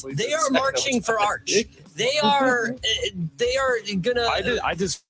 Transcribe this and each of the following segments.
honestly. They are marching for Arch. They are gonna. I just.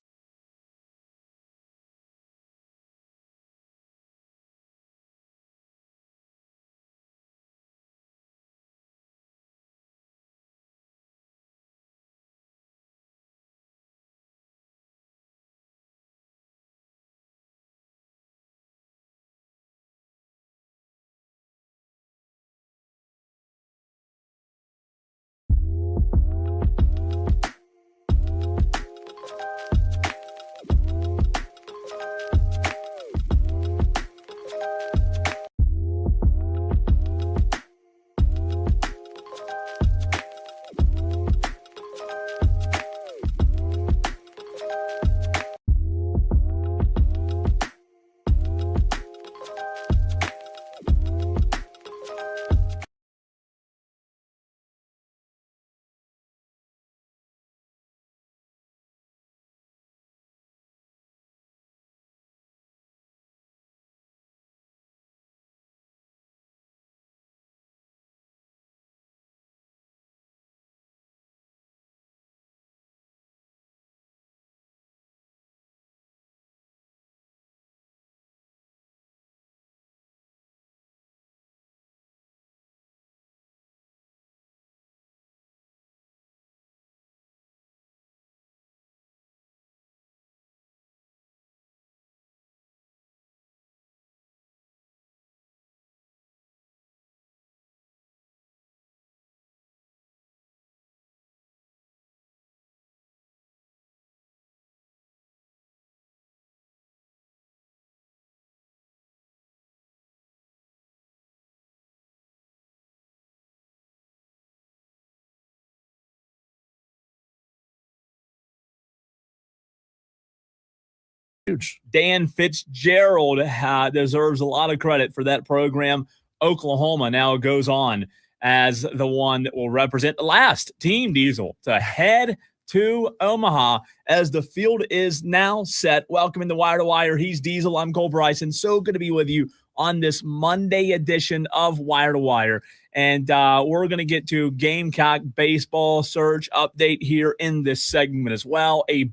Dan Fitzgerald deserves a lot of credit for that program. Oklahoma now goes on as the one that will represent the last team, Diesel, to head to Omaha as the field is now set. Welcome in the Wire to Wire. He's Diesel. I'm Cole Bryson. So good to be with you on this Monday edition of Wire to Wire. And we're going to get to Gamecock baseball surge update here in this segment as well. A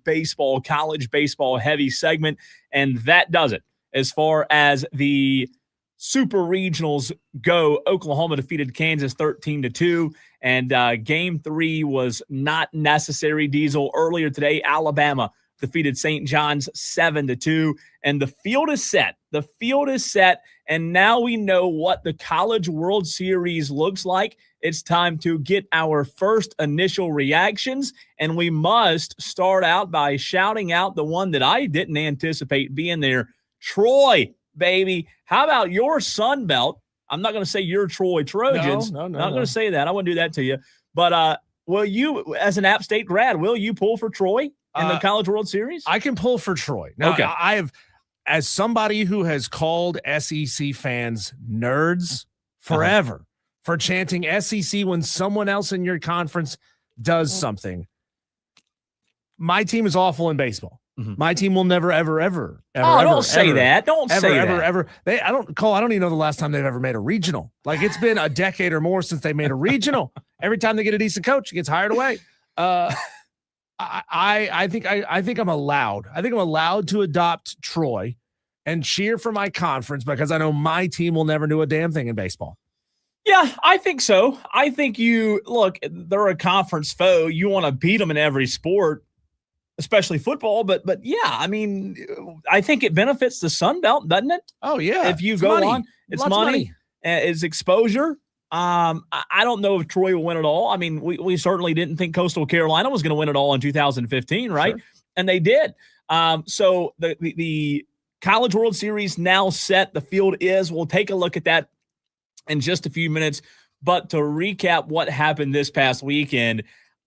college baseball heavy segment. And that does it. As far as the Super Regionals go, Oklahoma defeated Kansas 13-2. And Game 3 was not necessary, Diesel. Earlier today, Alabama defeated St. John's 7-2. And the field is set. The field is set. And now we know what the College World Series looks like. It's time to get our first initial reactions. And we must start out by shouting out the one that I didn't anticipate being there. Troy, baby. How about your Sun Belt? I'm not going to say your Troy Trojans. No. Not going to say that. I wouldn't do that to you. But will you, as an App State grad, will you pull for Troy in the College World Series? I can pull for Troy. Now, okay. I have, as somebody who has called SEC fans nerds forever for chanting SEC when someone else in your conference does something. My team is awful in baseball. My team will never, ever. Don't say that. Don't say that. Ever. I don't even know the last time they've ever made a regional. Like, it's been a decade or more since they made a regional. Every time they get a decent coach, he gets hired away. I think I'm allowed. I think I'm allowed to adopt Troy and cheer for my conference because I know my team will never do a damn thing in baseball. Yeah, I think so. I think they're a conference foe. You want to beat them in every sport, especially football. But yeah, I mean, I think it benefits the Sun Belt, doesn't it? Oh yeah. If you go on, it's money. It's exposure. I don't know if Troy will win it all. I mean, we certainly didn't think Coastal Carolina was going to win it all in 2015, right? Sure. And they did. So the College World Series now set. The field is. We'll take a look at that in just a few minutes. But to recap what happened this past weekend,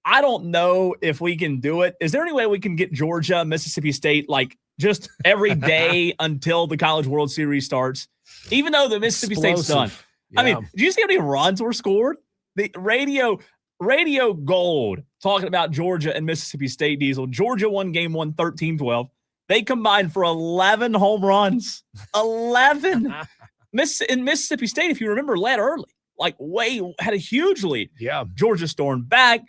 I don't know if we can do it. Is there any way we can get Georgia, Mississippi State, like just every day until the College World Series starts, even though the Mississippi State's done? Yeah. I mean, did you see how many runs were scored? The radio gold talking about Georgia and Mississippi State, Diesel. Georgia won game 1 13-12. They combined for 11 home runs. 11. In Mississippi State, if you remember, led early. had a huge lead. Yeah. Georgia stormed back.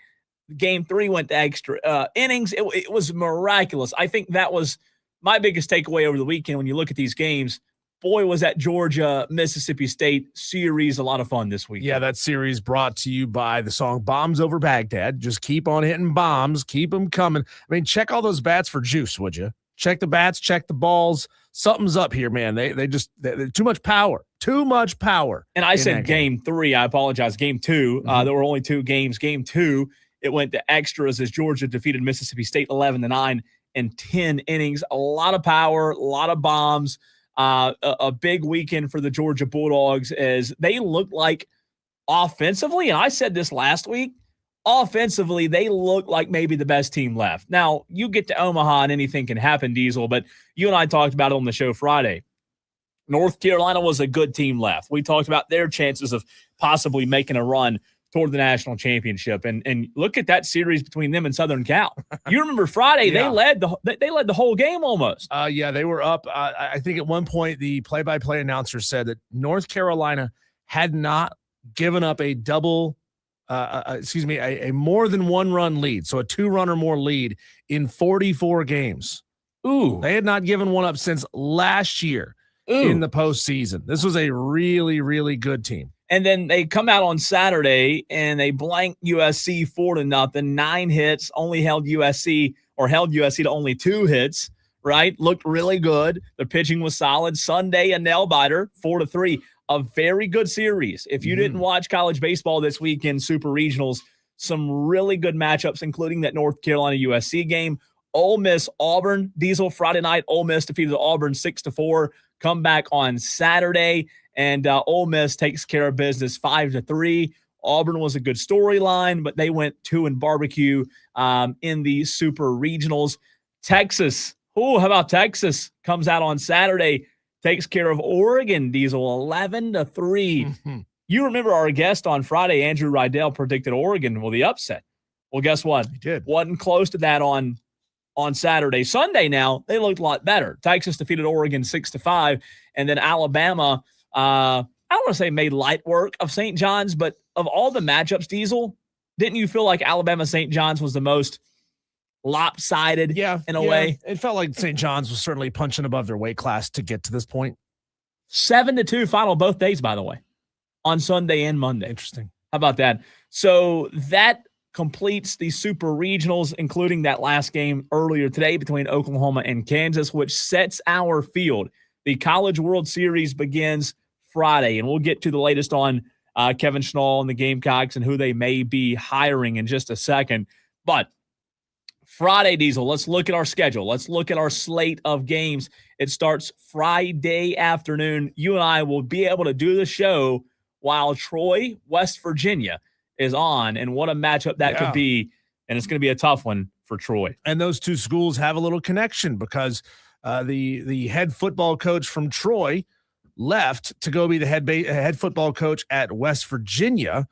Game 3 went to extra innings. It was miraculous. I think that was my biggest takeaway over the weekend when you look at these games. Boy, was that Georgia-Mississippi State series a lot of fun this week. Yeah, that series brought to you by the song Bombs Over Baghdad. Just keep on hitting bombs. Keep them coming. I mean, check all those bats for juice, would you? Check the bats, check the balls. Something's up here, man. They're too much power. Too much power. And I said game 3. I apologize. Game 2. There were only 2 games. Game 2, it went to extras as Georgia defeated Mississippi State 11-9 in 10 innings. A lot of power, a lot of bombs. A big weekend for the Georgia Bulldogs as they looked like offensively, and I said this last week, offensively, they look like maybe the best team left. Now, you get to Omaha and anything can happen, Diesel, but you and I talked about it on the show Friday. North Carolina was a good team left. We talked about their chances of possibly making a run toward the national championship. And look at that series between them and Southern Cal. You remember Friday, Yeah. they led the whole game almost. Yeah, they were up. I think at one point the play-by-play announcer said that North Carolina had not given up a more than 1-run lead, so a 2-run or more lead in 44 games. Ooh. They had not given one up since last year in the postseason. This was a really, really good team. And then they come out on Saturday and they blank USC 4-0, 9 hits, only held USC to only 2 hits, right? Looked really good. The pitching was solid. Sunday, a nail biter, 4-3. A very good series. If you didn't watch college baseball this weekend, Super Regionals, some really good matchups, including that North Carolina USC game. Ole Miss, Auburn, Diesel, Friday night. Ole Miss defeated Auburn 6-4. Come back on Saturday. And Ole Miss takes care of business 5-3. Auburn was a good storyline, but they went 2 in barbecue in the Super Regionals. Texas, how about Texas? Comes out on Saturday, takes care of Oregon, Diesel, 11-3. Mm-hmm. You remember our guest on Friday, Andrew Rydell, predicted Oregon will the upset. Well, guess what? He did. Wasn't close to that on Saturday. Sunday now, they looked a lot better. Texas defeated Oregon 6-5, and then Alabama, I don't want to say made light work of St. John's, but of all the matchups, Diesel, didn't you feel like Alabama-St. John's was the most lopsided in a way? It felt like St. John's was certainly punching above their weight class to get to this point. 7-2 final both days, by the way, on Sunday and Monday. Interesting. How about that? So that completes the Super Regionals, including that last game earlier today between Oklahoma and Kansas, which sets our field. The College World Series begins Friday, and we'll get to the latest on Kevin Schnall and the Gamecocks and who they may be hiring in just a second. But Friday, Diesel, let's look at our schedule. Let's look at our slate of games. It starts Friday afternoon. You and I will be able to do the show while Troy, West Virginia is on, and what a matchup that could be. And it's going to be a tough one for Troy. And those two schools have a little connection because the head football coach from Troy left to go be the head football coach at West Virginia,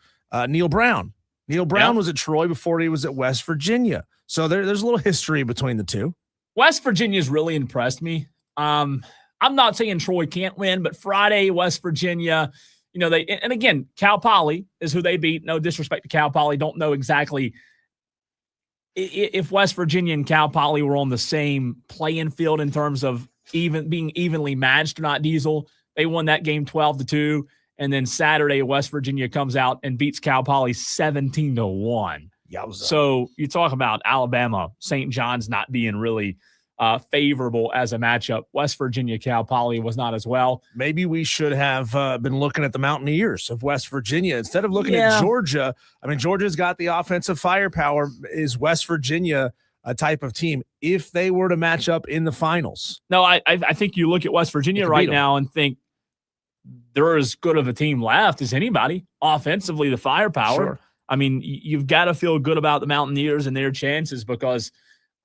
Neil Brown. Neil Brown was at Troy before he was at West Virginia. So there's a little history between the two. West Virginia's really impressed me. I'm not saying Troy can't win, but Friday, West Virginia, and again, Cal Poly is who they beat. No disrespect to Cal Poly. Don't know exactly if West Virginia and Cal Poly were on the same playing field in terms of being evenly matched or not, Diesel. They won that game 12-2. And then Saturday, West Virginia comes out and beats Cal Poly 17-1. So you talk about Alabama, St. John's not being really favorable as a matchup. West Virginia, Cal Poly was not as well. Maybe we should have been looking at the Mountaineers of West Virginia instead of looking at Georgia. I mean, Georgia's got the offensive firepower. Is West Virginia a type of team if they were to match up in the finals? No, I think you look at West Virginia right now and think they're as good of a team left as anybody. Offensively, the firepower. Sure. I mean, you've got to feel good about the Mountaineers and their chances because,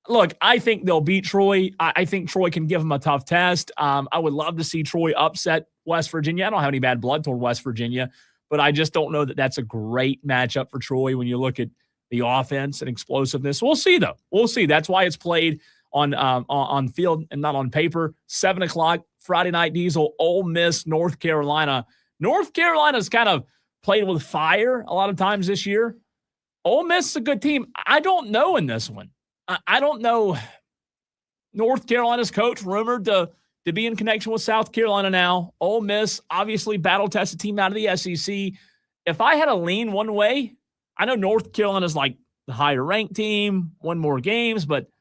look, I think they'll beat Troy. I think Troy can give them a tough test. I would love to see Troy upset West Virginia. I don't have any bad blood toward West Virginia, but I just don't know that that's a great matchup for Troy when you look at the offense and explosiveness. We'll see, though. We'll see. That's why it's played on field and not on paper. 7 o'clock, Friday night, Diesel, Ole Miss, North Carolina. North Carolina's kind of played with fire a lot of times this year. Ole Miss is a good team. I don't know in this one. I don't know. North Carolina's coach rumored to be in connection with South Carolina now. Ole Miss, obviously battle-tested team out of the SEC. If I had to lean one way, I know North Carolina's like the higher-ranked team, won more games, but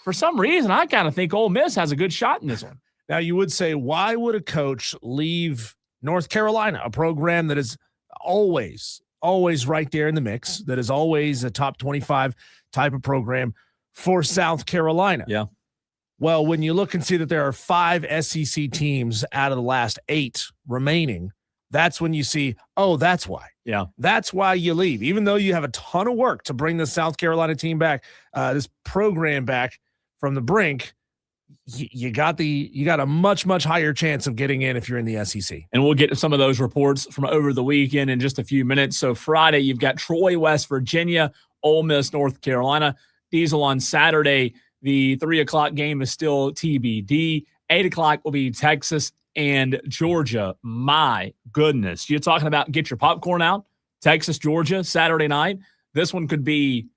for some reason, I kind of think Ole Miss has a good shot in this one. Now, you would say, why would a coach leave North Carolina, a program that is always right there in the mix, that is always a top 25 type of program, for South Carolina? Yeah. Well, when you look and see that there are 5 SEC teams out of the last 8 remaining, that's when you see, oh, that's why. Yeah. That's why you leave. Even though you have a ton of work to bring the South Carolina team back, this program back from the brink, you got a much higher chance of getting in if you're in the SEC. And we'll get to some of those reports from over the weekend in just a few minutes. So Friday, you've got Troy, West Virginia, Ole Miss, North Carolina. Diesel on Saturday. The 3:00 game is still TBD. 8:00 will be Texas and Georgia. My goodness. You're talking about get your popcorn out. Texas, Georgia, Saturday night. This one could be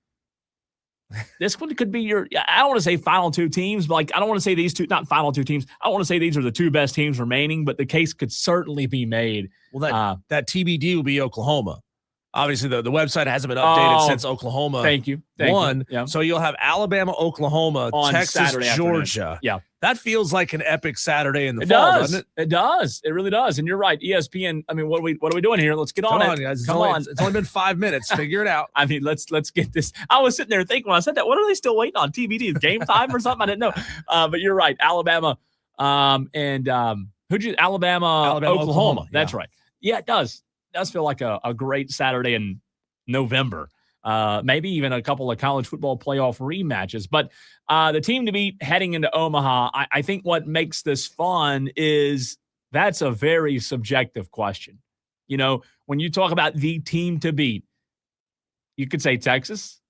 your, I don't want to say final 2 teams, but like, I don't want to say these two, not final 2 teams. I don't want to say these are the 2 best teams remaining, but the case could certainly be made. Well, that TBD will be Oklahoma. Obviously, the website hasn't been updated since Oklahoma won. Yeah. So you'll have Alabama, Oklahoma, on Texas, Saturday Georgia. Afternoon. Yeah. That feels like an epic Saturday in the It fall, does. doesn't it? It does. It really does. And you're right. ESPN. I mean, what are we doing here? Let's get on it. Guys. Come on. It's only been 5 minutes. Figure it out. I mean, let's get this. I was sitting there thinking when I said that, what are they still waiting on? TBD, game time or something? I didn't know. But you're right. Alabama and Alabama, Oklahoma. That's right. Yeah, it does. It does feel like a great Saturday in November. Maybe even a couple of college football playoff rematches. But the team to beat heading into Omaha, I think what makes this fun is that's a very subjective question. You know, when you talk about the team to beat, you could say Texas.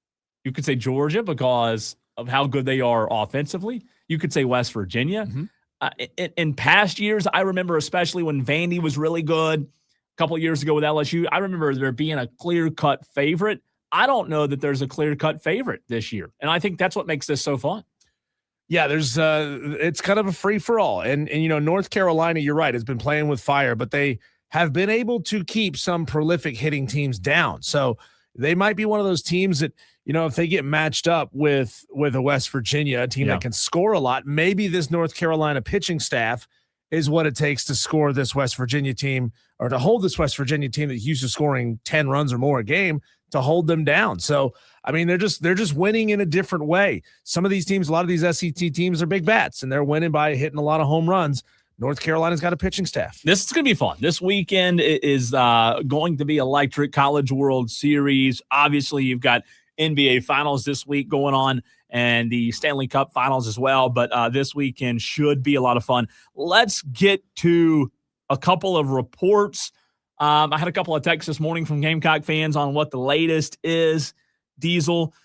You could say Georgia because of how good they are offensively. You could say West Virginia. Mm-hmm. In past years, I remember especially when Vandy was really good a couple of years ago with LSU, I remember there being a clear-cut favorite. I don't know that there's a clear-cut favorite this year, and I think that's what makes this so fun. Yeah, there's it's kind of a free-for-all, and you know, North Carolina, you're right, has been playing with fire, but they have been able to keep some prolific hitting teams down. So they might be one of those teams that, you know, if they get matched up with a West Virginia, a team that can score a lot, maybe this North Carolina pitching staff is what it takes to score this West Virginia team, or to hold this West Virginia team that's used to scoring 10 runs or more a game, to hold them down. So, I mean, they're just winning in a different way. Some of these teams, a lot of these SEC teams are big bats, and they're winning by hitting a lot of home runs. North Carolina's got a pitching staff. This is going to be fun. This weekend is going to be electric. College World Series. Obviously, you've got NBA Finals this week going on, and the Stanley Cup Finals as well. But this weekend should be a lot of fun. Let's get to a couple of reports. I had a couple of texts this morning from Gamecock fans on what the latest is. Diesel,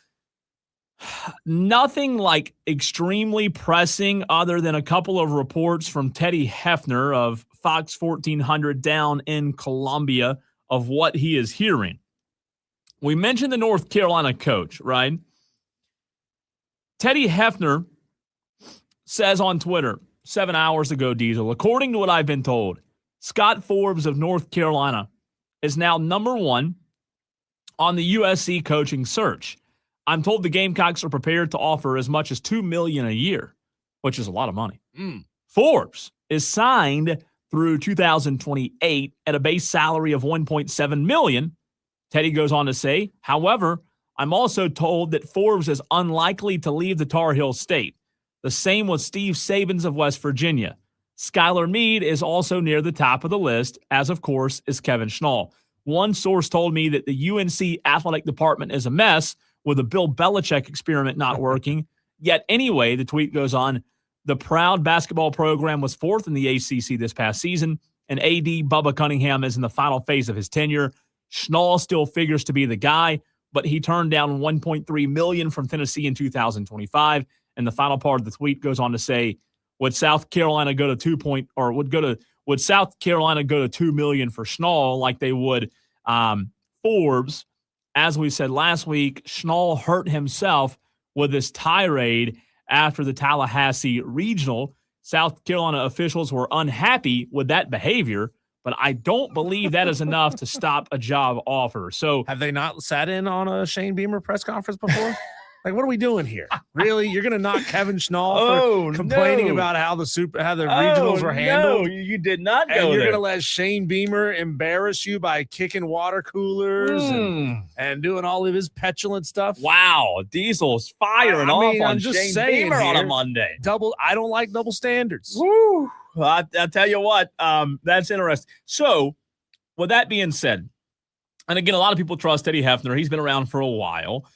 nothing like extremely pressing other than a couple of reports from Teddy Hefner of Fox 1400 down in Columbia of what he is hearing. We mentioned the North Carolina coach, right? Teddy Hefner says on Twitter 7 hours ago, Diesel, according to what I've been told, Scott Forbes of North Carolina is now number 1 on the USC coaching search. I'm told the Gamecocks are prepared to offer as much as $2 million a year, which is a lot of money. Forbes is signed through 2028 at a base salary of $1.7 million. Teddy goes on to say, however, I'm also told that Forbes is unlikely to leave the Tar Heel State. The same with Steve Sabins of West Virginia. Skylar Meade is also near the top of the list, as of course is Kevin Schnall. One source told me that the UNC athletic department is a mess with the Bill Belichick experiment not working. Yet anyway, the tweet goes on, the proud basketball program was 4th in the ACC this past season, and AD Bubba Cunningham is in the final phase of his tenure. Schnall still figures to be the guy, but he turned down $1.3 million from Tennessee in 2025. And the final part of the tweet goes on to say, would South Carolina go to would South Carolina go to $2 million for Schnall like they would Forbes, as we said last week, Schnall hurt himself with this tirade after the Tallahassee Regional. South Carolina officials were unhappy with that behavior, but I don't believe that is enough to stop a job offer. So have they not sat in on a Shane Beamer press conference before? Like, what are we doing here? Really? You're going to knock Kevin Schnall for complaining about how the regionals were handled? No, you did not go and you're there. going to let Shane Beamer embarrass you by kicking water coolers and doing all of his petulant stuff? Wow, Diesel's firing off on Shane Beamer on a Monday. I don't like double standards. Woo! I tell you what, that's interesting. So, with that being said, and again, a lot of people trust Eddie Hefner. He's been around for a while.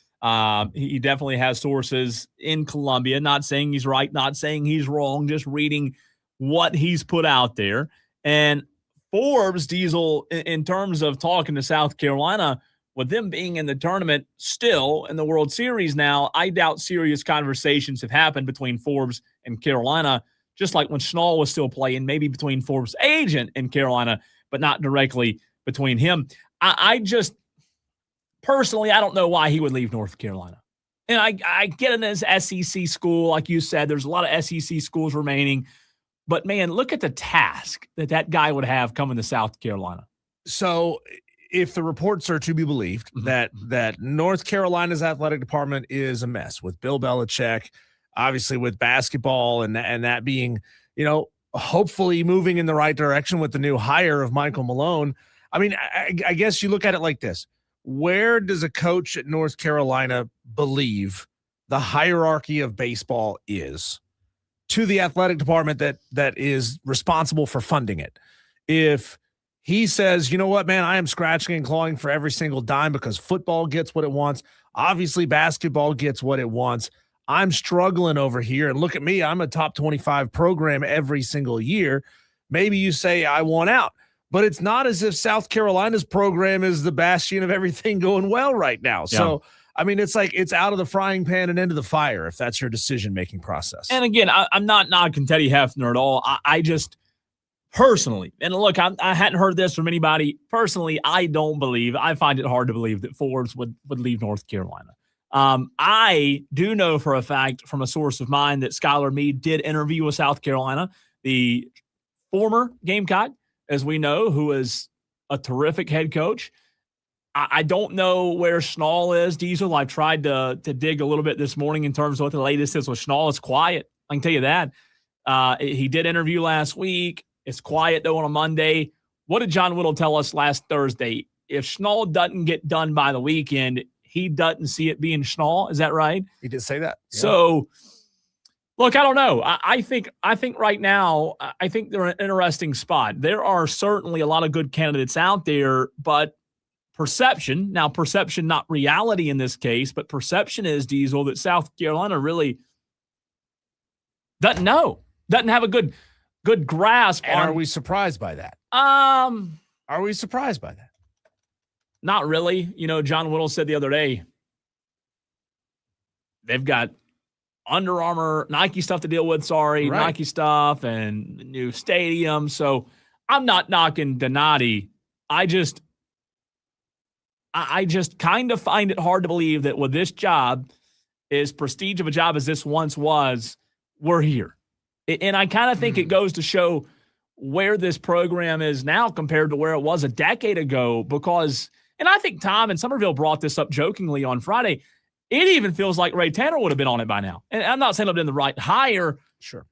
He definitely has sources in Columbia, not saying he's right, not saying he's wrong, just reading what he's put out there. And Forbes, Diesel, in terms of talking to South Carolina, with them being in the tournament still in the World Series now, I doubt serious conversations have happened between Forbes and Carolina, just like when Schnall was still playing, maybe between Forbes' agent and Carolina, but not directly between him. I just personally, I don't know why he would leave North Carolina. And I get in his SEC school, like you said, there's a lot of SEC schools remaining. But, man, look at the task that guy would have coming to South Carolina. So if the reports are to be believed, that North Carolina's athletic department is a mess with Bill Belichick, obviously with basketball and that being, hopefully moving in the right direction with the new hire of Michael Malone. I mean, I guess you look at it like this. Where does a coach at North Carolina believe the hierarchy of baseball is to the athletic department that is responsible for funding it? If he says, you know what, man, I am scratching and clawing for every single dime because football gets what it wants. Obviously, basketball gets what it wants. I'm struggling over here. And look at me. I'm a top 25 program every single year. Maybe you say I want out. But it's not as if South Carolina's program is the bastion of everything going well right now. Yeah. So, I mean, it's like it's out of the frying pan and into the fire if that's your decision-making process. And again, I'm not knocking Teddy Hefner at all. I just personally, and look, I hadn't heard this from anybody. Personally, I find it hard to believe that Forbes would leave North Carolina. I do know for a fact from a source of mine that Skylar Meade did interview with South Carolina, the former Gamecock, as we know, who is a terrific head coach. I don't know where Schnall is, Diesel. I've tried to dig a little bit this morning in terms of what the latest is with Schnall. It's quiet. I can tell you that. He did interview last week. It's quiet, though, on a Monday. What did John Whittle tell us last Thursday? If Schnall doesn't get done by the weekend, he doesn't see it being Schnall. Is that right? He did say that. Yeah. So, look, I don't know. I think right now, I think they're in an interesting spot. There are certainly a lot of good candidates out there, but perception, not reality in this case, but perception is, Diesel, that South Carolina really doesn't have a good grasp. And are we surprised by that? Are we surprised by that? Not really. John Whittle said the other day, they've got Under Armour, Nike stuff to deal with. Right. Nike stuff and new stadium. So I'm not knocking Donati. I just kind of find it hard to believe that with this job, as prestige of a job as this once was, we're here. And I kind of think it goes to show where this program is now compared to where it was a decade ago. Because, and I think Tom and Somerville brought this up jokingly on Friday, it even feels like Ray Tanner would have been on it by now. And I'm not saying I've been the right hire. Sure.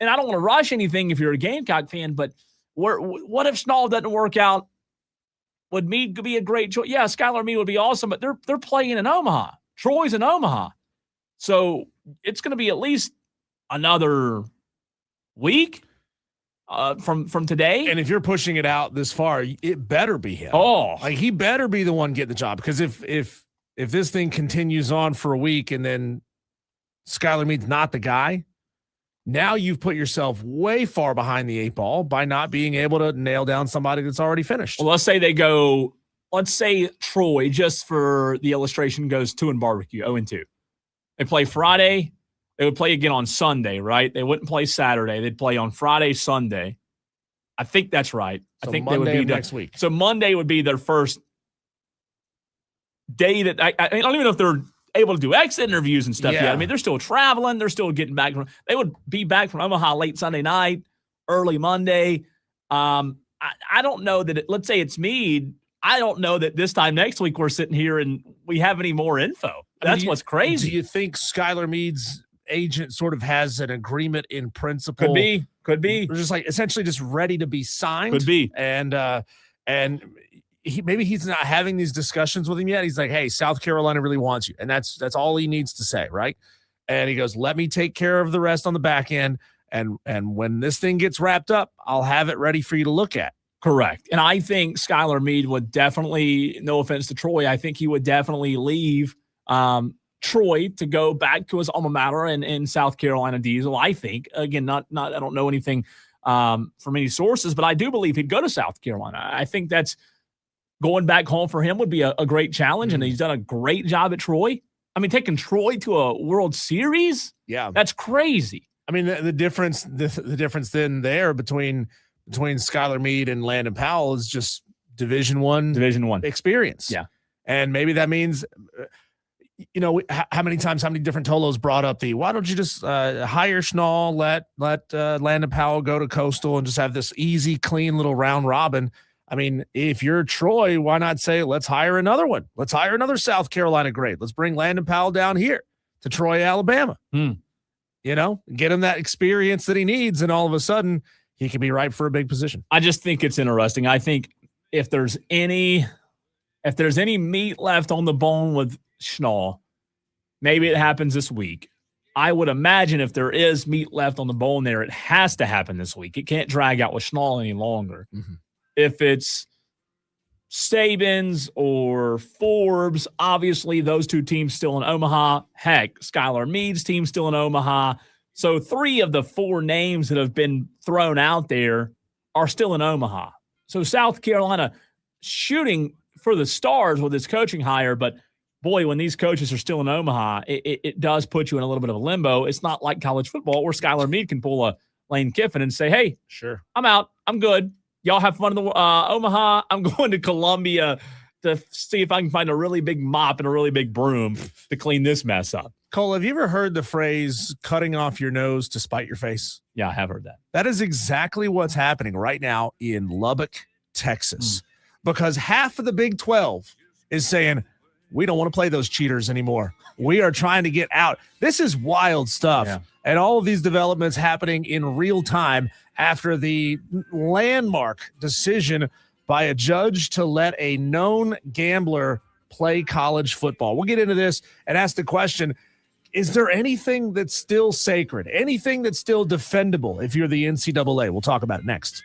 And I don't want to rush anything if you're a Gamecock fan, but what if Schnall doesn't work out? Would Meade be a great choice? Yeah, Skylar Meade would be awesome, but they're playing in Omaha. Troy's in Omaha. So it's going to be at least another week from today. And if you're pushing it out this far, it better be him. Oh. Like, he better be the one getting the job. Because if this thing continues on for a week and then Skylar Meade's not the guy, now you've put yourself way far behind the eight ball by not being able to nail down somebody that's already finished. Well, let's say Troy, just for the illustration, goes 2-barbecue, 0-2. They play Friday. They would play again on Sunday, right? They wouldn't play Saturday. They'd play on Friday, Sunday. I think that's right. So I think Monday they would be next week. So Monday would be their first day that I don't even know if they're able to do exit interviews and stuff yet. Yeah. I mean, they're still traveling. They're still getting back from. They would be back from Omaha late Sunday night, early Monday. I don't know that. Let's say it's Meade. I don't know that this time next week we're sitting here and we have any more info. That's what's crazy. Do you think Skylar Meade's agent sort of has an agreement in principle? Could be. They're just like essentially just ready to be signed. Could be. And maybe he's not having these discussions with him yet. He's like, hey, South Carolina really wants you. And that's all he needs to say, right? And he goes, let me take care of the rest on the back end. And when this thing gets wrapped up, I'll have it ready for you to look at. Correct. And I think Skylar Meade would definitely, no offense to Troy, I think he would definitely leave Troy to go back to his alma mater in South Carolina Diesel. I think, again, not I don't know anything from any sources, but I do believe he'd go to South Carolina. I think that's going back home for him would be a great challenge, and he's done a great job at Troy. I mean, taking Troy to a World Series, that's crazy. I mean, the difference then there between Skylar Meade and Landon Powell is just Division I experience. Yeah. And maybe that means, how many different Tolos brought up why don't you just hire Schnall, let Landon Powell go to Coastal and just have this easy, clean little round robin. I mean, if you're Troy, why not say, let's hire another one. Let's hire another South Carolina great. Let's bring Landon Powell down here to Troy, Alabama. Get him that experience that he needs. And all of a sudden he can be ripe for a big position. I just think it's interesting. I think if there's any meat left on the bone with Schnall, maybe it happens this week. I would imagine if there is meat left on the bone there, it has to happen this week. It can't drag out with Schnall any longer. Mm-hmm. If it's Sabins or Forbes, obviously those two teams still in Omaha. Heck, Skylar Meade's team still in Omaha. So 3 of the 4 names that have been thrown out there are still in Omaha. So South Carolina shooting for the stars with its coaching hire, but boy, when these coaches are still in Omaha, it does put you in a little bit of a limbo. It's not like college football where Skylar Meade can pull a Lane Kiffin and say, hey, sure, I'm out. I'm good. Y'all have fun in the Omaha. I'm going to Columbia to see if I can find a really big mop and a really big broom to clean this mess up. Cole, have you ever heard the phrase cutting off your nose to spite your face? Yeah, I have heard that. That is exactly what's happening right now in Lubbock, Texas, because half of the Big 12 is saying, we don't want to play those cheaters anymore. We are trying to get out. This is wild stuff. Yeah. And all of these developments happening in real time after the landmark decision by a judge to let a known gambler play college football. We'll get into this and ask the question, is there anything that's still sacred? Anything that's still defendable if you're the NCAA? We'll talk about it next.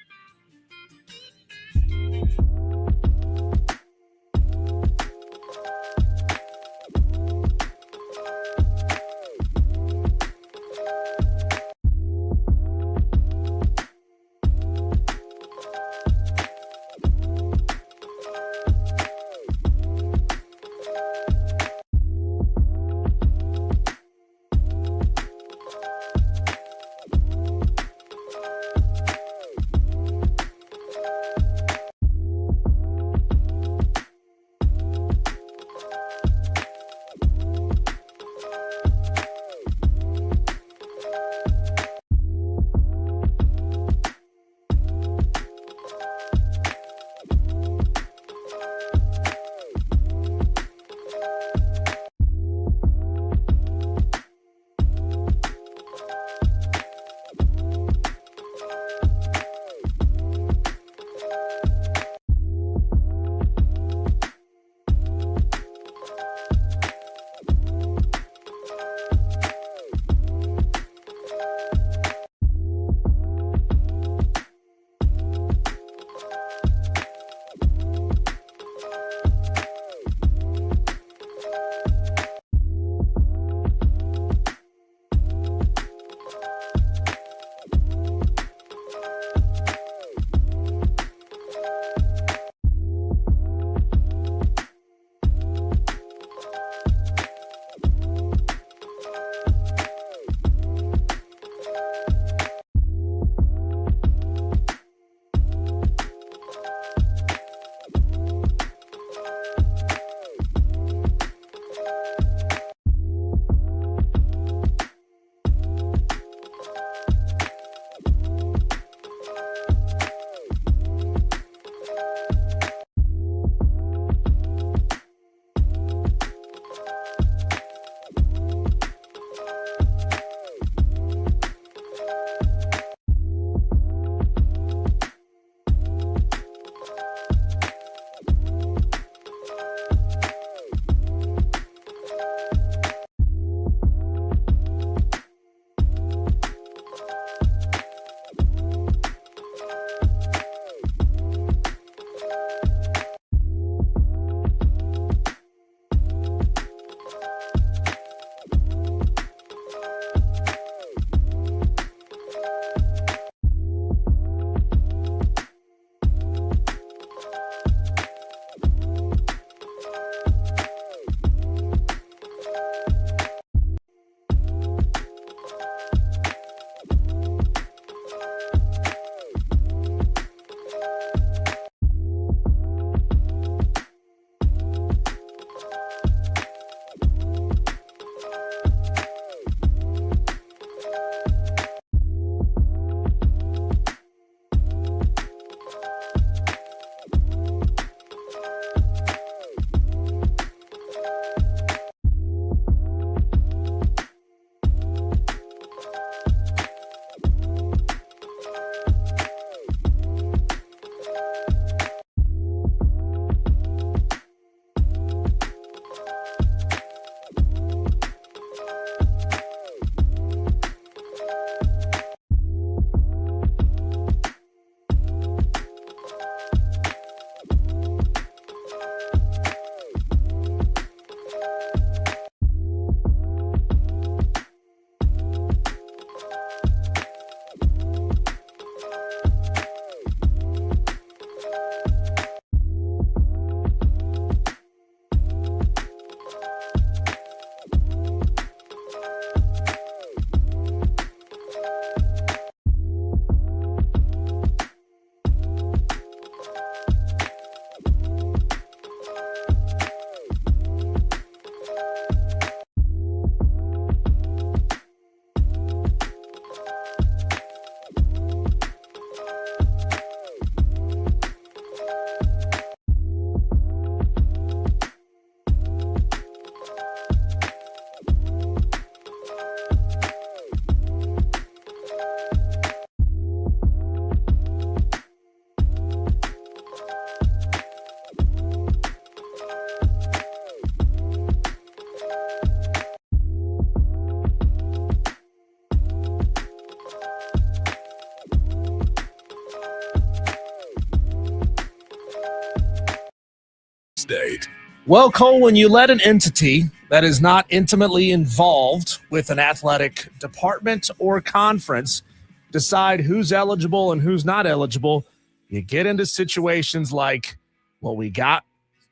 State. Well, Cole, when you let an entity that is not intimately involved with an athletic department or conference decide who's eligible and who's not eligible, you get into situations like what we got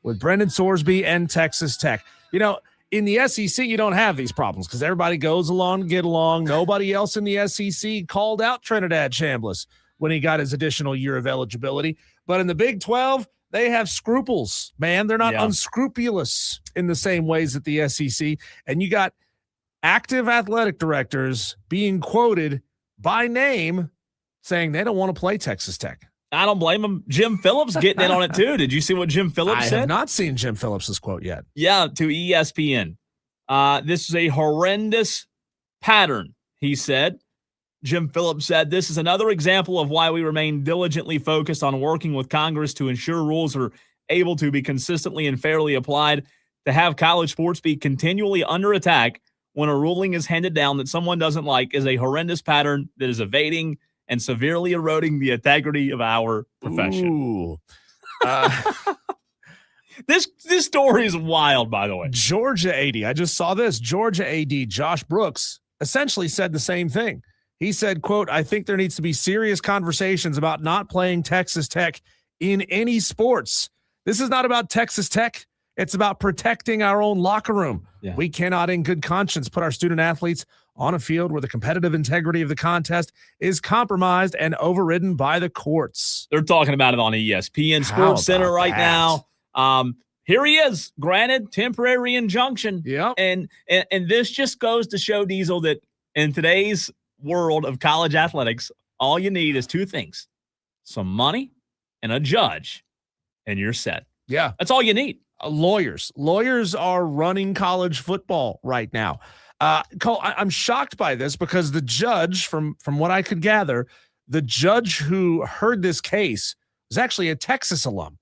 with Brendan Sorsby and Texas Tech. You know, in the SEC, you don't have these problems because everybody goes along to get along. Nobody else in the SEC called out Trinidad Chambliss when he got his additional year of eligibility. But in the Big 12, they have scruples, man. They're not unscrupulous in the same ways that the SEC. And you got active athletic directors being quoted by name saying they don't want to play Texas Tech. I don't blame him. Jim Phillips getting in on it too. Did you see what Jim Phillips said? I have not seen Jim Phillips' quote yet. Yeah, to ESPN. This is a horrendous pattern, he said. Jim Phillips said, this is another example of why we remain diligently focused on working with Congress to ensure rules are able to be consistently and fairly applied. To have college sports be continually under attack when a ruling is handed down that someone doesn't like is a horrendous pattern that is evading and severely eroding the integrity of our profession. This story is wild, by the way. Georgia AD, I just saw this. Georgia AD Josh Brooks essentially said the same thing. He said, quote, I think there needs to be serious conversations about not playing Texas Tech in any sports. This is not about Texas Tech. It's about protecting our own locker room. Yeah. We cannot in good conscience put our student athletes on a field where the competitive integrity of the contest is compromised and overridden by the courts. They're talking about it on ESPN Sports Center right now. Here he is, granted temporary injunction. Yeah. And this just goes to show, Diesel, that in today's world of college athletics, all you need is two things: some money and a judge, and you're set. Yeah. That's all you need. Lawyers are running college football right now. Cole, I'm shocked by this because the judge, from what I could gather, the judge who heard this case was actually a Texas alum,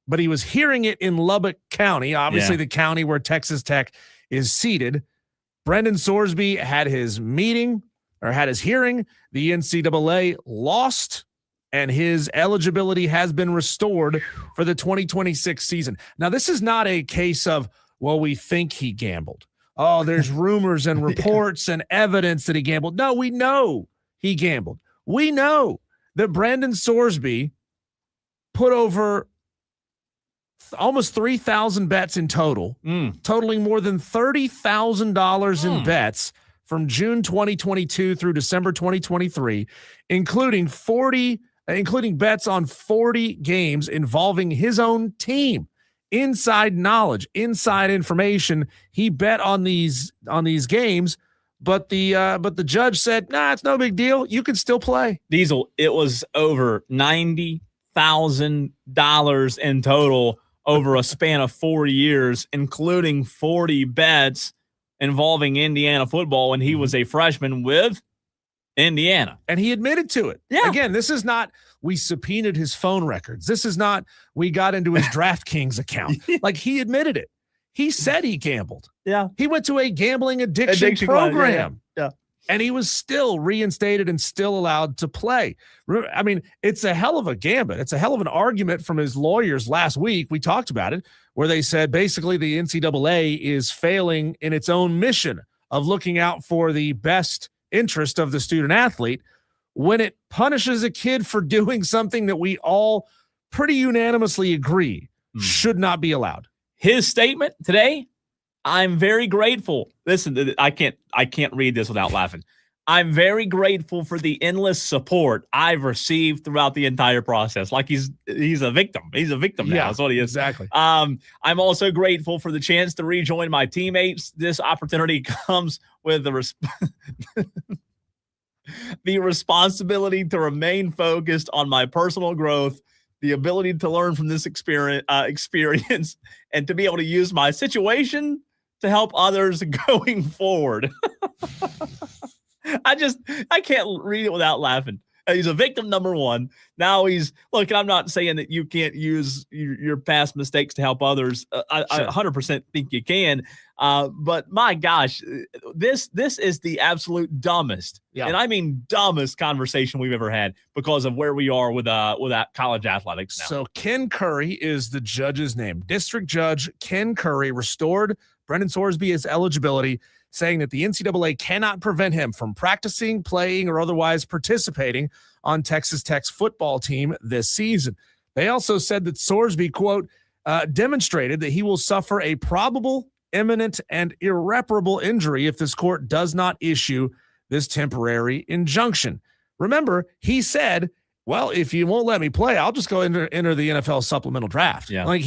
but he was hearing it in Lubbock County, obviously the county where Texas Tech is seated. Brendan Sorsby had his hearing. The NCAA lost, and his eligibility has been restored for the 2026 season. Now, this is not a case of, well, we think he gambled. Oh, there's rumors and reports and evidence that he gambled. No, we know he gambled. We know that Brandon Sorsby put over almost 3,000 bets in total, totaling more than $30,000 in bets from June 2022 through December 2023, including bets on 40 games involving his own team. Inside knowledge, inside information. He bet on these games, but the judge said, nah, it's no big deal. You can still play. Diesel, it was over $90,000 in total over a span of 4 years, including 40 bets involving Indiana football when he was a freshman with Indiana. And he admitted to it. Yeah. Again, this is not we subpoenaed his phone records. This is not we got into his DraftKings account. Like, he admitted it. He said he gambled. Yeah. He went to a gambling addiction program. Yeah. And he was still reinstated and still allowed to play. I mean, it's a hell of a gambit. It's a hell of an argument from his lawyers last week. We talked about it, where they said basically the NCAA is failing in its own mission of looking out for the best interest of the student athlete when it punishes a kid for doing something that we all pretty unanimously agree should not be allowed. His statement today, I'm very grateful. Listen, I can't read this without laughing. I'm very grateful for the endless support I've received throughout the entire process. Like he's a victim. He's a victim now. That's what he is. Exactly. I'm also grateful for the chance to rejoin my teammates. This opportunity comes with the responsibility to remain focused on my personal growth, the ability to learn from this experience, and to be able to use my situation to help others going forward. I can't read it without laughing. He's a victim number one. Now look, I'm not saying that you can't use your past mistakes to help others. I 100% think you can. But my gosh, this is the absolute dumbest, and I mean dumbest conversation we've ever had because of where we are with college athletics now. So Ken Curry is the judge's name. District Judge Ken Curry restored Brendan Sorsby's eligibility, saying that the NCAA cannot prevent him from practicing, playing, or otherwise participating on Texas Tech's football team this season. They also said that Sorsby, quote, demonstrated that he will suffer a probable, imminent, and irreparable injury if this court does not issue this temporary injunction. Remember, he said, well, if you won't let me play, I'll just go enter the NFL supplemental draft. Yeah. Like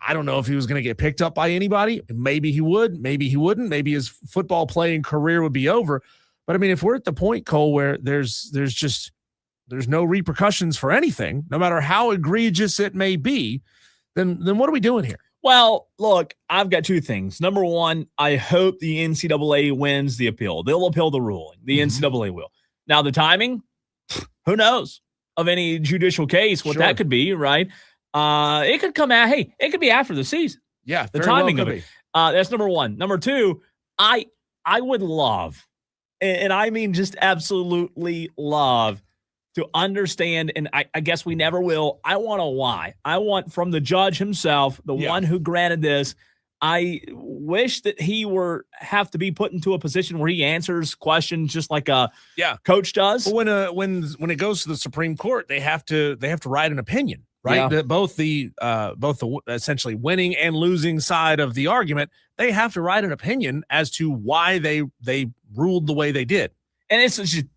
I don't know if he was going to get picked up by anybody. Maybe he would, maybe he wouldn't. Maybe his football playing career would be over. But I mean, if we're at the point, Cole, where there's no repercussions for anything, no matter how egregious it may be, then what are we doing here? Well, look, I've got two things. Number one, I hope the NCAA wins the appeal. They'll appeal the ruling. The NCAA will. Now, the timing, who knows of any judicial case, what that could be, right? It could come out. Hey, it could be after the season. Yeah, the timing of it. That's number one. Number two, I would love, and I mean just absolutely love, to understand, and I guess we never will. I want a why. I want from the judge himself, the one who granted this. I wish that he have to be put into a position where he answers questions just like a coach does. Well, when it goes to the Supreme Court, they have to write an opinion. Right, yeah. Both the essentially winning and losing side of the argument, they have to write an opinion as to why they ruled the way they did. And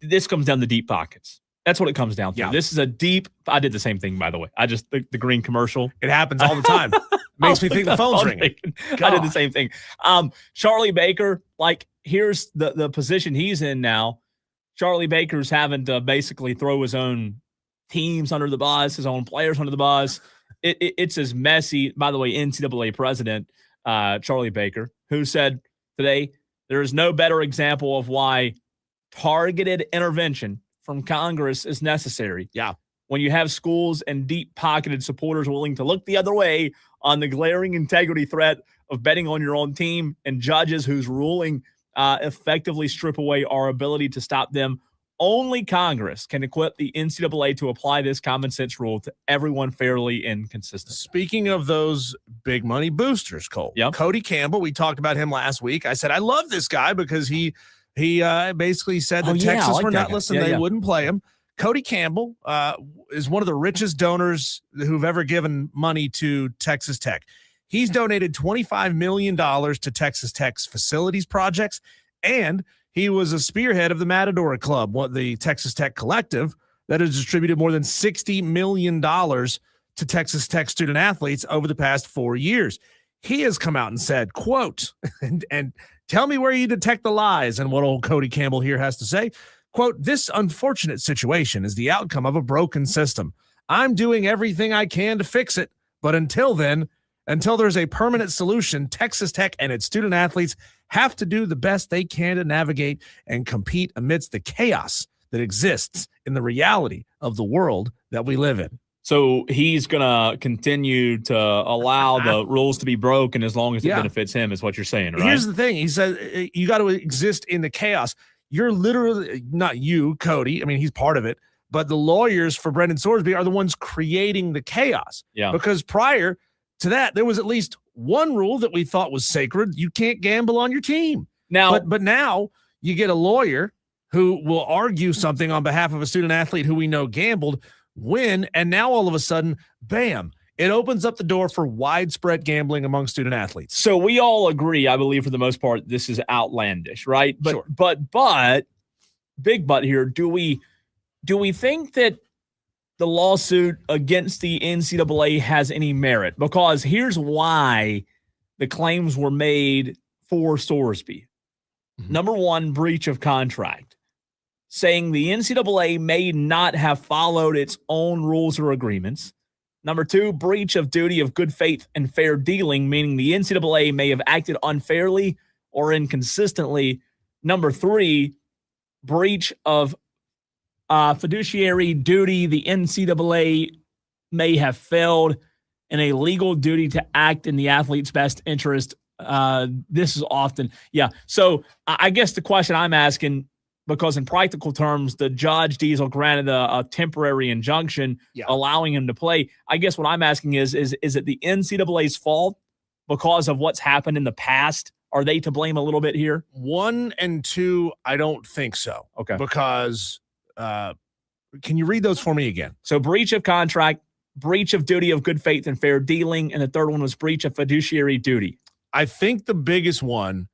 this comes down to deep pockets. That's what it comes down to. Yeah. This is a deep. I did the same thing, by the way. The green commercial. It happens all the time. Makes me think the phone's ringing. I did the same thing. Charlie Baker, like, here's the position he's in now. Charlie Baker's having to basically throw his own teams under the bus, his own players under the bus. It's as messy. By the way, NCAA president Charlie Baker, who said today there is no better example of why targeted intervention from Congress is necessary. Yeah. When you have schools and deep-pocketed supporters willing to look the other way on the glaring integrity threat of betting on your own team, and judges whose ruling effectively strip away our ability to stop them, only Congress can equip the NCAA to apply this common sense rule to everyone fairly and consistently. Speaking of those big money boosters, Cole, Cody Campbell, we talked about him last week. I said, I love this guy because he basically said that Texas were not listening. They wouldn't play him. Cody Campbell is one of the richest donors who've ever given money to Texas Tech. He's donated $25 million to Texas Tech's facilities projects, and he was a spearhead of the Matador Club, the Texas Tech collective that has distributed more than $60 million to Texas Tech student athletes over the past 4 years. He has come out and said, quote, and tell me where you detect the lies, and what old Cody Campbell here has to say, quote, this unfortunate situation is the outcome of a broken system. I'm doing everything I can to fix it, but until there's a permanent solution, Texas Tech and its student athletes have to do the best they can to navigate and compete amidst the chaos that exists in the reality of the world that we live in. So he's going to continue to allow the rules to be broken as long as it benefits him, is what you're saying, right? Here's the thing. He said you got to exist in the chaos. You're literally, not you, Cody, I mean, he's part of it, but the lawyers for Brendan Sorsby are the ones creating the chaos. Yeah. Because prior to that, there was at least one rule that we thought was sacred. You can't gamble on your team. Now, but now you get a lawyer who will argue something on behalf of a student athlete who we know gambled, win, and now all of a sudden, bam, it opens up the door for widespread gambling among student athletes. So we all agree, I believe, for the most part, this is outlandish, right? But sure. but big but here, do we think that the lawsuit against the NCAA has any merit? Because here's why the claims were made for Sorsby. Mm-hmm. Number one, breach of contract, saying the NCAA may not have followed its own rules or agreements. Number two, breach of duty of good faith and fair dealing, meaning the NCAA may have acted unfairly or inconsistently. Number three, breach of fiduciary duty. The NCAA may have failed in a legal duty to act in the athlete's best interest. This is often, So I guess the question I'm asking, because in practical terms, the judge, Diesel, granted a temporary injunction allowing him to play. I guess what I'm asking is it the NCAA's fault because of what's happened in the past? Are they to blame a little bit here? 1 and 2, I don't think so. Okay. Because can you read those for me again? So breach of contract, breach of duty of good faith and fair dealing, and the third one was breach of fiduciary duty. I think the biggest one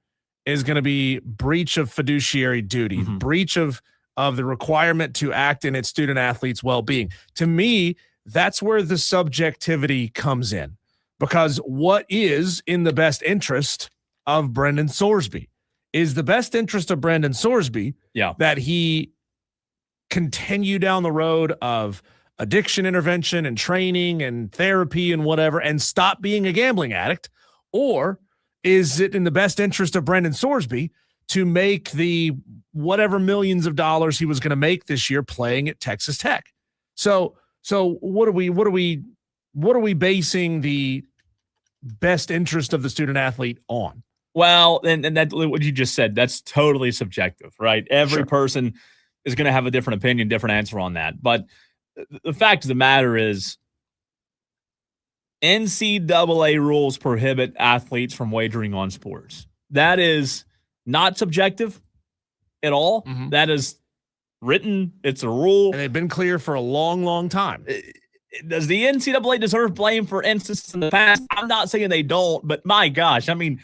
is going to be breach of fiduciary duty, breach of the requirement to act in its student athletes' well-being. To me, that's where the subjectivity comes in, because what is in the best interest of Brendan Sorsby? Is the best interest of Brendan Sorsby that he continue down the road of addiction intervention and training and therapy and whatever and stop being a gambling addict? Or is it in the best interest of Brendan Sorsby to make the whatever millions of dollars he was going to make this year playing at Texas Tech? So what are we basing the best interest of the student athlete on? Well, and that what you just said, that's totally subjective, right? Every person is going to have a different opinion, different answer on that. But the fact of the matter is, NCAA rules prohibit athletes from wagering on sports. That is not subjective at all. That is written. It's a rule. And they've been clear for a long, long time. Does the NCAA deserve blame for instances in the past? I'm not saying they don't, but my gosh, I mean,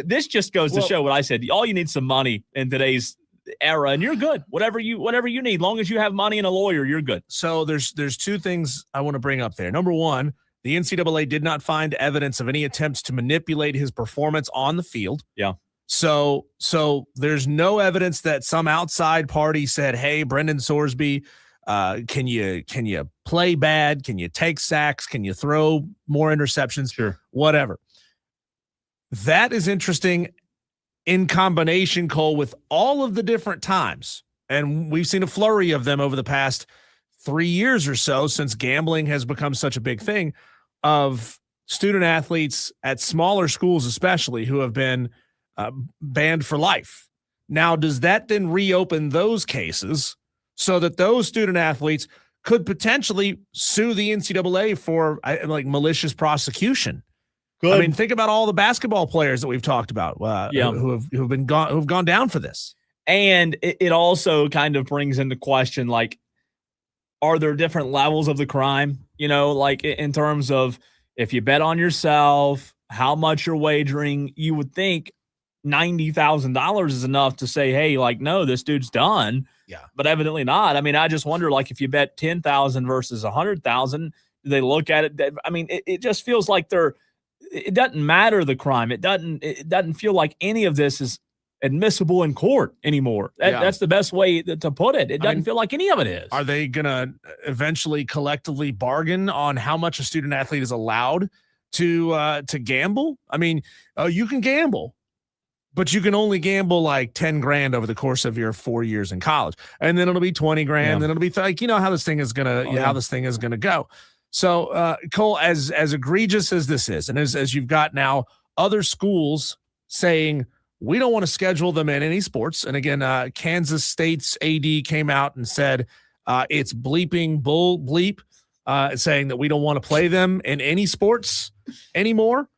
this just goes to show what I said. All you need is some money in today's era, and you're good. Whatever you need, long as you have money and a lawyer, you're good. So there's two things I want to bring up there. Number one, the NCAA did not find evidence of any attempts to manipulate his performance on the field. Yeah. So there's no evidence that some outside party said, "Hey, Brendan Sorsby, can you play bad? Can you take sacks? Can you throw more interceptions? Sure, whatever." That is interesting in combination, Cole, with all of the different times, and we've seen a flurry of them over the past 3 years or so since gambling has become such a big thing, of student athletes at smaller schools especially who have been banned for life. Now, does that then reopen those cases so that those student athletes could potentially sue the NCAA for like malicious prosecution? Good. I mean, think about all the basketball players that we've talked about who've gone down for this. And it also kind of brings into question, like, are there different levels of the crime? You know, like in terms of if you bet on yourself, how much you're wagering, you would think $90,000 is enough to say, hey, like, no, this dude's done. Yeah. But evidently not. I mean, I just wonder, like, if you bet 10,000 versus 100,000, do they look at it? I mean, it just feels like it doesn't matter the crime. It doesn't feel like any of this is admissible in court anymore. That's the best way to put it. It doesn't feel like any of it is. Are they going to eventually collectively bargain on how much a student athlete is allowed to gamble? I mean, you can gamble, but you can only gamble like 10 grand over the course of your 4 years in college. And then it'll be 20 grand. Then it'll be like, how this thing is going to, how this thing is going to go. So Cole, as egregious as this is, and as you've got now other schools saying, we don't want to schedule them in any sports. And again, Kansas State's AD came out and said it's bleeping bull bleep, saying that we don't want to play them in any sports anymore.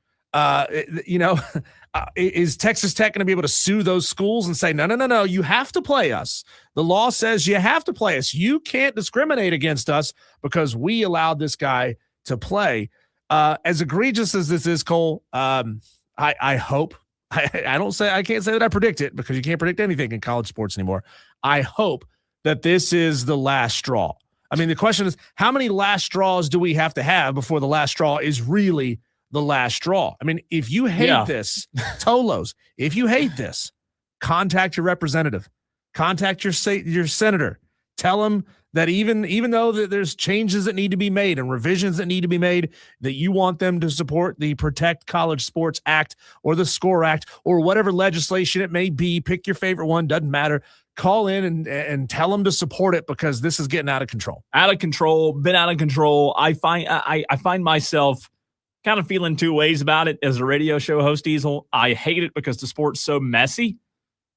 Is Texas Tech going to be able to sue those schools and say, no, you have to play us? The law says you have to play us. You can't discriminate against us because we allowed this guy to play. As egregious as this is, Cole, I hope. I can't say that I predict it because you can't predict anything in college sports anymore. I hope that this is the last straw. I mean, the question is, how many last straws do we have to have before the last straw is really the last straw? I mean, if you hate this, Tolos, if you hate this, contact your representative, contact your senator, tell them that even though there's changes that need to be made and revisions that need to be made, that you want them to support the Protect College Sports Act or the SCORE Act or whatever legislation it may be. Pick your favorite one, doesn't matter. call in and tell them to support it because this is getting out of control. Out of control, been out of control. I find myself kind of feeling two ways about it as a radio show host, Diesel. I hate it because the sport's so messy,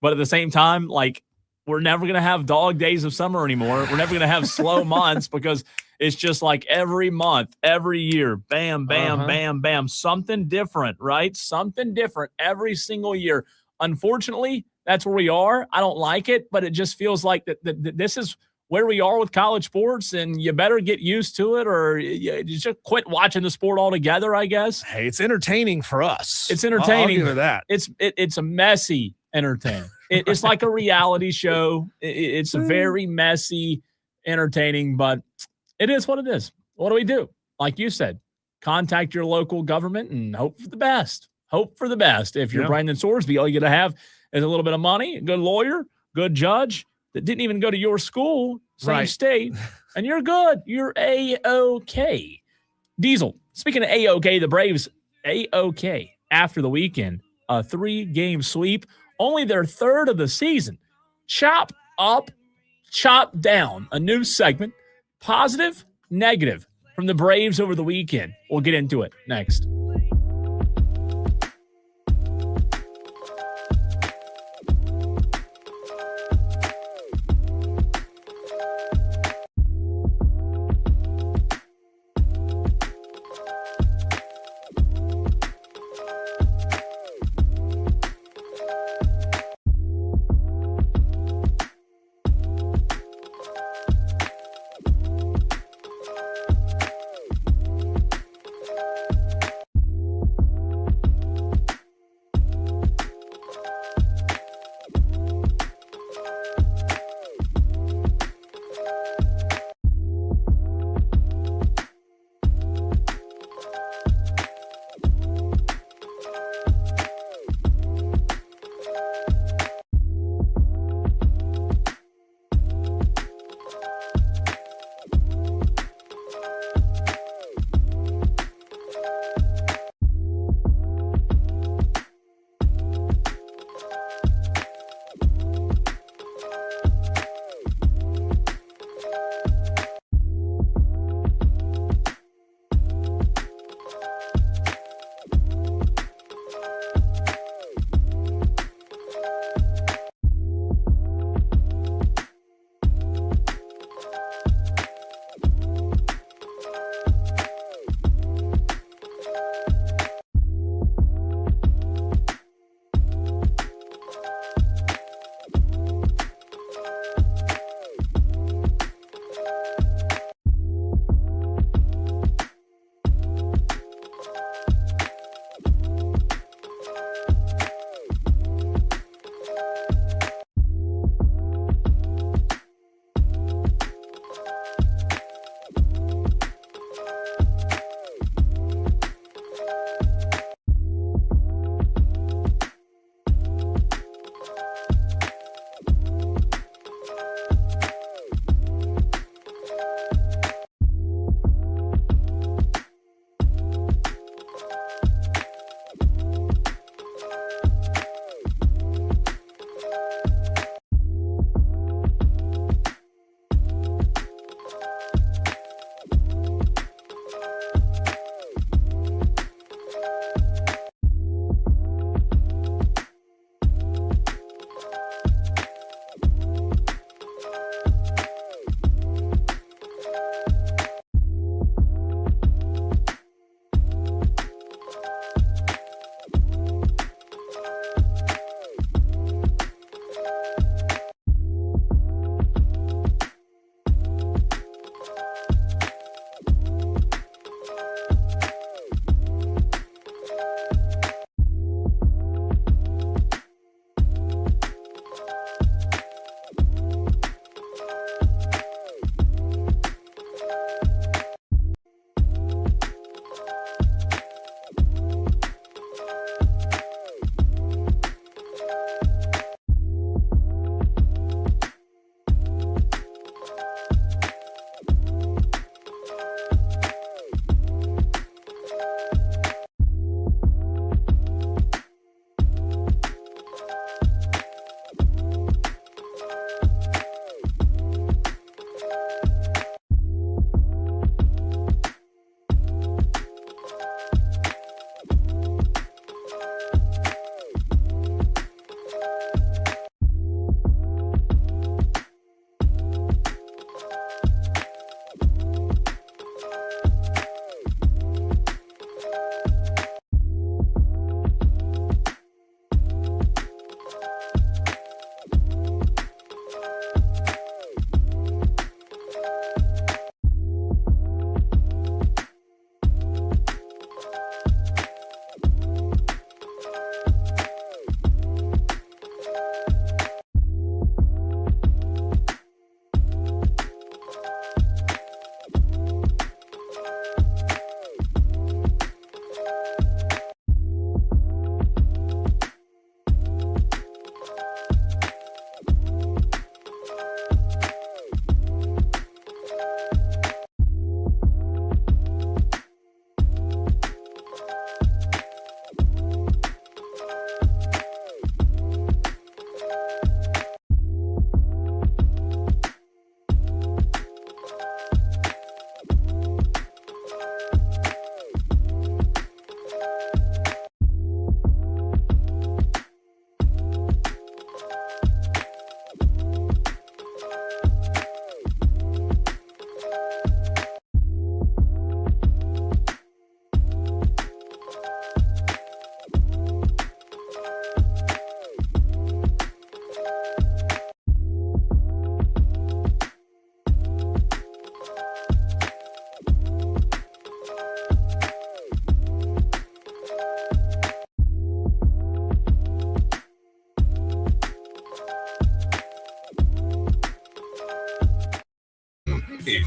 but at the same time, like, we're never going to have dog days of summer anymore. We're never going to have slow months because it's just like every month, every year, bam, bam, bam, bam, something different, right? Something different every single year. Unfortunately, that's where we are. I don't like it, but it just feels like that this is where we are with college sports, and you better get used to it or you just quit watching the sport altogether, I guess. Hey, it's entertaining for us. It's entertaining. I'll give it that. It's a messy entertainment. It's like a reality show. It's very messy, entertaining, but it is what it is. What do we do? Like you said, contact your local government and hope for the best. Hope for the best. If you're Brandon Sorsby, all you got to have is a little bit of money, a good lawyer, good judge that didn't even go to your school, same state, and you're good. You're A-OK. Diesel, speaking of A-OK, the Braves, A-OK after the weekend, a 3-game sweep, only their third of the season. Chop up, chop down, a new segment, positive, negative, from the Braves over the weekend. We'll get into it next.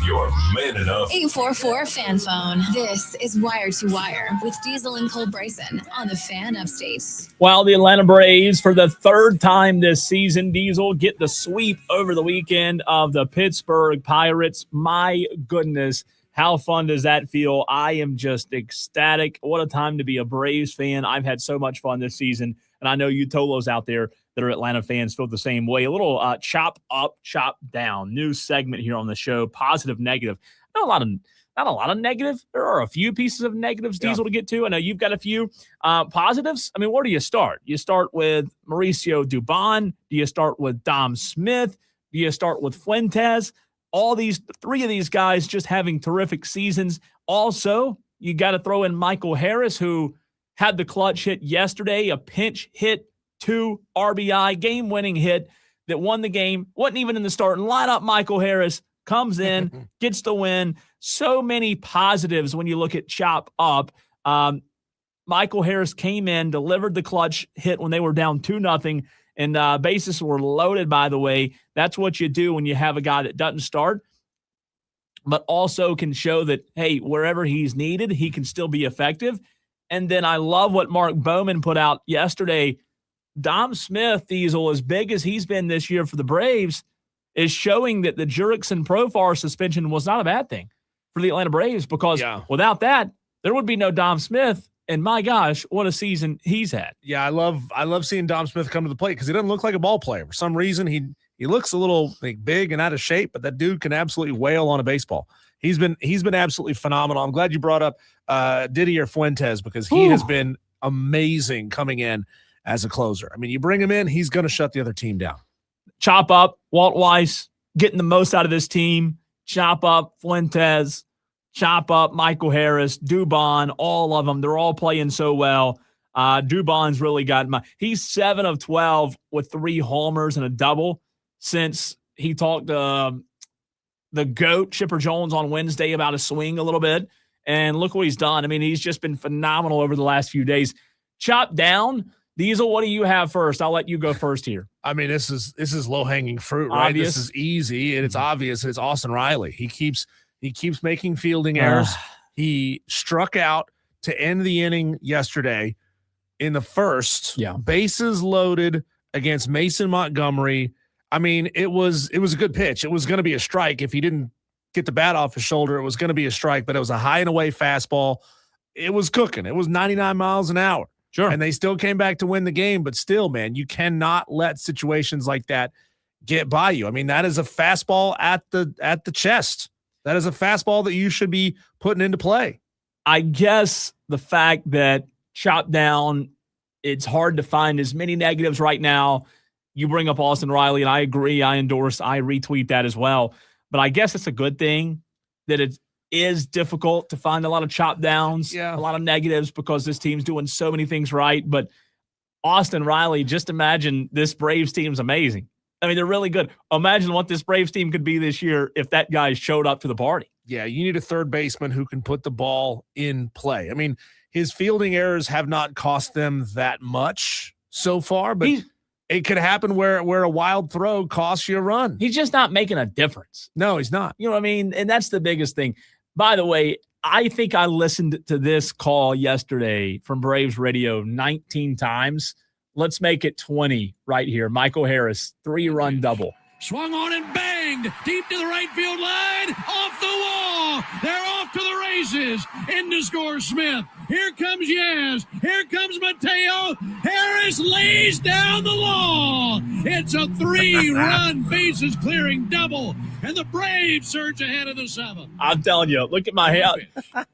you're man enough. 844 fan phone. This is Wire to Wire with Diesel and Cole Bryson on the Fan Upstate. While the Atlanta Braves, for the third time this season, Diesel, get the sweep over the weekend of the Pittsburgh Pirates. My goodness, how fun does that feel? I am just ecstatic. What a time to be a Braves fan. I've had so much fun this season, and I know you Tolos out there that are Atlanta fans feel the same way. A little chop up, chop down. New segment here on the show. Positive, negative. Not a lot of negative. There are a few pieces of negatives, Diesel, to get to. I know you've got a few positives. I mean, where do you start? You start with Mauricio Dubon. Do you start with Dom Smith? Do you start with Fuentes? All these three of these guys just having terrific seasons. Also, you got to throw in Michael Harris, who had the clutch hit yesterday, a pinch hit, 2 RBI, game-winning hit that won the game. Wasn't even in the starting lineup. Michael Harris comes in, gets the win. So many positives when you look at chop up. Michael Harris came in, delivered the clutch hit when they were down 2-0, and bases were loaded, by the way. That's what you do when you have a guy that doesn't start, but also can show that, hey, wherever he's needed, he can still be effective. And then I love what Mark Bowman put out yesterday. Dom Smith, Diesel, as big as he's been this year for the Braves, is showing that the Jurickson Profar suspension was not a bad thing for the Atlanta Braves, because without that, there would be no Dom Smith. And my gosh, what a season he's had. Yeah, I love seeing Dom Smith come to the plate because he doesn't look like a ball player. For some reason, he looks a little big and out of shape, but that dude can absolutely wail on a baseball. He's been absolutely phenomenal. I'm glad you brought up Didier Fuentes, because he has been amazing coming in as a closer. I mean, you bring him in, he's going to shut the other team down. Chop up Walt Weiss, getting the most out of this team. Chop up Fuentes. Chop up Michael Harris, Dubon, all of them. They're all playing so well. Dubon's really got he's 7 of 12 with 3 homers and a double since he talked to the GOAT, Chipper Jones, on Wednesday about his swing a little bit. And look what he's done. I mean, he's just been phenomenal over the last few days. Chop down. Diesel, what do you have first? I'll let you go first here. I mean, this is low-hanging fruit, right? Obvious. This is easy, and it's obvious. It's Austin Riley. He keeps making fielding errors. He struck out to end the inning yesterday in the first. Yeah. Bases loaded against Mason Montgomery. I mean, it was a good pitch. It was going to be a strike if he didn't get the bat off his shoulder. It was going to be a strike, but it was a high and away fastball. It was cooking. It was 99 miles an hour. Sure. And they still came back to win the game, but still, man, you cannot let situations like that get by you. I mean, that is a fastball at the chest. That is a fastball that you should be putting into play. I guess the fact that chop down, it's hard to find as many negatives right now. You bring up Austin Riley, and I agree, I endorse, I retweet that as well. But I guess it's a good thing that it is difficult to find a lot of chop downs, a lot of negatives, because this team's doing so many things right. But Austin Riley, just imagine this Braves team's amazing. I mean, they're really good. Imagine what this Braves team could be this year if that guy showed up to the party. Yeah, you need a third baseman who can put the ball in play. I mean, his fielding errors have not cost them that much so far, but it could happen where a wild throw costs you a run. He's just not making a difference. No, he's not. You know what I mean? And that's the biggest thing. By the way, I think I listened to this call yesterday from Braves Radio 19 times. Let's make it 20 right here. Michael Harris, 3-run double. Swung on and banged deep to the right field line, off the wall. They're off to the races. In to score Smith. Here comes Yaz. Here comes Mateo. Harris lays down the law. It's a 3-run bases clearing double, and the Braves surge ahead of the 7th. I'm telling you, look at my hand.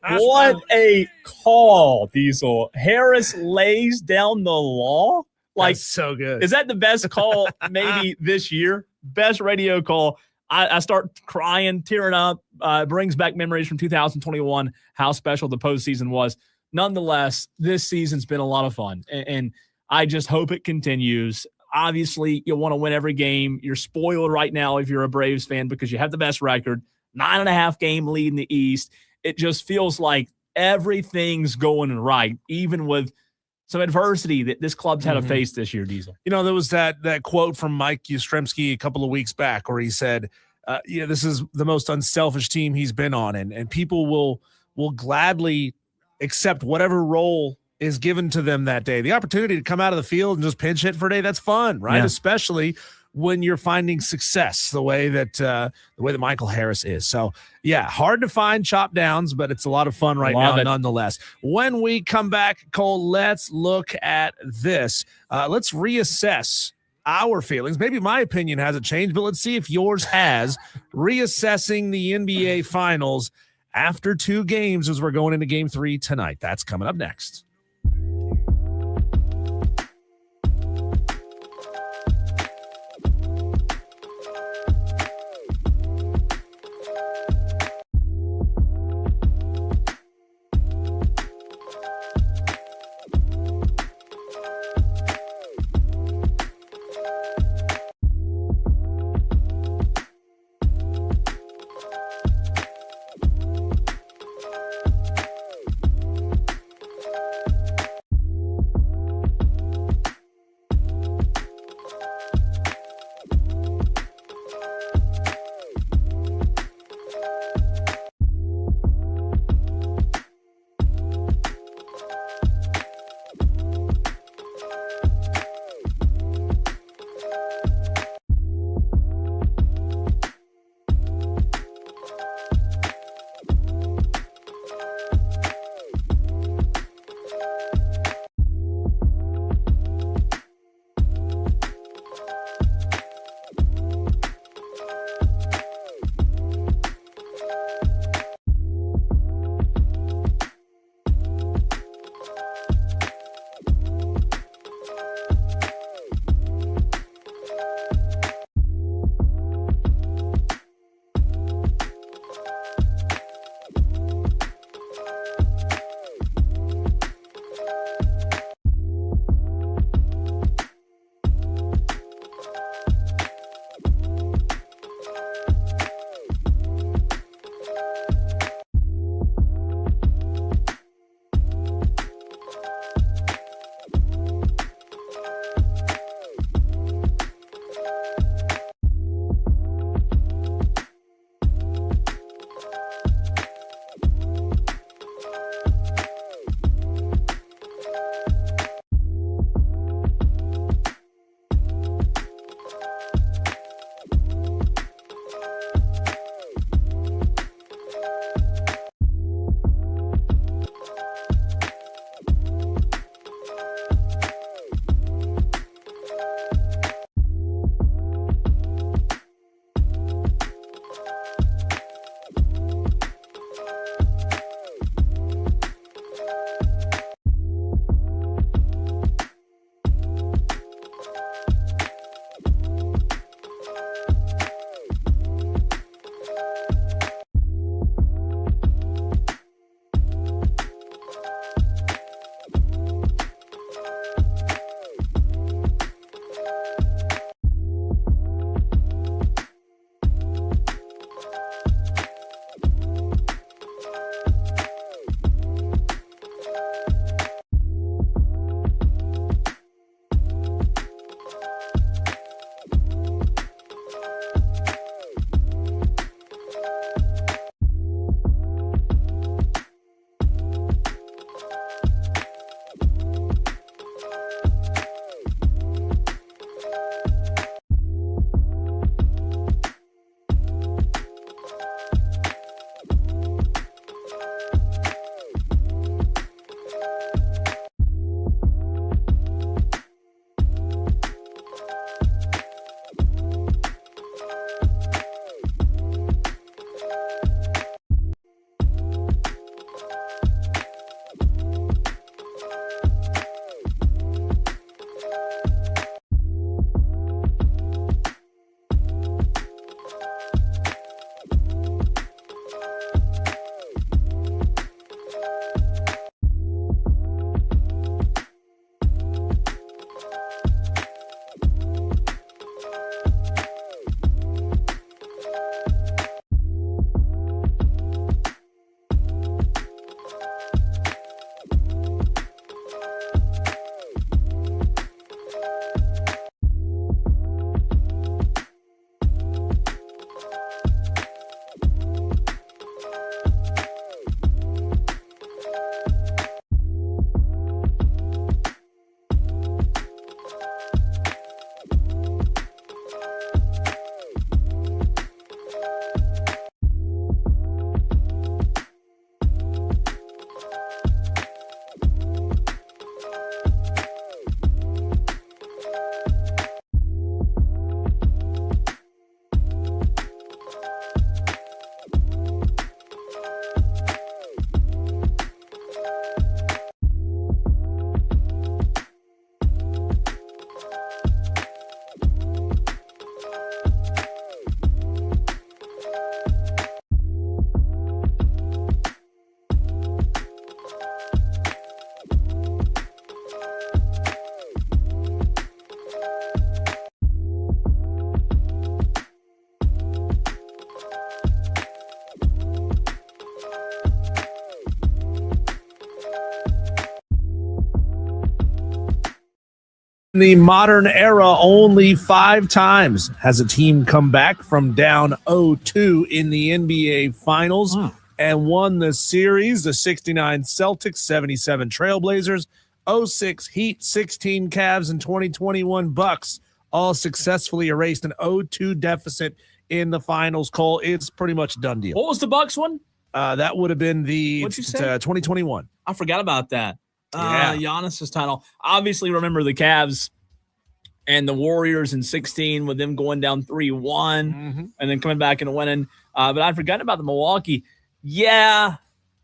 What a call, Diesel. Harris lays down the law. Like, that's so good. Is that the best call maybe this year? Best radio call. I start crying, tearing up. Brings back memories from 2021, how special the postseason was. Nonetheless, this season's been a lot of fun, and I just hope it continues. Obviously, you want to win every game. You're spoiled right now if you're a Braves fan because you have the best record, 9.5 game lead in the East. It just feels like everything's going right, even with some adversity that this club's had to face this year, Diesel. You know, there was that quote from Mike Yastrzemski a couple of weeks back where he said, this is the most unselfish team he's been on, and people will gladly accept whatever role is given to them that day. The opportunity to come out of the field and just pinch hit for a day, that's fun, right? Yeah. Especially when you're finding success the way that Michael Harris is. So, yeah, hard to find chop downs, but it's a lot of fun right Love now it. nonetheless. When we come back, Cole, let's look at this. Let's reassess our feelings. Maybe my opinion hasn't changed, but let's see if yours has. Reassessing the NBA Finals after 2 games as we're going into Game 3 tonight. That's coming up next. In the modern era, only 5 times has a team come back from down 0-2 in the NBA Finals and won the series. The 69 Celtics, 77 Trailblazers, 06 Heat, 16 Cavs, and 2021 Bucks all successfully erased an 0-2 deficit in the finals. Cole, it's pretty much a done deal. What was the Bucks one? That would have been the What'd you say? 2021. I forgot about that. Yeah. Giannis's title. Obviously, remember the Cavs and the Warriors in 16 with them going down 3-1 and then coming back and winning. But I'd forgotten about the Milwaukee. Yeah,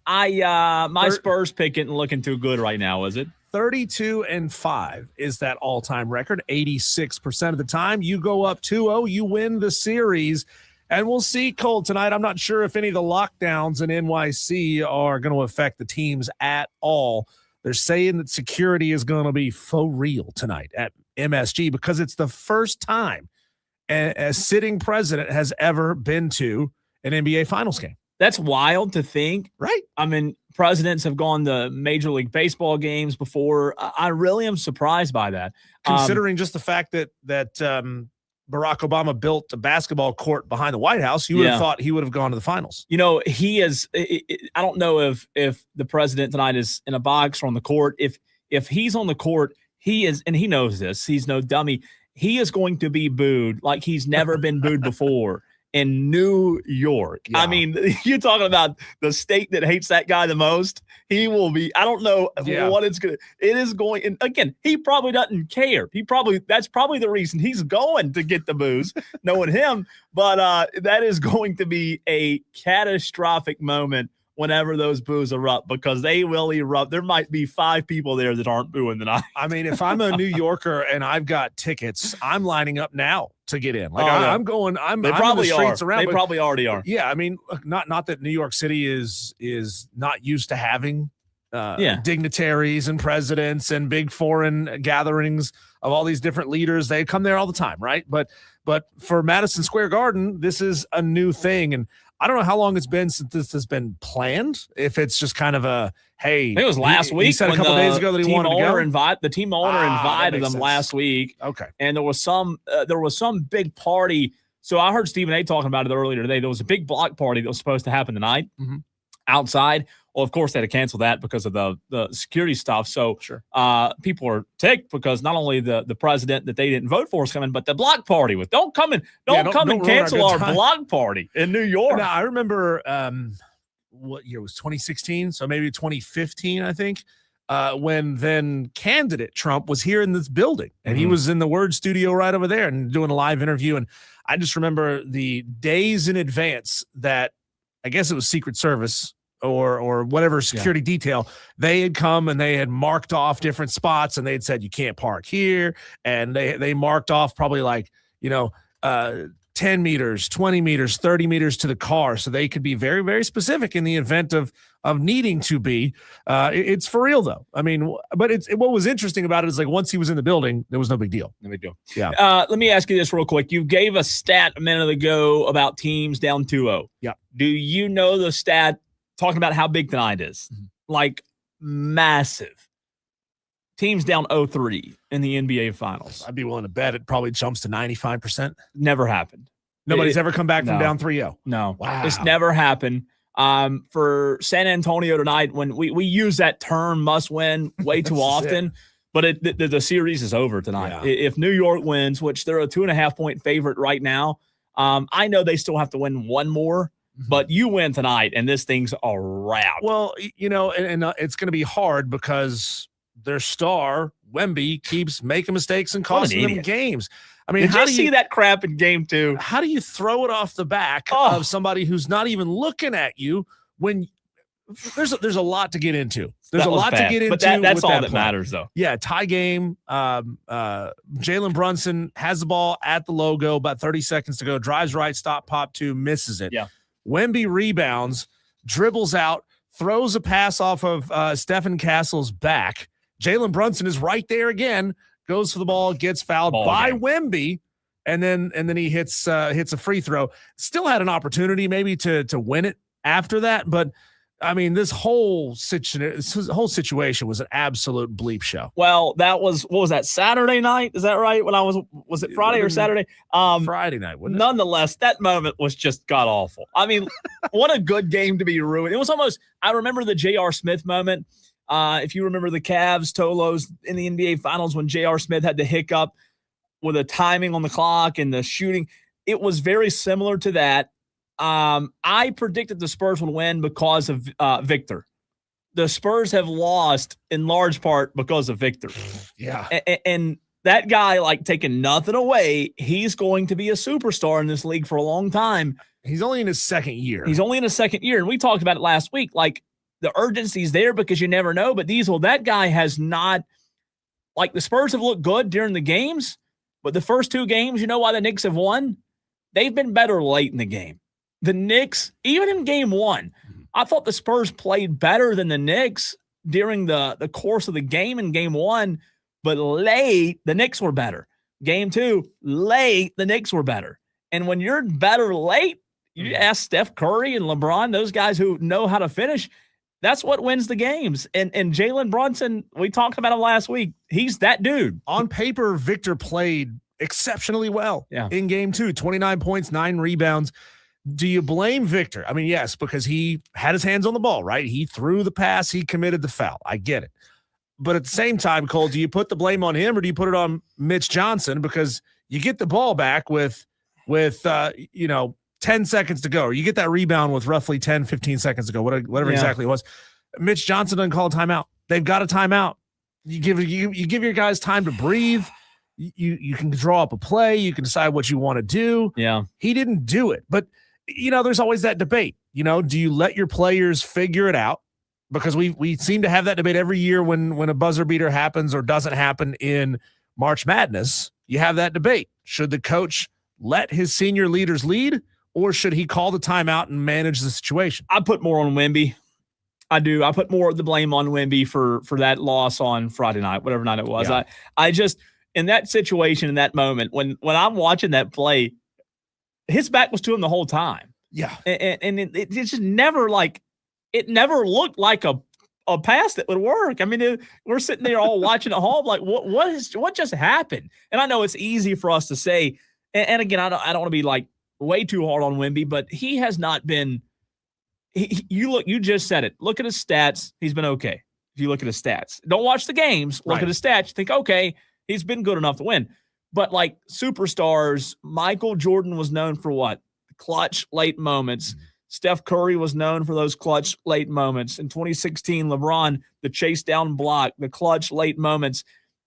my Spurs pick isn't looking too good right now, is it? 32-5 is that all-time record. 86% of the time, you go up 2-0, you win the series. And we'll see, Cole, tonight. I'm not sure if any of the lockdowns in NYC are going to affect the teams at all. They're saying that security is going to be for real tonight at MSG because it's the first time a sitting president has ever been to an NBA Finals game. That's wild to think. Right. I mean, presidents have gone to Major League Baseball games before. I really am surprised by that. Considering just the fact that Barack Obama built a basketball court behind the White House, you would have thought he would have gone to the finals. You know, he is I don't know if the president tonight is in a box or on the court. If he's on the court, he is, and he knows this, he's no dummy. He is going to be booed like he's never been booed before in New York. Yeah. I mean, you're talking about the state that hates that guy the most. He will be, I don't know what it is going, and again, he probably doesn't care. That's probably the reason he's going to get the boos, knowing him. But that is going to be a catastrophic moment whenever those boos erupt, because they will erupt. There might be 5 people there that aren't booing tonight. I mean, if I'm a New Yorker and I've got tickets, I'm lining up now to get in. Like I'm going. I'm they probably in the streets are. Around. They probably already are. Yeah, I mean, not that New York City is not used to having dignitaries and presidents and big foreign gatherings of all these different leaders. They come there all the time, right? But for Madison Square Garden, this is a new thing, and I don't know how long it's been since this has been planned. If it's just kind of a, hey, I think it was last week. He said a couple days ago that he wanted to go. The team owner invited them last week. Okay, and there was some big party. So I heard Stephen A. talking about it earlier today. There was a big block party that was supposed to happen tonight outside. Well, of course, they had to cancel that because of the security stuff. So people are ticked because not only the president that they didn't vote for is coming, but the block party with don't come and cancel our block party in New York. Now, I remember what year was 2016? So maybe 2015, I think, when then candidate Trump was here in this building, and he was in the Word studio right over there and doing a live interview. And I just remember the days in advance that I guess it was Secret Service or whatever security detail, they had come and they had marked off different spots, and they had said, you can't park here. And they marked off probably 10 meters, 20 meters, 30 meters to the car. So they could be very, very specific in the event of needing to be. It's for real though. I mean, but what was interesting about it is once he was in the building, there was no big deal. No big deal. Yeah. Let me ask you this real quick. You gave a stat a minute ago about teams down 2-0. Yeah. Do you know the stat talking about how big tonight is? Massive. Teams down 0-3 in the NBA Finals. I'd be willing to bet it probably jumps to 95%. Never happened. Nobody's ever come back from down 3-0. No. Wow. It's never happened. For San Antonio tonight, when we use that term must win way too often, but the series is over tonight. Yeah. If New York wins, which they're a 2.5-point favorite right now, I know they still have to win one more. But you win tonight, and this thing's a wrap. Well, and it's going to be hard because their star, Wemby, keeps making mistakes and costing them games. I mean, did you see that crap in game 2? How do you throw it off the back of somebody who's not even looking at you when there's a lot to get into? There's a lot to get into. But that's all that matters, though. Yeah, tie game. Jalen Brunson has the ball at the logo, about 30 seconds to go, drives right, stop, pop 2, misses it. Yeah. Wemby rebounds, dribbles out, throws a pass off of Stephen Castle's back. Jalen Brunson is right there again, goes for the ball, gets fouled by Wemby, and then he hits a free throw. Still had an opportunity maybe to win it after that, but I mean, this whole situation was an absolute bleep show. Well, what was that, Saturday night? Is that right? Was it Friday or Saturday? Friday night, wasn't it? Nonetheless, that moment was just god awful. I mean, what a good game to be ruined. It was almost, I remember the J.R. Smith moment. If you remember the Cavs, Tolos in the NBA Finals when J.R. Smith had the hiccup with the timing on the clock and the shooting, it was very similar to that. I predicted the Spurs would win because of Victor. The Spurs have lost in large part because of Victor. Yeah. And that guy, like, taking nothing away, he's going to be a superstar in this league for a long time. He's only in his second year. And we talked about it last week. Like, the urgency's there because you never know. But Diesel, that guy has not, like, the Spurs have looked good during the games, but the first two games, you know why the Knicks have won? They've been better late in the game. The Knicks, even in game one, I thought the Spurs played better than the Knicks during the course of the game in game one, but late, the Knicks were better. Game two, late, the Knicks were better. And when you're better late, you ask Steph Curry and LeBron, those guys who know how to finish, that's what wins the games. And Jalen Brunson, we talked about him last week. He's that dude. On paper, Victor played exceptionally well in game two, 29 points, 9 rebounds. Do you blame Victor? I mean, yes, because he had his hands on the ball, right? He threw the pass. He committed the foul. I get it. But at the same time, Cole, do you put the blame on him or do you put it on Mitch Johnson? Because you get the ball back with 10 seconds to go, or you get that rebound with roughly 10, 15 seconds to go, whatever exactly it was. Mitch Johnson doesn't call a timeout. They've got a timeout. You give your guys time to breathe. You can draw up a play. You can decide what you want to do. Yeah. He didn't do it. But, there's always that debate. Do you let your players figure it out? Because we seem to have that debate every year when a buzzer beater happens or doesn't happen in March Madness. You have that debate. Should the coach let his senior leaders lead, or should he call the timeout and manage the situation? I put more on Wemby. I do. I put more of the blame on Wemby for that loss on Friday night, whatever night it was. Yeah. I just, in that situation, in that moment, when I'm watching that play, his back was to him the whole time. Yeah. And it just never, it never looked like a pass that would work. I mean, we're sitting there all watching at home, like, what just happened? And I know it's easy for us to say, and again, I don't want to be like way too hard on Wemby, but he has not been. You just said it. Look at his stats. He's been okay. If you look at his stats, don't watch the games. Look at his stats. You think, okay, he's been good enough to win. But like superstars, Michael Jordan was known for what? Clutch late moments. Mm-hmm. Steph Curry was known for those clutch late moments. In 2016, LeBron, the chase down block, the clutch late moments.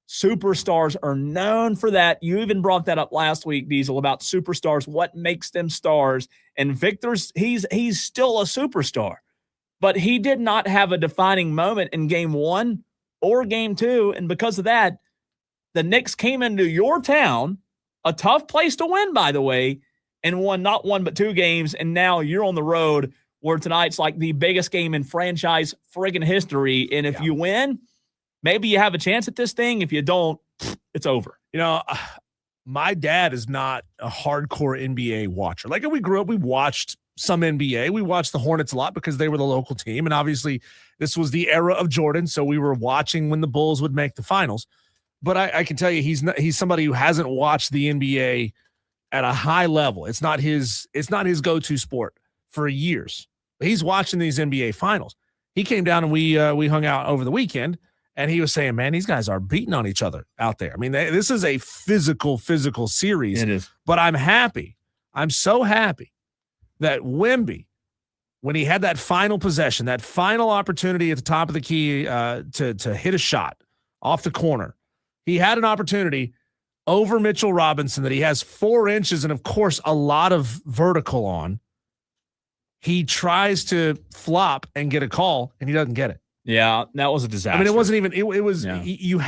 Superstars are known for that. You even brought that up last week, Diesel, about superstars, what makes them stars. And Victor's, he's still a superstar. But he did not have a defining moment in game one or game two. And because of that, the Knicks came into your town, a tough place to win, by the way, and won not one but 2 games. And now you're on the road where tonight's like the biggest game in franchise friggin' history. And if you win, maybe you have a chance at this thing. If you don't, it's over. My dad is not a hardcore NBA watcher. Like, we grew up, we watched some NBA. We watched the Hornets a lot because they were the local team. And obviously this was the era of Jordan. So we were watching when the Bulls would make the finals. But I can tell you, he's somebody who hasn't watched the NBA at a high level. It's not his go-to sport for years. He's watching these NBA finals. He came down and we hung out over the weekend, and he was saying, man, these guys are beating on each other out there. I mean, this is a physical series. It is. But I'm happy. I'm so happy that Wemby, when he had that final possession, that final opportunity at the top of the key to hit a shot off the corner, he had an opportunity over Mitchell Robinson that he has 4 inches and, of course, a lot of vertical on. He tries to flop and get a call, and he doesn't get it. Yeah, that was a disaster. I mean, it wasn't even. It was. Yeah. You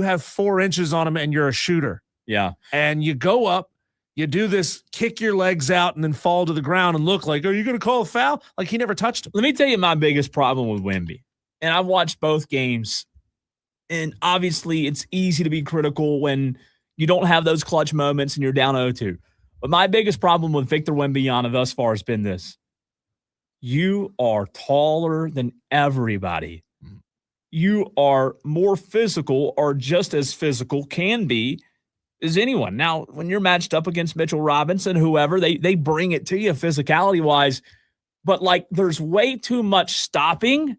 have 4 inches on him, and you're a shooter. Yeah, and you go up, you do this, kick your legs out, and then fall to the ground and look like, are you going to call a foul? Like he never touched him. Let me tell you my biggest problem with Wemby, and I've watched both games, and obviously it's easy to be critical when you don't have those clutch moments and you're down 0-2. But my biggest problem with Victor Wembanyama thus far has been this. you are taller than everybody. You are more physical or just as physical can be as anyone. Now, when you're matched up against Mitchell Robinson, whoever, they bring it to you physicality-wise. But, like, there's way too much stopping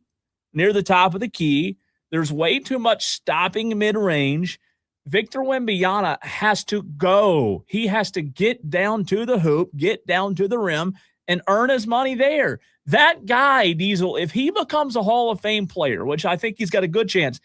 near the top of the key. There's way too much stopping mid-range. Victor Wembanyama has to go. He has to get down to the hoop, get down to the rim, and earn his money there. That guy, Diesel, if he becomes a Hall of Fame player, which I think he's got a good chance,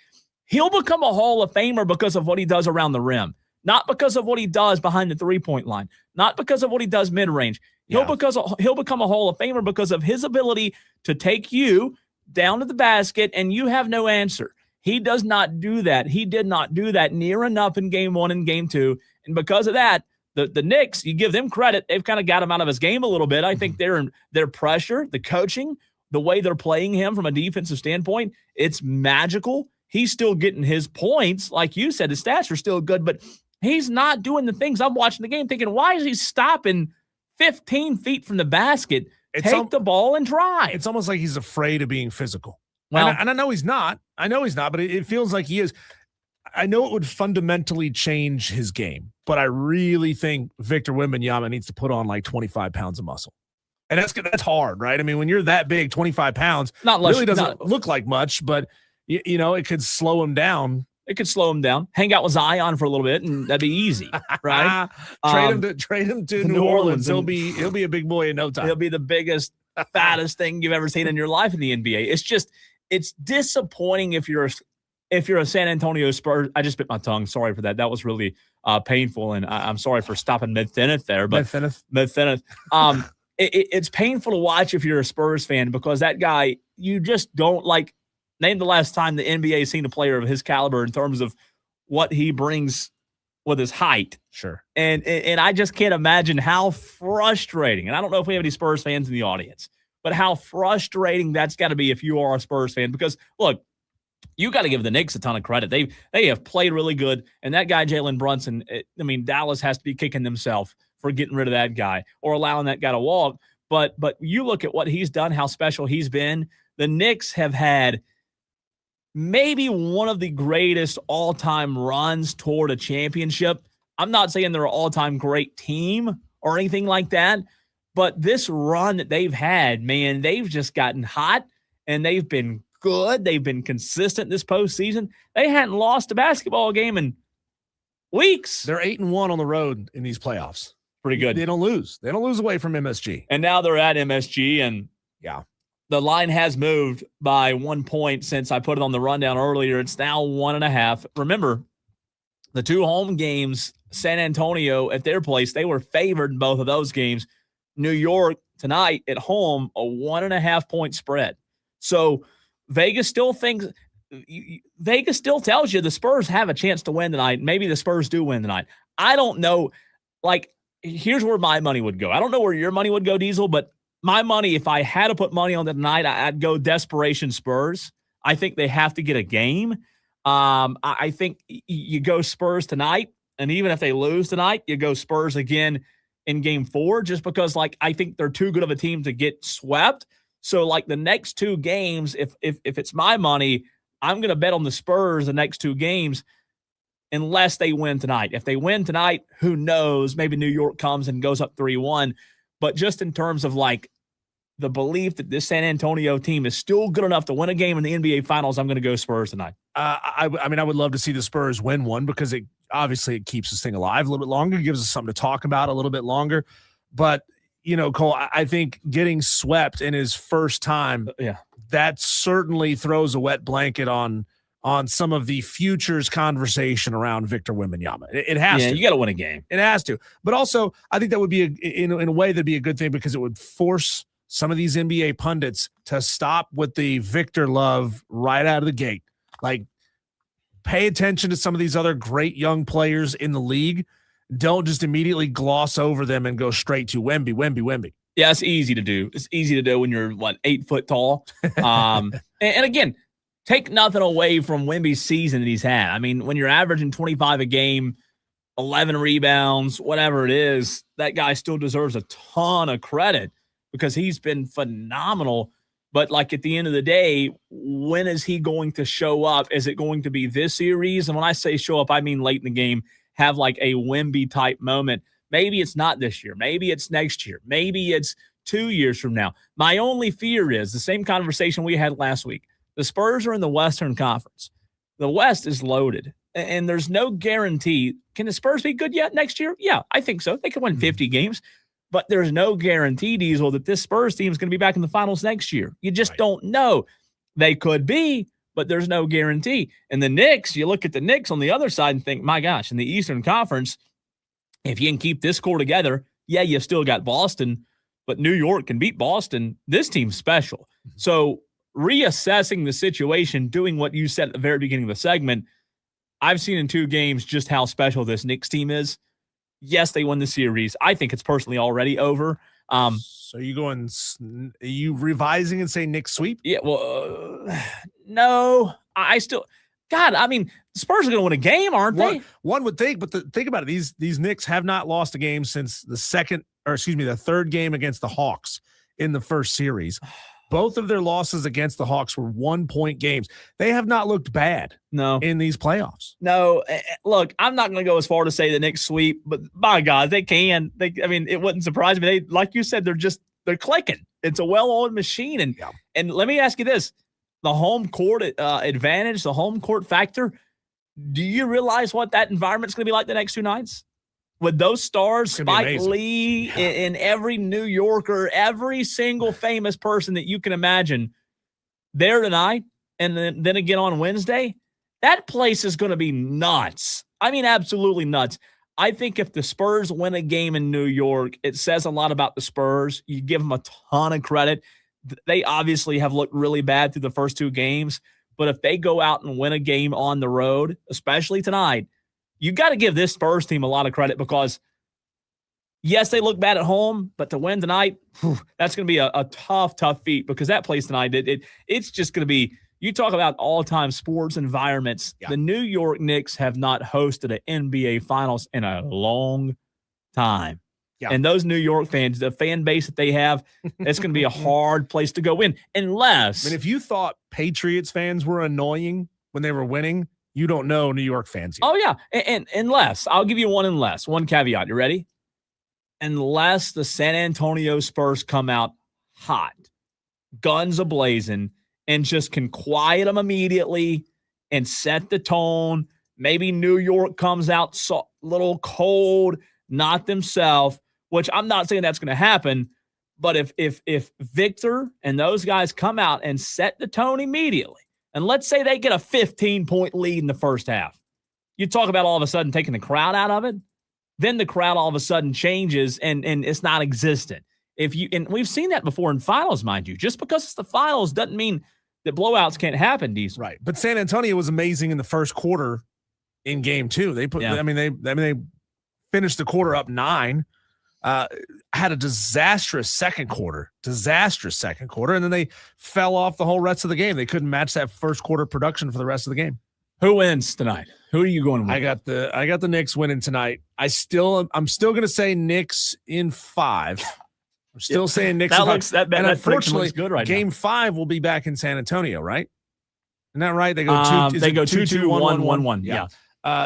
he'll become a Hall of Famer because of what he does around the rim, not because of what he does behind the three-point line, not because of what he does mid-range. He'll become a Hall of Famer because of his ability to take you down to the basket and you have no answer. He does not do that. He did not do that near enough in game 1 and game 2. And because of that, the Knicks, you give them credit, they've kind of got him out of his game a little bit. I think their pressure, the coaching, the way they're playing him from a defensive standpoint, it's magical. He's still getting his points. Like you said, his stats are still good, but he's not doing the things. I'm watching the game thinking, why is he stopping 15 feet from the basket, take the ball and drive? It's almost like he's afraid of being physical. Well, and I know he's not. But it feels like he is. I know it would fundamentally change his game, but I really think Victor Wembanyama needs to put on like 25 pounds of muscle. And that's hard, right? I mean, when you're that big, 25 pounds really doesn't look like much, but you know, it could slow him down. It could slow him down. Hang out with Zion for a little bit, and that'd be easy, right? Trade him to New Orleans. He'll be a big boy in no time. He'll be the biggest, fattest thing you've ever seen in your life in the NBA. It's disappointing if you're a San Antonio Spurs. I just bit my tongue. Sorry for that. That was really painful, and I'm sorry for stopping mid-sentence there. But mid-sentence. It's painful to watch if you're a Spurs fan because that guy, you just don't like. Name the last time the NBA seen a player of his caliber in terms of what he brings with his height. Sure. And I just can't imagine how frustrating, and I don't know if we have any Spurs fans in the audience, but how frustrating that's got to be if you are a Spurs fan. Because, look, you got to give the Knicks a ton of credit. They have played really good, and that guy, Jalen Brunson, Dallas has to be kicking themselves for getting rid of that guy or allowing that guy to walk. But you look at what he's done, how special he's been. The Knicks have had maybe one of the greatest all-time runs toward a championship. I'm not saying they're an all-time great team or anything like that, but this run that they've had, man, they've just gotten hot, and they've been good. They've been consistent this postseason. They hadn't lost a basketball game in weeks. They're 8-1 on the road in these playoffs. Pretty good. They don't lose. They don't lose away from MSG. And now they're at MSG, and the line has moved by 1 point since I put it on the rundown earlier. It's now 1.5. Remember, the 2 home games, San Antonio at their place, they were favored in both of those games. New York tonight at home, a 1.5 point spread. So Vegas still tells you the Spurs have a chance to win tonight. Maybe the Spurs do win tonight. I don't know. Like, here's where my money would go. I don't know where your money would go, Diesel, but my money, if I had to put money on it tonight, I'd go desperation Spurs. I think they have to get a game. I think you go Spurs tonight, and even if they lose tonight, you go Spurs again in game 4, just because, like, I think they're too good of a team to get swept. So, like, the next 2 games, if it's my money, I'm going to bet on the Spurs the next 2 games unless they win tonight. If they win tonight, who knows? Maybe New York comes and goes up 3-1. But just in terms of, like, the belief that this San Antonio team is still good enough to win a game in the NBA Finals, I'm going to go Spurs tonight. I mean, I would love to see the Spurs win one because it keeps this thing alive a little bit longer, gives us something to talk about a little bit longer. But, you know, Cole, I think getting swept in his first time, that certainly throws a wet blanket on some of the futures conversation around Victor Wembanyama. It has to. You got to win a game. It has to. But also, I think that would be, in a way, that'd be a good thing because it would force some of these NBA pundits to stop with the Victor love right out of the gate. Like, pay attention to some of these other great young players in the league. Don't just immediately gloss over them and go straight to Wemby. Yeah, it's easy to do. It's easy to do when you're, 8 foot tall. And again, take nothing away from Wemby's season that he's had. I mean, when you're averaging 25 a game, 11 rebounds, whatever it is, that guy still deserves a ton of credit because he's been phenomenal. But like at the end of the day, when is he going to show up? Is it going to be this series? And when I say show up, I mean late in the game, have like a Wemby type moment. Maybe it's not this year. Maybe it's next year. Maybe it's 2 years from now. My only fear is the same conversation we had last week. The Spurs are in the Western Conference. The West is loaded, and there's no guarantee. Can the Spurs be good yet next year? Yeah, I think so. They could win 50 games. But there's no guarantee, Diesel, that this Spurs team is going to be back in the finals next year. You just don't know. They could be, but there's no guarantee. And the Knicks, you look at the Knicks on the other side and think, my gosh, in the Eastern Conference, if you can keep this core together, yeah, you still got Boston, but New York can beat Boston. This team's special. So reassessing the situation, doing what you said at the very beginning of the segment, I've seen in 2 games just how special this Knicks team is. Yes, they won the series. I think it's personally already over. So are you revising and saying Knicks sweep? Yeah, well, no. I still, God, I mean, the Spurs are going to win a game, aren't they? One would think, but think about it. These Knicks have not lost a game since the third game against the Hawks in the first series. Both of their losses against the Hawks were 1-point games. They have not looked bad in these playoffs. No, look, I'm not going to go as far to say the Knicks sweep, but by God, they can. It wouldn't surprise me. They, like you said, they're clicking. It's a well-oiled machine. And let me ask you this. The home court advantage, the home court factor, do you realize what that environment's going to be like the next 2 nights? With those stars, Spike Lee, and every New Yorker, every single famous person that you can imagine there tonight, and then again on Wednesday, that place is going to be nuts. I mean, absolutely nuts. I think if the Spurs win a game in New York, it says a lot about the Spurs. You give them a ton of credit. They obviously have looked really bad through the first 2 games, but if they go out and win a game on the road, especially tonight, you got to give this Spurs team a lot of credit because, yes, they look bad at home, but to win tonight, that's going to be a tough feat because that place tonight, it's just going to be, you talk about all-time sports environments. Yeah. The New York Knicks have not hosted an NBA Finals in a long time. Yeah. And those New York fans, the fan base that they have, it's going to be a hard place to go in unless. I mean, if you thought Patriots fans were annoying when they were winning, you don't know New York fans yet. Oh, yeah. And unless, I'll give you one caveat. You ready? Unless the San Antonio Spurs come out hot, guns a-blazing, and just can quiet them immediately and set the tone. Maybe New York comes out a little cold, not themselves, which I'm not saying that's going to happen. But if Victor and those guys come out and set the tone immediately, and let's say they get a 15-point lead in the first half. You talk about all of a sudden taking the crowd out of it, then the crowd all of a sudden changes and it's not existent. And we've seen that before in finals, mind you. Just because it's the finals doesn't mean that blowouts can't happen, Diesel. Right. But San Antonio was amazing in the first quarter in game 2. They finished the quarter up 9. Had a disastrous second quarter, and then they fell off the whole rest of the game. They couldn't match that first quarter production for the rest of the game. Who wins tonight? Who are you going with? I got the Knicks winning tonight. I'm still going to say Knicks in 5. I'm still saying Knicks in 5. And unfortunately, good right game now. 5 will be back in San Antonio, right? Isn't that right? They go 2-2, 1-1. Yeah.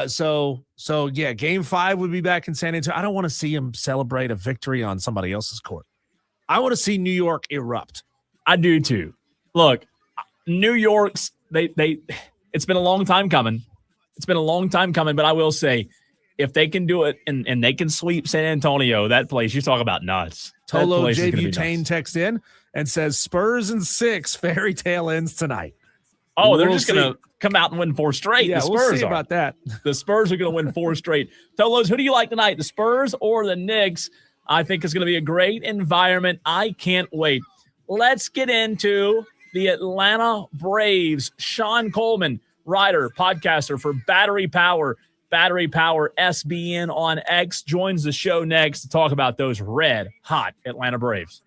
So yeah, game 5 would be back in San Antonio. I don't want to see him celebrate a victory on somebody else's court. I want to see New York erupt. I do too. Look, New York's it's been a long time coming. But I will say, if they can do it and they can sweep San Antonio, that place, you talk about nuts. Tolo J. Butane texts in and says Spurs and 6 fairy tale ends tonight. Oh, they're just going to come out and win 4 straight. Yeah, the Spurs we'll see about that. The Spurs are going to win 4 straight. Tolos, who do you like tonight, the Spurs or the Knicks? I think it's going to be a great environment. I can't wait. Let's get into the Atlanta Braves. Sean Coleman, writer, podcaster for Battery Power SBN on X, joins the show next to talk about those red hot Atlanta Braves.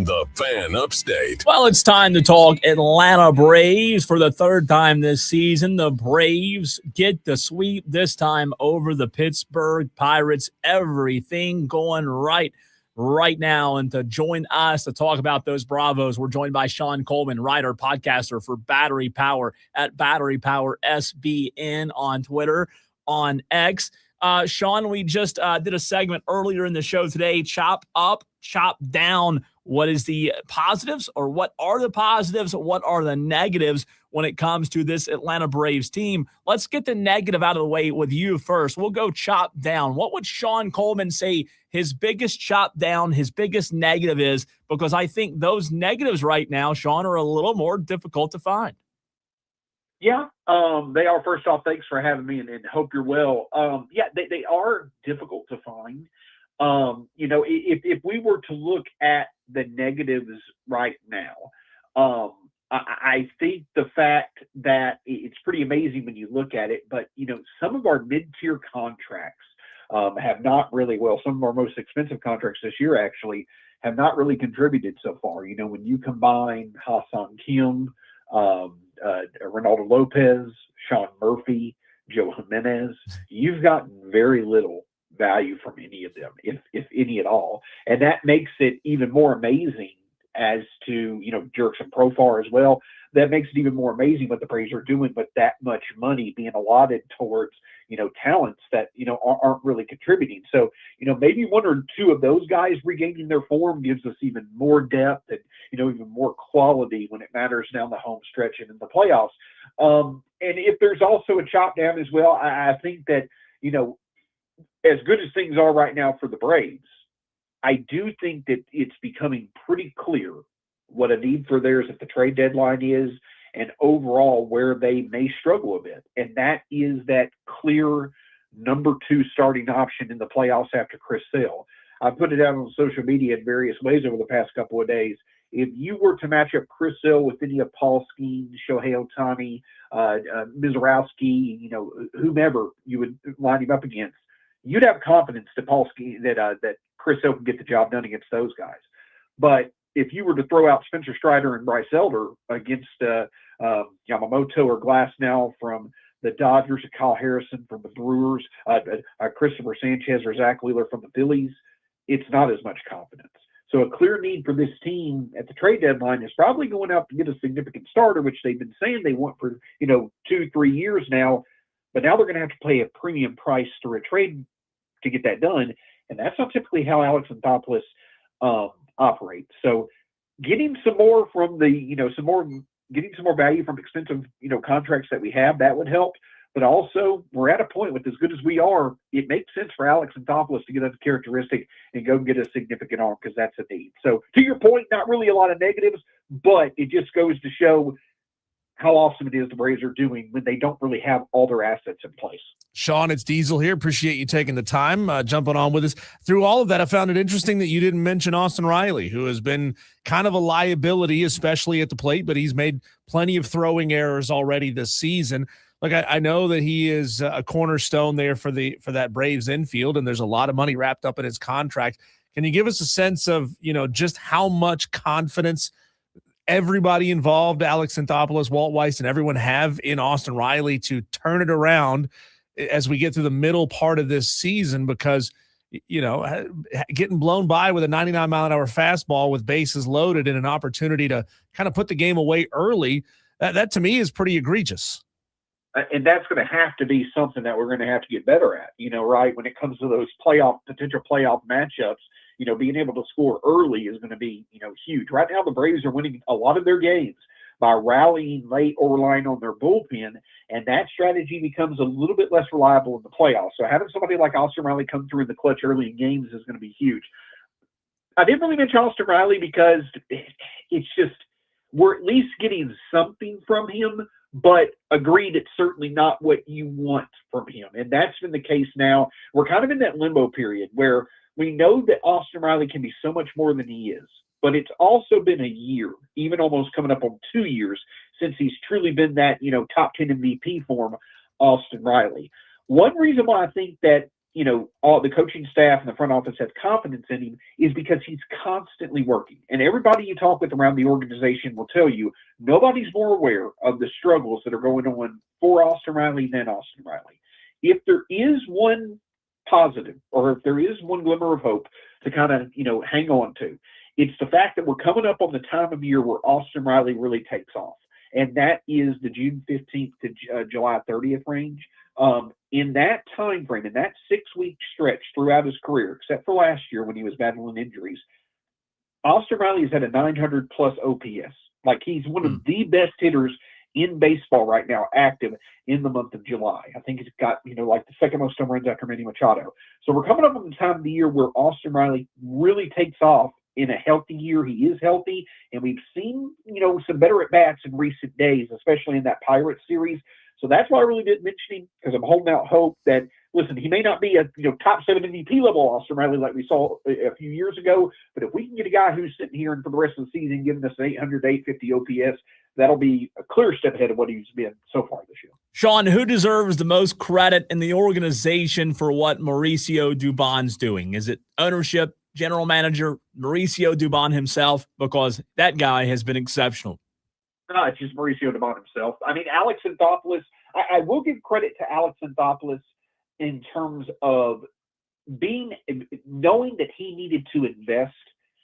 the Fan Upstate. Well, it's time to talk Atlanta Braves for the third time this season. The Braves get the sweep, this time over the Pittsburgh Pirates. Everything going right now. And to join us to talk about those Bravos, we're joined by Sean Coleman, writer, podcaster for Battery Power at Battery Power SBN on Twitter, on X. Sean, we just did a segment earlier in the show today, chop up, chop down. What is the positives, or what are the positives? What are the negatives when it comes to this Atlanta Braves team? Let's get the negative out of the way with you first. We'll go chop down. What would Sean Coleman say his biggest chop down, his biggest negative is? Because I think those negatives right now, Sean, are a little more difficult to find. Yeah, they are. First off, thanks for having me, and hope you're well. They are difficult to find. If we were to look at the negatives right now, I think the fact that it's pretty amazing when you look at it, but, some of our mid-tier contracts have not really, some of our most expensive contracts this year actually have not really contributed so far. When you combine Hassan Kim, Ronaldo Lopez, Sean Murphy, Joe Jimenez, you've gotten very little value from any of them, if any at all. And that makes it even more amazing as to, Jurickson Profar as well. That makes it even more amazing what the Braves are doing with that much money being allotted towards, talents that, aren't really contributing. So, maybe one or two of those guys regaining their form gives us even more depth and, even more quality when it matters down the home stretch and in the playoffs. And if there's also a chop down as well, I think that, as good as things are right now for the Braves, I do think that it's becoming pretty clear what a need for theirs at the trade deadline is, and overall where they may struggle a bit. And that is that clear number 2 starting option in the playoffs after Chris Sale. I put it out on social media in various ways over the past couple of days. If you were to match up Chris Sale with any of Paul Skeens, Shohei Ohtani, Mizorowski, whomever you would line him up against, you'd have confidence that that Chris Sale can get the job done against those guys. But if you were to throw out Spencer Strider and Bryce Elder against Yamamoto or Glasnow from the Dodgers, or Kyle Harrison from the Brewers, Christopher Sanchez or Zach Wheeler from the Phillies, it's not as much confidence. So a clear need for this team at the trade deadline is probably going out to get a significant starter, which they've been saying they want for 2-3 years now. But now they're going to have to pay a premium price through a trade to get that done, and that's not typically how Alex Anthopoulos operates. So getting some more from getting some more value from expensive contracts that we have, that would help. But also, we're at a point with as good as we are, it makes sense for Alex Anthopoulos to get that characteristic and go get a significant arm, because that's a need. So to your point, not really a lot of negatives, but it just goes to show how awesome it is the Braves are doing when they don't really have all their assets in place. Sean, it's Diesel here. Appreciate you taking the time, jumping on with us. Through all of that, I found it interesting that you didn't mention Austin Riley, who has been kind of a liability, especially at the plate, but he's made plenty of throwing errors already this season. Look, I know that he is a cornerstone there for that Braves infield, and there's a lot of money wrapped up in his contract. Can you give us a sense of, just how much confidence everybody involved, Alex Anthopoulos, Walt Weiss, and everyone have in Austin Riley to turn it around as we get through the middle part of this season? Because, getting blown by with a 99-mile-an-hour fastball with bases loaded and an opportunity to kind of put the game away early, that to me is pretty egregious. And that's going to have to be something that we're going to have to get better at, right? When it comes to those potential playoff matchups, being able to score early is going to be, huge. Right now, the Braves are winning a lot of their games by rallying late or relying on their bullpen, and that strategy becomes a little bit less reliable in the playoffs. So having somebody like Austin Riley come through in the clutch early in games is going to be huge. I didn't really mention Austin Riley because it's just we're at least getting something from him, but agreed it's certainly not what you want from him. And that's been the case now. We're kind of in that limbo period where we know that Austin Riley can be so much more than he is, but it's also been a year, even almost coming up on 2 years, since he's truly been that, top 10 MVP form, Austin Riley. One reason why I think that all the coaching staff and the front office has confidence in him is because he's constantly working. And everybody you talk with around the organization will tell you nobody's more aware of the struggles that are going on for Austin Riley than Austin Riley. If there is one positive, or if there is one glimmer of hope to kind of, hang on to, it's the fact that we're coming up on the time of year where Austin Riley really takes off. And that is the June 15th to July 30th range. In that time frame, in that 6-week stretch throughout his career, except for last year when he was battling injuries, Austin Riley has had a 900-plus OPS. Like, he's one of the best hitters in baseball right now, active in the month of July. I think he's got, like the second most home runs after Manny Machado. So we're coming up on the time of the year where Austin Riley really takes off in a healthy year. He is healthy, and we've seen, some better at-bats in recent days, especially in that Pirates series. So that's why I really didn't mention him, because I'm holding out hope that, listen, he may not be a top 7 MVP level Austin Riley like we saw a few years ago, but if we can get a guy who's sitting here and for the rest of the season giving us an 800 to 850 OPS, that'll be a clear step ahead of what he's been so far this year. Sean, who deserves the most credit in the organization for what Mauricio Dubon's doing? Is it ownership, general manager, Mauricio Dubon himself? Because that guy has been exceptional. No, it's just Mauricio Dubon himself. I mean, Alex Anthopoulos, I will give credit to Alex Anthopoulos in terms of knowing that he needed to invest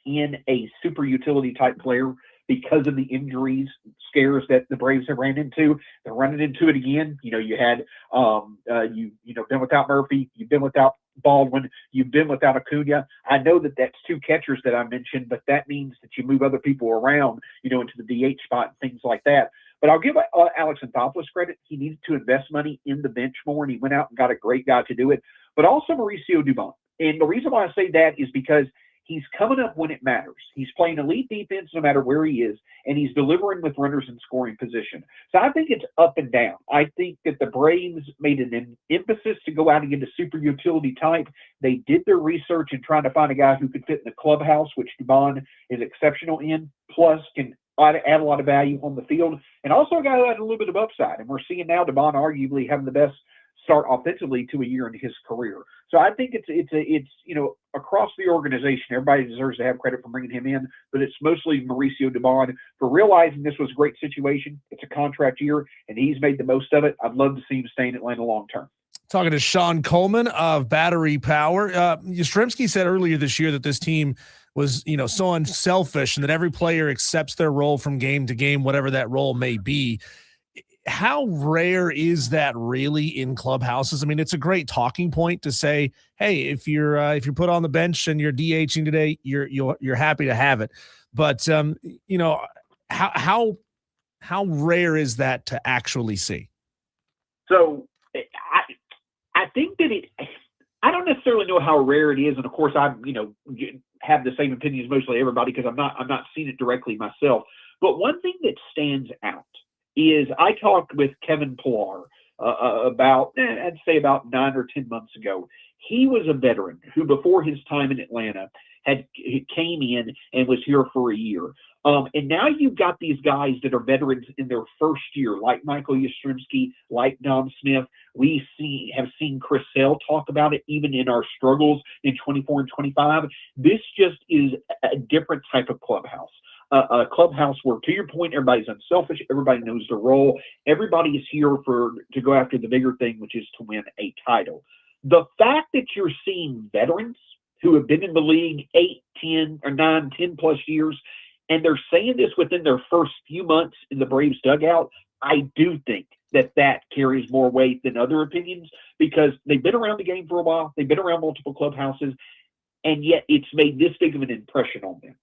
in a super utility type player because of the injuries, scares that the Braves have ran into. They're running into it again. You had been without Murphy, you've been without Baldwin, you've been without Acuna. I know that that's 2 catchers that I mentioned, but that means that you move other people around, into the DH spot and things like that. But I'll give Alex Anthopoulos credit. He needed to invest money in the bench more, and he went out and got a great guy to do it. But also Mauricio Dubon. And the reason why I say that is because he's coming up when it matters. He's playing elite defense no matter where he is, and he's delivering with runners in scoring position. So I think it's up and down. I think that the Braves made an emphasis to go out and get a super utility type. They did their research and trying to find a guy who could fit in the clubhouse, which Dubon is exceptional in, plus can add a lot of value on the field, and also a guy who had a little bit of upside. And we're seeing now Dubon arguably having the best start offensively to a year in his career. So I think it's across the organization, everybody deserves to have credit for bringing him in, but it's mostly Mauricio Dubon for realizing this was a great situation. It's a contract year, and he's made the most of it. I'd love to see him stay in Atlanta long term. Talking to Sean Coleman of Battery Power. Yastrzemski said earlier this year that this team was, so unselfish and that every player accepts their role from game to game, whatever that role may be. How rare is that really in clubhouses? I mean, it's a great talking point to say, hey, if you're put on the bench and you're DHing today, you're happy to have it. But how rare is that to actually see? So I think that I don't necessarily know how rare it is, and of course I have the same opinion as mostly everybody because I'm not seeing it directly myself. But one thing that stands out is I talked with Kevin Pillar about 9 or 10 months ago. He was a veteran who, before his time in Atlanta, came in and was here for a year. And now you've got these guys that are veterans in their first year, like Michael Yastrzemski, like Dom Smith. We have seen Chris Sale talk about it even in our struggles in 24 and 25. This just is a different type of clubhouse. A clubhouse where, to your point, everybody's unselfish. Everybody knows their role. Everybody is here to go after the bigger thing, which is to win a title. The fact that you're seeing veterans who have been in the league 8, 10, or 9, 10 plus years, and they're saying this within their first few months in the Braves dugout, I do think that carries more weight than other opinions because they've been around the game for a while. They've been around multiple clubhouses, and yet it's made this big of an impression on them.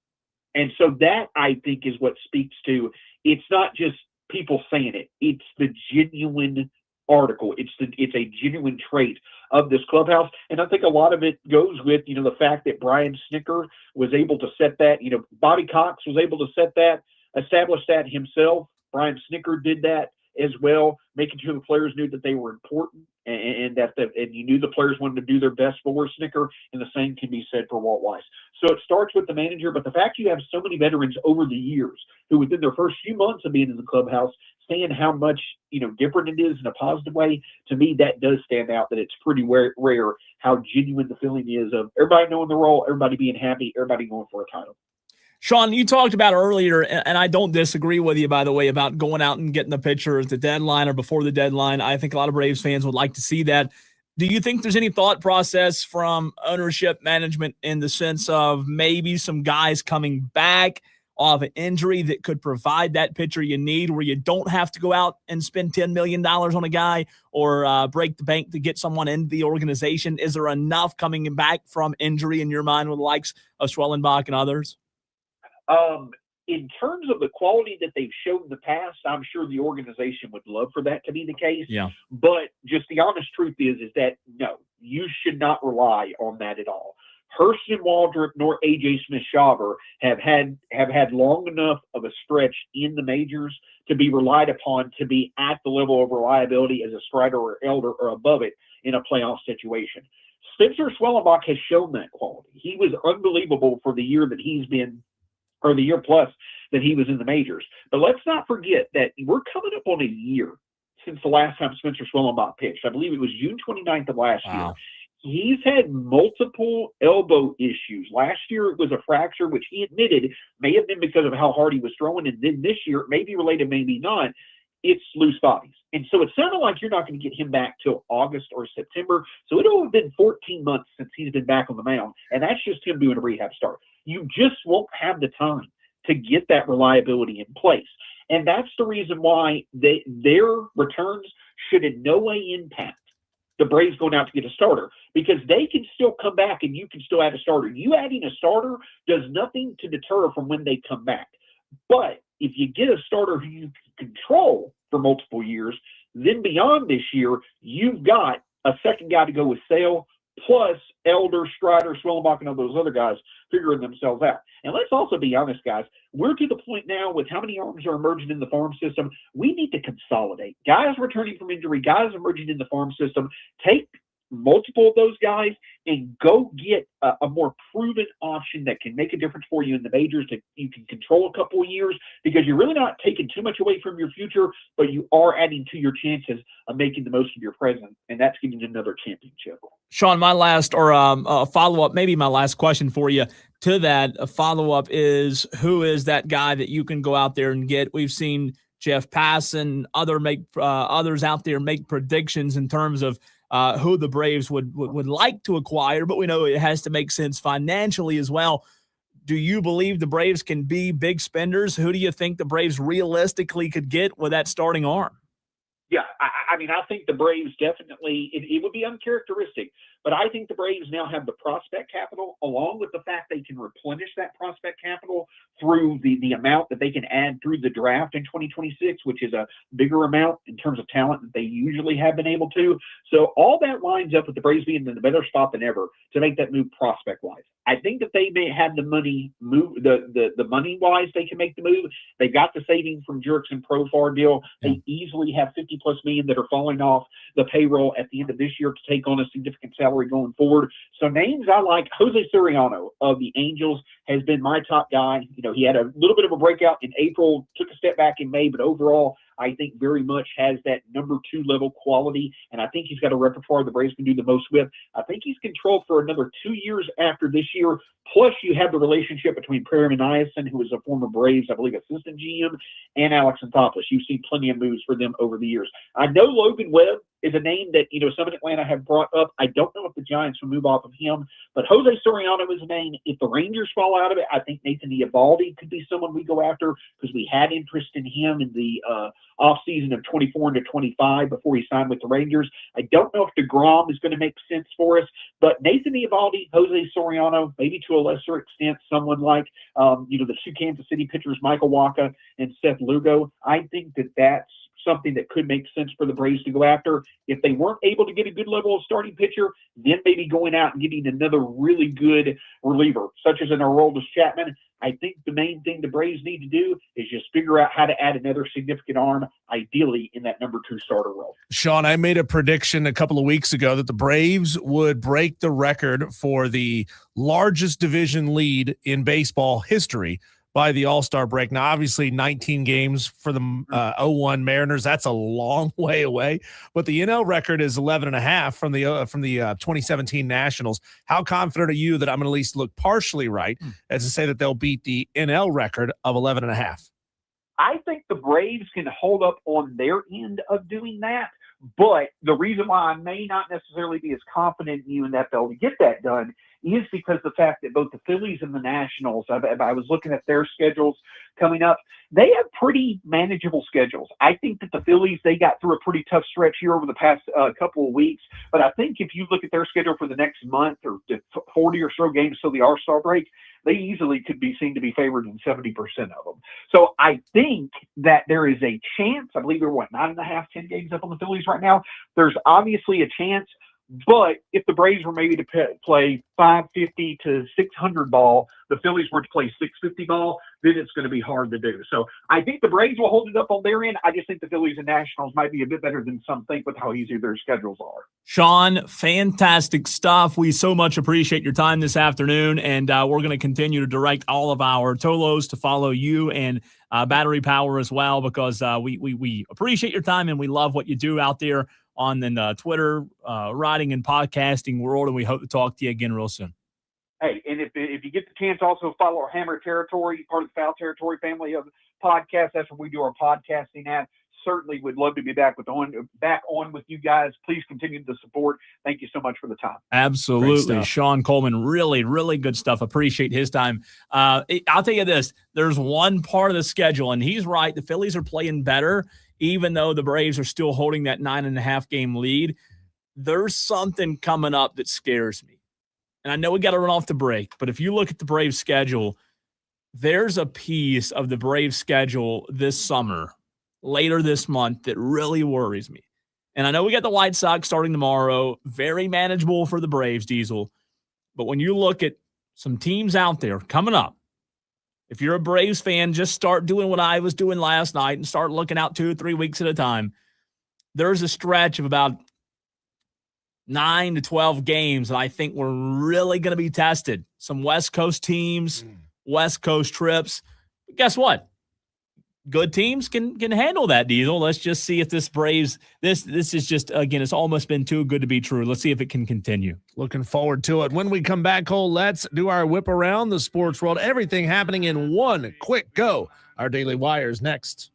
And so that, I think, is what speaks to, it's not just people saying it. It's the genuine article. It's a genuine trait of this clubhouse. And I think a lot of it goes with, the fact that Brian Snicker was able to set that, Bobby Cox was able to establish that himself. Brian Snicker did that as well, making sure the players knew that they were important and you knew the players wanted to do their best for Snicker, and the same can be said for Walt Weiss. So it starts with the manager, but the fact you have so many veterans over the years who within their first few months of being in the clubhouse understand how much, different it is in a positive way, to me, that does stand out, that it's pretty rare how genuine the feeling is of everybody knowing the role, everybody being happy, everybody going for a title. Sean, you talked about earlier, and I don't disagree with you, by the way, about going out and getting the pitcher at the deadline or before the deadline. I think a lot of Braves fans would like to see that. Do you think there's any thought process from ownership management in the sense of maybe some guys coming back off an injury that could provide that pitcher you need, where you don't have to go out and spend $10 million on a guy or break the bank to get someone into the organization? Is there enough coming back from injury in your mind with the likes of Schwellenbach and others? In terms of the quality that they've shown in the past, I'm sure the organization would love for that to be the case. Yeah. But just the honest truth is that no, you should not rely on that at all. Hurston Waldrop nor A.J. Smith-Shawver have had long enough of a stretch in the majors to be relied upon to be at the level of reliability as a Strider or Elder or above it in a playoff situation. Spencer Schwellenbach has shown that quality. He was unbelievable for the year that he's been, or the year plus that he was in the majors. But let's not forget that we're coming up on a year since the last time Spencer Schwellenbach pitched. I believe it was June 29th of last year. He's had multiple elbow issues. Last year it was a fracture, which he admitted may have been because of how hard he was throwing. And then this year, it may be related, maybe not. It's loose bodies. And so it sounded like you're not going to get him back till August or September. So it'll have been 14 months since he's been back on the mound. And that's just him doing a rehab start. You just won't have the time to get that reliability in place. And that's the reason why their returns should in no way impact the Braves going out to get a starter, because they can still come back and you can still add a starter. You adding a starter does nothing to deter from when they come back. But if you get a starter who you can control for multiple years, then beyond this year, you've got a second guy to go with Sale, plus Elder, Strider, Schwellenbach, and all those other guys figuring themselves out. And let's also be honest, guys. We're to the point now with how many arms are emerging in the farm system. We need to consolidate. Guys returning from injury, guys emerging in the farm system. Take multiple of those guys and go get a more proven option that can make a difference for you in the majors, that you can control a couple of years, because you're really not taking too much away from your future, but you are adding to your chances of making the most of your present, and that's getting another championship. Sean, my last follow-up, maybe my last question for you to that, a follow-up is, who is that guy that you can go out there and get? We've seen Jeff Passan, others out there make predictions in terms of who the Braves would like to acquire, but we know it has to make sense financially as well. Do you believe the Braves can be big spenders? Who do you think the Braves realistically could get with that starting arm? Yeah, I mean, I think the Braves definitely, it would be uncharacteristic, but I think the Braves now have the prospect capital, along with the fact they can replenish that prospect capital through the amount that they can add through the draft in 2026, which is a bigger amount in terms of talent that they usually have been able to. So all that lines up with the Braves being in a better spot than ever to make that move prospect-wise. I think that they may have the money move, the money-wise they can make the move. They got the savings from Jurickson Profar deal. They easily have $50+ million that are falling off the payroll at the end of this year to take on a significant salary going forward. So names I like, Jose Soriano of the Angels has been my top guy. You know, he had a little bit of a breakout in April, took a step back in May, but overall, I think very much has that number 2 level quality, and I think he's got a repertoire the Braves can do the most with. I think he's controlled for another 2 years after this year. Plus, you have the relationship between Perry Niasen, who is a former Braves, I believe, assistant GM, and Alex Anthopoulos. You've seen plenty of moves for them over the years. I know Logan Webb is a name that, you know, some in Atlanta have brought up. I don't know if the Giants will move off of him, but Jose Soriano is a name. If the Rangers fall out of it, I think Nathan Eovaldi could be someone we go after, because we had interest in him in the offseason of 24 into 25 before he signed with the Rangers. I don't know if DeGrom is going to make sense for us, but Nathan Eovaldi, Jose Soriano, maybe to a lesser extent someone like, the 2 Kansas City pitchers, Michael Wacha and Seth Lugo. I think that that's something that could make sense for the Braves to go after. If they weren't able to get a good level of starting pitcher, then maybe going out and getting another really good reliever, such as an Aroldis Chapman. I think the main thing the Braves need to do is just figure out how to add another significant arm, ideally in that number 2 starter role. Sean, I made a prediction a couple of weeks ago that the Braves would break the record for the largest division lead in baseball history by the All-Star break. Now, obviously, 19 games for the 0-1 Mariners. That's a long way away. But the NL record is 11.5 from the 2017 Nationals. How confident are you that I'm going to at least look partially right as to say that they'll beat the NL record of 11.5? I think the Braves can hold up on their end of doing that. But the reason why I may not necessarily be as confident in you in that they'll get that done is because the fact that both the Phillies and the Nationals, I was looking at their schedules coming up, they have pretty manageable schedules. I think that the Phillies, they got through a pretty tough stretch here over the past couple of weeks. But I think if you look at their schedule for the next month or 40 or so games till the All-Star break, they easily could be seen to be favored in 70% of them. So I think that there is a chance. I believe they're 9.5, 10 games up on the Phillies right now. There's obviously a chance. But if the Braves were maybe to play 550 to 600 ball, the Phillies were to play 650 ball, then it's going to be hard to do. So I think the Braves will hold it up on their end. I just think the Phillies and Nationals might be a bit better than some think with how easy their schedules are. Sean, fantastic stuff. We so much appreciate your time this afternoon, and we're going to continue to direct all of our Tolos to follow you and Battery Power as well, because we appreciate your time and we love what you do out there on the Twitter, writing and podcasting world, and we hope to talk to you again real soon. Hey, and if you get the chance, also follow our Hammer Territory, part of the Foul Territory family of podcasts. That's where we do our podcasting at. Certainly would love to be back on with you guys. Please continue the support. Thank you so much for the time. Absolutely. Sean Coleman, really, really good stuff. Appreciate his time. I'll tell you this, there's one part of the schedule, and he's right. The Phillies are playing better, even though the Braves are still holding that 9.5 game lead. There's something coming up that scares me. And I know we got to run off the break, but if you look at the Braves schedule, there's a piece of the Braves schedule this summer, later this month, that really worries me. And I know we got the White Sox starting tomorrow, very manageable for the Braves, Diesel. But when you look at some teams out there coming up, if you're a Braves fan, just start doing what I was doing last night and start looking out 2 or 3 weeks at a time. There's a stretch of about 9 to 12 games that I think we're really going to be tested. Some West Coast teams, West Coast trips. But guess what? Good teams can handle that, Diesel. Let's just see if this Braves, this is just, again, it's almost been too good to be true. Let's see if it can continue. Looking forward to it. When we come back, Cole, let's do our whip around the sports world. Everything happening in one quick go. Our Daily Wires next.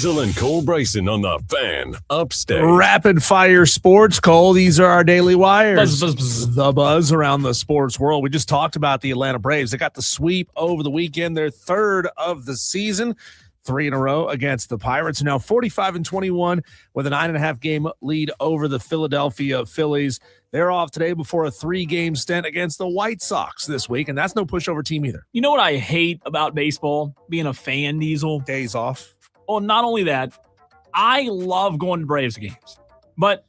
Diesel and Cole Bryson on the Fan Upstate. Rapid fire sports, Cole. These are our daily wires. Buzz, buzz, buzz. The buzz around the sports world. We just talked about the Atlanta Braves. They got the sweep over the weekend, their third of the season, 3 in a row against the Pirates. Now 45-21 with a 9.5 game lead over the Philadelphia Phillies. They're off today before a 3-game stint against the White Sox this week, and that's no pushover team either. You know what I hate about baseball? Being a fan, Diesel? Days off. Well, not only that, I love going to Braves games. But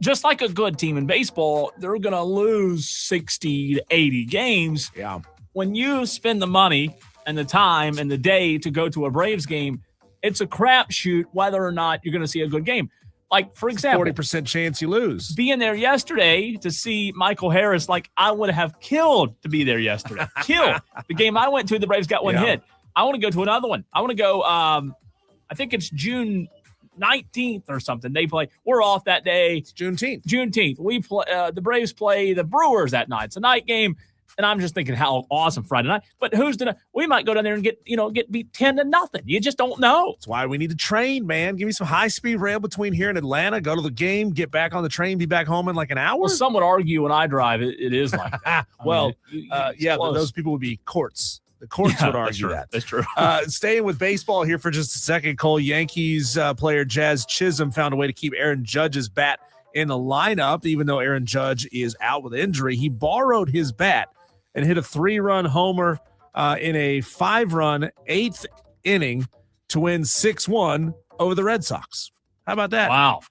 just like a good team in baseball, they're going to lose 60 to 80 games. Yeah. When you spend the money and the time and the day to go to a Braves game, it's a crapshoot whether or not you're going to see a good game. Like, for example, 40% chance you lose. Being there yesterday to see Michael Harris, like, I would have killed to be there yesterday. Killed. The game I went to, the Braves got one hit. I want to go to another one. I want to go, I think it's June 19th or something. They play. We're off that day. It's Juneteenth. We play. The Braves play the Brewers that night. It's a night game. And I'm just thinking how awesome Friday night. But we might go down there and get beat 10-0. You just don't know. That's why we need to train, man. Give me some high-speed rail between here and Atlanta. Go to the game, get back on the train, be back home in like an hour. Well, some would argue when I drive, it is like that. Those people would be courts. The courts would argue that. That's true. Staying with baseball here for just a second, Cole. Yankees player Jazz Chisholm found a way to keep Aaron Judge's bat in the lineup, even though Aaron Judge is out with injury. He borrowed his bat and hit a 3-run homer in a 5-run 8th inning to win 6-1 over the Red Sox. How about that? Wow.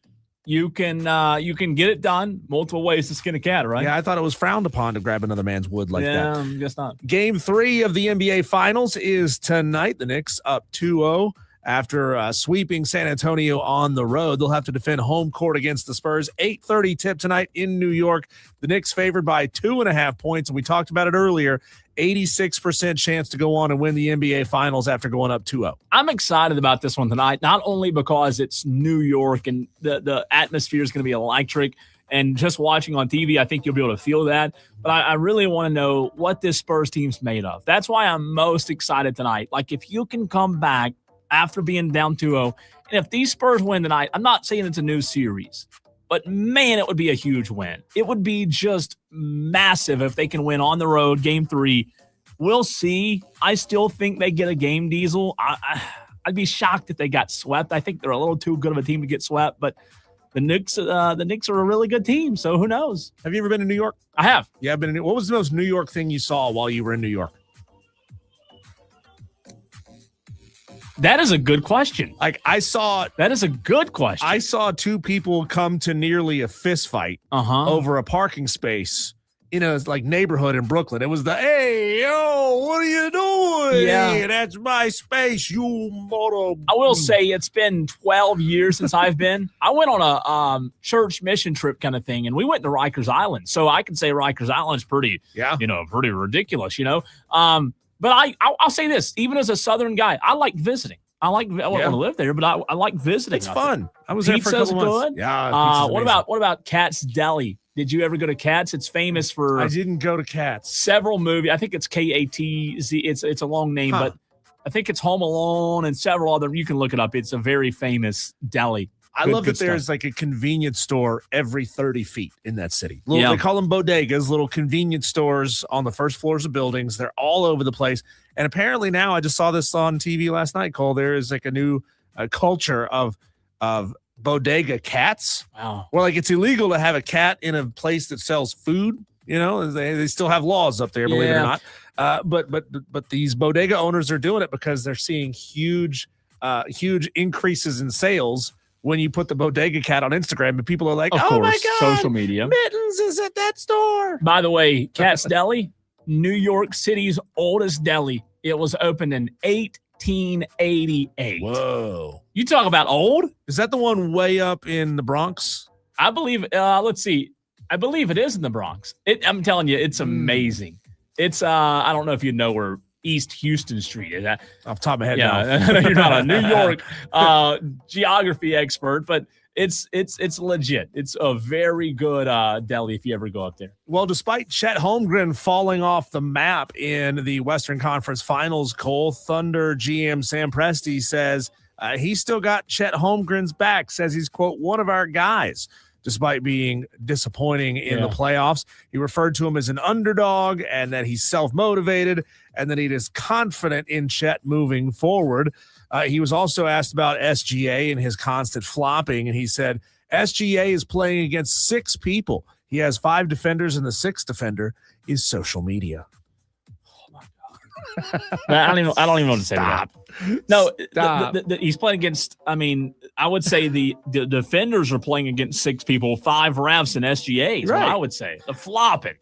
You can get it done multiple ways to skin a cat, right? Yeah, I thought it was frowned upon to grab another man's wood like that. Yeah, I guess not. Game 3 of the NBA Finals is tonight. The Knicks up 2-0 after sweeping San Antonio on the road. They'll have to defend home court against the Spurs. 8:30 tip tonight in New York. The Knicks favored by 2.5 points, and we talked about it earlier. 86% chance to go on and win the NBA Finals after going up 2-0. I'm excited about this one tonight, not only because it's New York and the atmosphere is going to be electric, and just watching on TV, I think you'll be able to feel that. But I really want to know what this Spurs team's made of. That's why I'm most excited tonight. Like, if you can come back after being down 2-0, and if these Spurs win tonight, I'm not saying it's a new series, but man, it would be a huge win. It would be just massive if they can win on the road, Game 3. We'll see. I still think they get a game, Diesel. I'd be shocked if they got swept. I think they're a little too good of a team to get swept, but the Knicks are a really good team, so who knows? Have you ever been to New York? I have. Yeah, I've been in. What was the most New York thing you saw while you were in New York? That is a good question. That is a good question. I saw 2 people come to nearly a fist fight over a parking space in a neighborhood in Brooklyn. It was hey, yo, what are you doing? Yeah. Hey, that's my space, you mother. I will say it's been 12 years since I've been. I went on a church mission trip kind of thing, and we went to Rikers Island. So I can say Rikers Island's pretty ridiculous, But I'll say this, even as a Southern guy, I like visiting. I wouldn't want to live there, but I like visiting. It's fun. I was there for a couple months. Good. Yeah. What about Katz Deli? Did you ever go to Katz? It's famous for. I didn't go to Katz. Several movies. I think it's KATZ. It's a long name, but I think it's Home Alone and several other. You can look it up. It's a very famous deli. I love that there's like a convenience store every 30 feet in that city. They call them bodegas, little convenience stores on the first floors of buildings. They're all over the place. And apparently now, I just saw this on TV last night, Cole, there is like a new culture of bodega cats. Wow. Where it's illegal to have a cat in a place that sells food. They still have laws up there, believe it or not. But these bodega owners are doing it because they're seeing huge increases in sales when you put the bodega cat on Instagram, and people are like, of course, my God, social media. Mittens is at that store. By the way, Katz Deli, New York City's oldest deli. It was opened in 1888. Whoa. You talk about old? Is that the one way up in the Bronx? I believe, let's see. I believe it is in the Bronx. I'm telling you, it's amazing. It's, I don't know if you know where East Houston Street is. Off the top of my head, yeah, no. You're not a New York geography expert, but it's legit. It's a very good deli if you ever go up there. Well, despite Chet Holmgren falling off the map in the Western Conference Finals, Cole, Thunder GM Sam Presti says He still got Chet Holmgren's back, says he's, quote, one of our guys, despite being disappointing in the playoffs. He referred to him as an underdog and that he's self-motivated and that he is confident in Chet moving forward. He was also asked about SGA and his constant flopping, and he said, SGA is playing against 6 people. He has 5 defenders, and the 6th defender is social media. I don't even know what to say to that. No, Stop. He's playing against, I mean, I would say the defenders are playing against 6 people, 5 refs and SGAs, Right. what I would say. The flopping.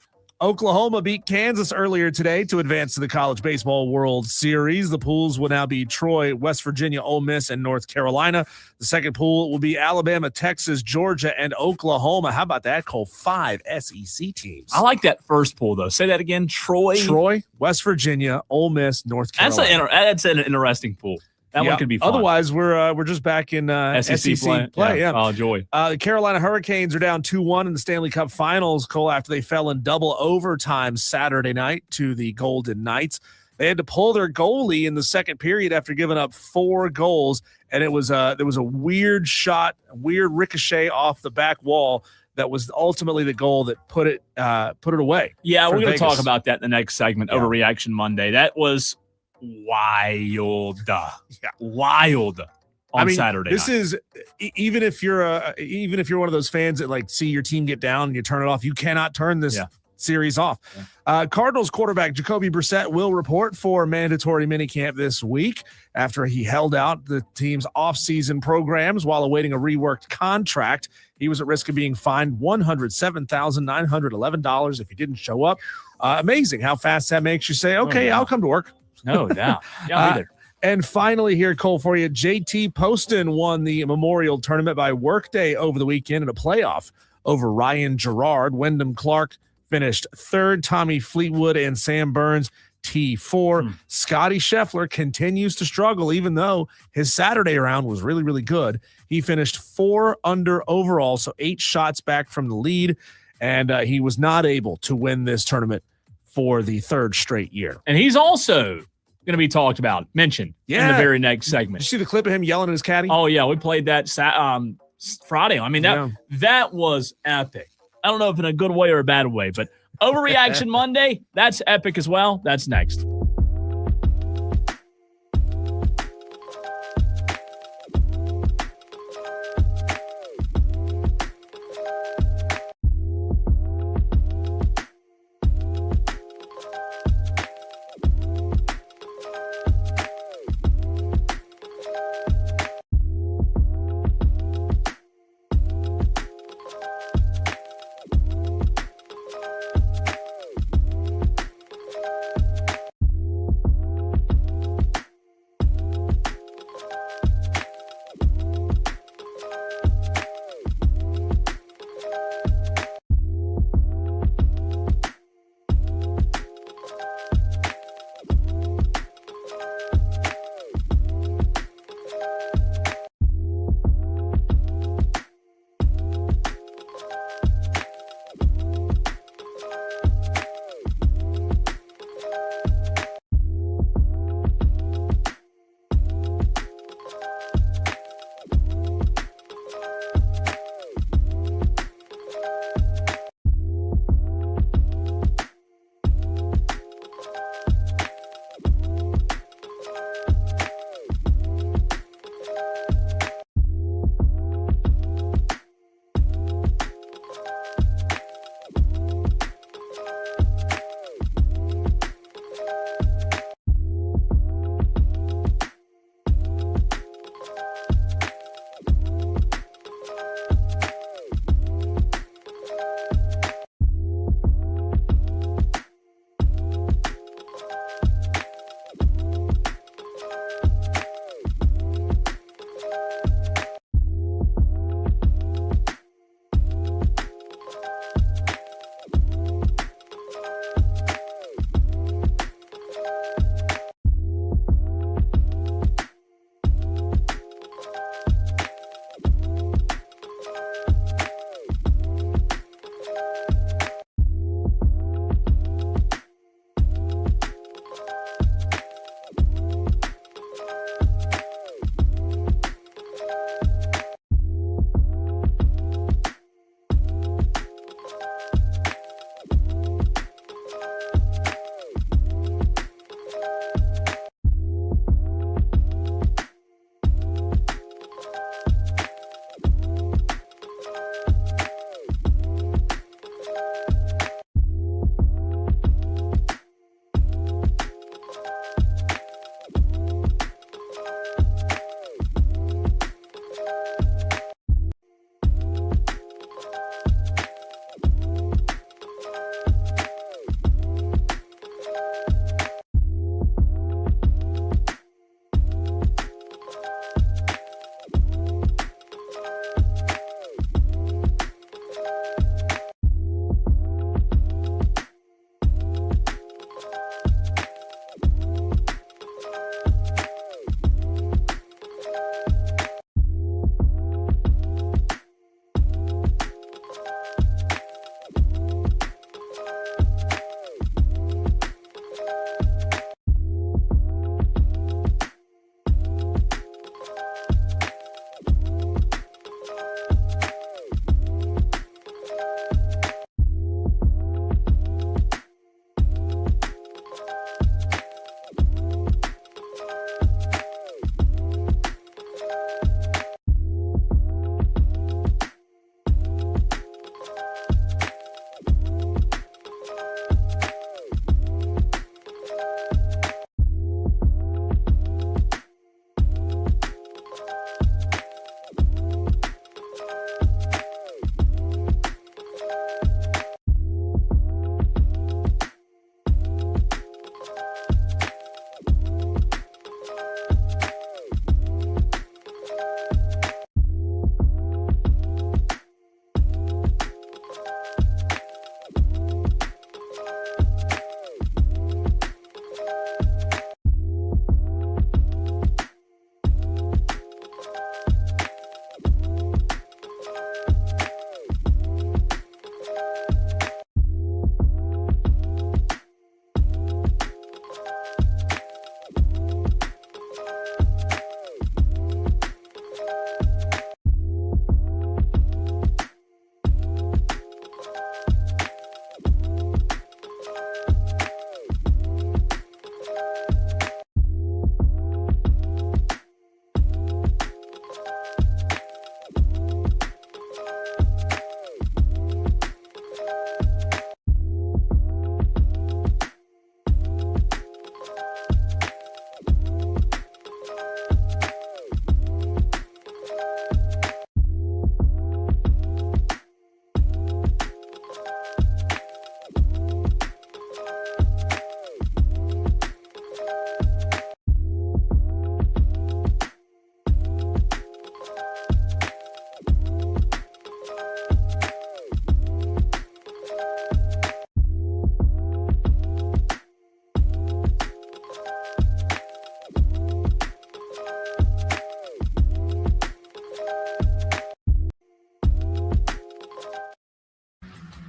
Oklahoma beat Kansas earlier today to advance to the College Baseball World Series. The pools will now be Troy, West Virginia, Ole Miss, and North Carolina. The second pool will be Alabama, Texas, Georgia, and Oklahoma. How about that, Cole? 5 SEC teams. I like that first pool, though. Say that again. Troy, West Virginia, Ole Miss, North Carolina. That's an interesting pool. That one could be fun. Otherwise, we're just back in SEC play. Yeah. Oh, joy. The Carolina Hurricanes are down 2-1 in the Stanley Cup Finals, Cole, after they fell in double overtime Saturday night to the Golden Knights. They had to pull their goalie in the second period after giving up 4 goals, and there was a weird shot, a weird ricochet off the back wall that was ultimately the goal that put it away. Yeah, we're going to Vegas. talk about that in the next segment. Overreaction Monday. That was wild. On Saturday this night. is even if you're one of those fans that like see your team get down and you turn it off, you cannot turn this series off. Cardinals quarterback Jacoby Brissett will report for mandatory minicamp this week after he held out the team's offseason programs while awaiting a reworked contract. He was at risk of being fined $107,911 if he didn't show up. Amazing how fast that makes you say, okay, I'll come to work. No doubt. Yeah, me there. And finally here, Cole, for you, JT Poston won the Memorial Tournament by workday over the weekend in a playoff over Ryan Gerard. Wyndham Clark finished 3rd. Tommy Fleetwood and Sam Burns T4. Scotty Scheffler continues to struggle, even though his Saturday round was really, really good. He finished 4 under overall, so 8 shots back from the lead, and he was not able to win this tournament for the 3rd straight year. And he's also going to be talked about, mentioned in the very next segment. Did you see the clip of him yelling at his caddy? Oh, yeah. We played that Friday. I mean, that was epic. I don't know if in a good way or a bad way, but Overreaction Monday, that's epic as well. That's next.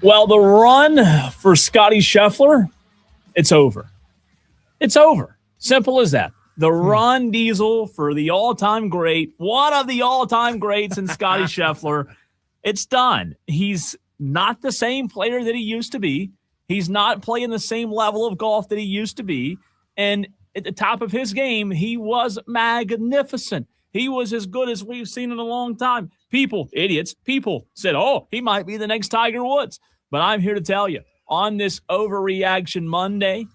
Well, the run for Scotty Scheffler, it's over. It's over. Simple as that. The run, Diesel, for the all-time great, one of the all-time greats in Scotty Scheffler, it's done. He's not the same player that he used to be. He's not playing the same level of golf that he used to be. And at the top of his game, he was magnificent. He was as good as we've seen in a long time. People, idiots, people said, oh, he might be the next Tiger Woods. But I'm here to tell you, on this Overreaction Monday,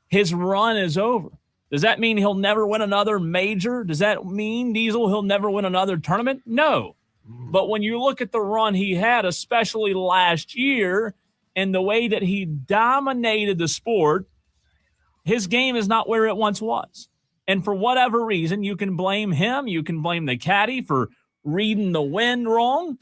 his run is over. Does that mean he'll never win another major? Does that mean, Diesel, he'll never win another tournament? No. But when you look at the run he had, especially last year, and the way that he dominated the sport, his game is not where it once was. And for whatever reason, you can blame him. You can blame the caddy for reading the wind wrong,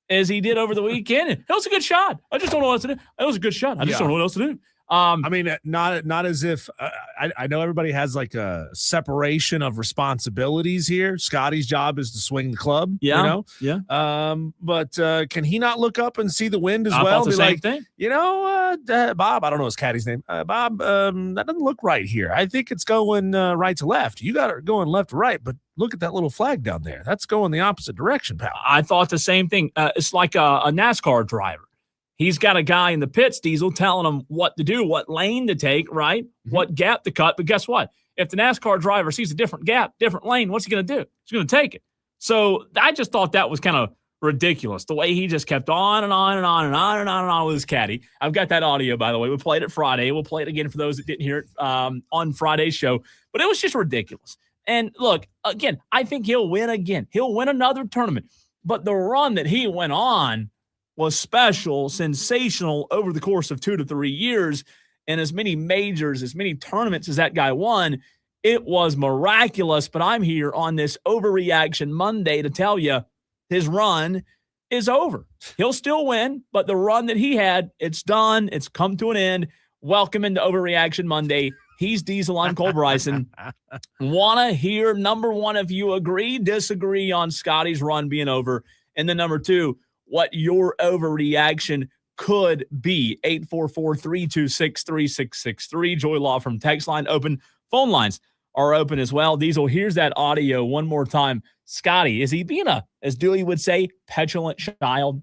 as he did over the weekend. It was a good shot. I just don't know what else to do. It was a good shot. I just don't know what else to do. I mean, not as if I know everybody has like a separation of responsibilities here. Scotty's job is to swing the club, Yeah. But can he not look up and see the wind as I well? thought the Be same like, thing. Bob, I don't know his caddy's name. Bob, that doesn't look right here. I think it's going right to left. You got it going left to right, but look at that little flag down there. That's going the opposite direction, pal. I thought the same thing. It's like a NASCAR driver. He's got a guy in the pits, Diesel, telling him what to do, what lane to take, right? What gap to cut. But guess what? If the NASCAR driver sees a different gap, different lane, what's he going to do? He's going to take it. So I just thought that was kind of ridiculous, the way he just kept on and on and on and on and on and on with his caddy. I've got that audio, by the way. We played it Friday. We'll play it again for those that didn't hear it on Friday's show. But it was just ridiculous. And look, again, I think he'll win again. He'll win another tournament. But the run that he went on was special, sensational over the course of 2 to 3 years. And as many majors, as many tournaments as that guy won, it was miraculous. But I'm here on this Overreaction Monday to tell you his run is over. He'll still win, but the run that he had, it's done. It's come to an end. Welcome into Overreaction Monday. He's Diesel. I'm Cole Bryson. Want to hear, number one, if you agree, disagree on Scotty's run being over. And then number two, what your overreaction could be. 844-326-3663. Joy Law from text line open. Phone lines are open as well. Diesel, here's that audio one more time. Scotty, is he being a, as Dewey would say, petulant child?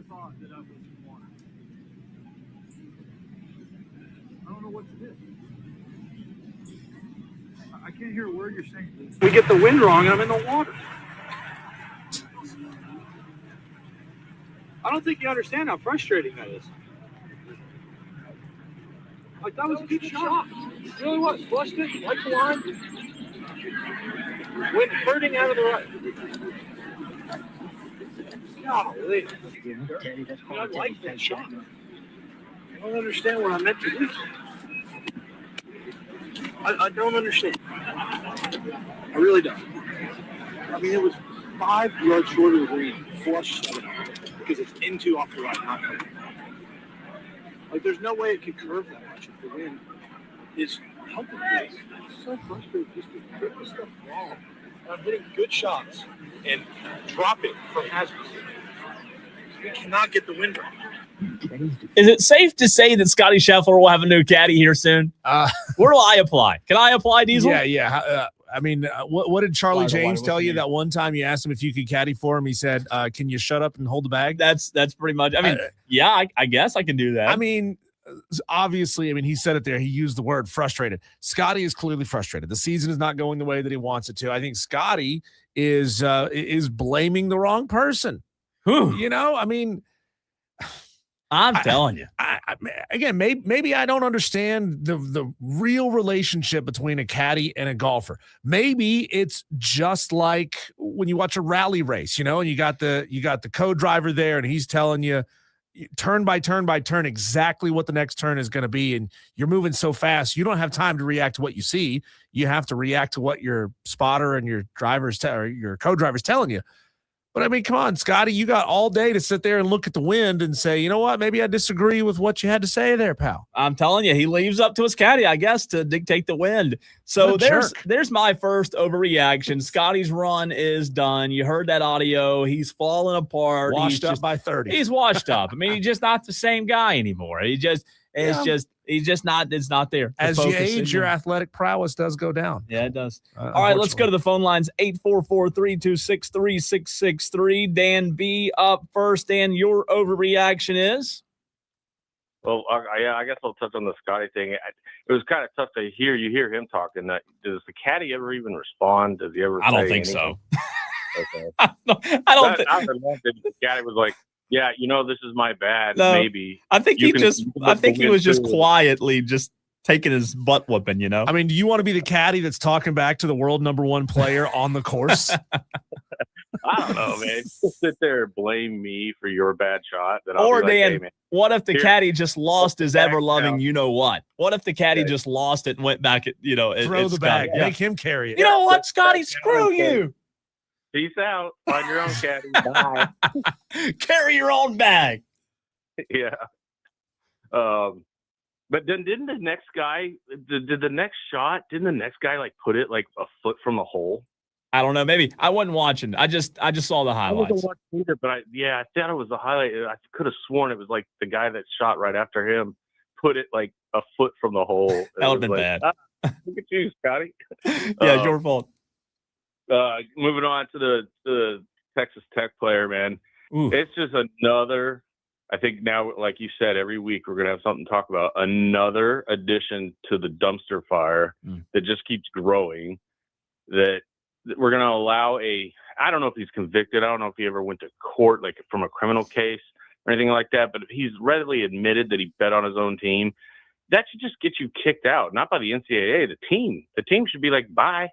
Thought that I was one. I don't know what to do. I can't hear a word you're saying. We get the wind wrong and I'm in the water. I don't think you understand how frustrating that is. Like, that was a good shot. It really was. Flushed it, like the line. Went hurting out of the right. Golly. I like that shot. I don't understand what I meant to do. I don't understand. I really don't. I mean, it was 5 yards short of the green, flush because it's into off the right, not right. Like, there's no way it could curve that much if the wind is helping me. It's so frustrating just to get this stuff wrong. And I'm hitting good shots and dropping from hazards. We cannot get the wind right. Is it safe to say that Scotty Scheffler will have a new caddy here soon? Where do I apply? Can I apply, Diesel? Yeah. I mean, what did Charlie James tell you that one time you asked him if you could caddy for him? He said, can you shut up and hold the bag? That's pretty much. I mean, I guess I can do that. I mean, obviously, he said it there. He used the word frustrated. Scotty is clearly frustrated. The season is not going the way that he wants it to. I think Scotty is blaming the wrong person. I'm telling you. Again, maybe I don't understand the real relationship between a caddy and a golfer. Maybe it's just like when you watch a rally race, and you got the co-driver there, and he's telling you turn by turn by turn exactly what the next turn is going to be, and you're moving so fast you don't have time to react to what you see. You have to react to what your spotter and your your co-driver's telling you. But I mean, come on, Scotty, you got all day to sit there and look at the wind and say, you know what, maybe I disagree with what you had to say there, pal. I'm telling you, he leaves up to his caddy, I guess, to dictate the wind. So there's my first overreaction. Scotty's run is done. You heard that audio. He's falling apart. Washed up by 30. He's washed up. I mean, he's just not the same guy anymore. He's just not. It's not there. As you age, your athletic prowess does go down. Yeah, it does. All right, let's go to the phone lines. 844-326-3663. Dan B up first. Dan, your overreaction is? Well, I guess I'll touch on the Scotty thing. It was kind of tough to hear. You hear him talking. Does the caddy ever even respond? Does he ever? I don't think so. Okay. I don't think. I would love if the caddy was like, "Yeah, this is my bad." No, maybe. I think he was just quietly just taking his butt whooping. I mean, do you want to be the caddy that's talking back to the world #1 player on the course? I don't know, man. Just sit there and blame me for your bad shot. Or Dan, what if the caddy just lost his ever-loving you-know-what? What if the caddy just lost it and went back at, throw the bag, make him carry it. You know what, Scotty? Screw you. Peace out. Find your own caddy. Bye. Carry your own bag. Yeah. But then didn't the next guy, didn't the next guy like put it like a foot from the hole? I don't know. Maybe I wasn't watching. I just saw the highlights. I wasn't watching either, but I thought it was the highlight. I could have sworn it was like the guy that shot right after him put it like a foot from the hole. That would have been bad. Look at you, Scotty. Yeah, it's your fault. Moving on to the Texas Tech player, man. Ooh. It's just another. I think now, like you said, every week we're gonna have something to talk about. Another addition to the dumpster fire that just keeps growing. That we're going to allow I don't know if he's convicted. I don't know if he ever went to court, like from a criminal case or anything like that. But if he's readily admitted that he bet on his own team, that should just get you kicked out, not by the NCAA, the team. The team should be like, bye.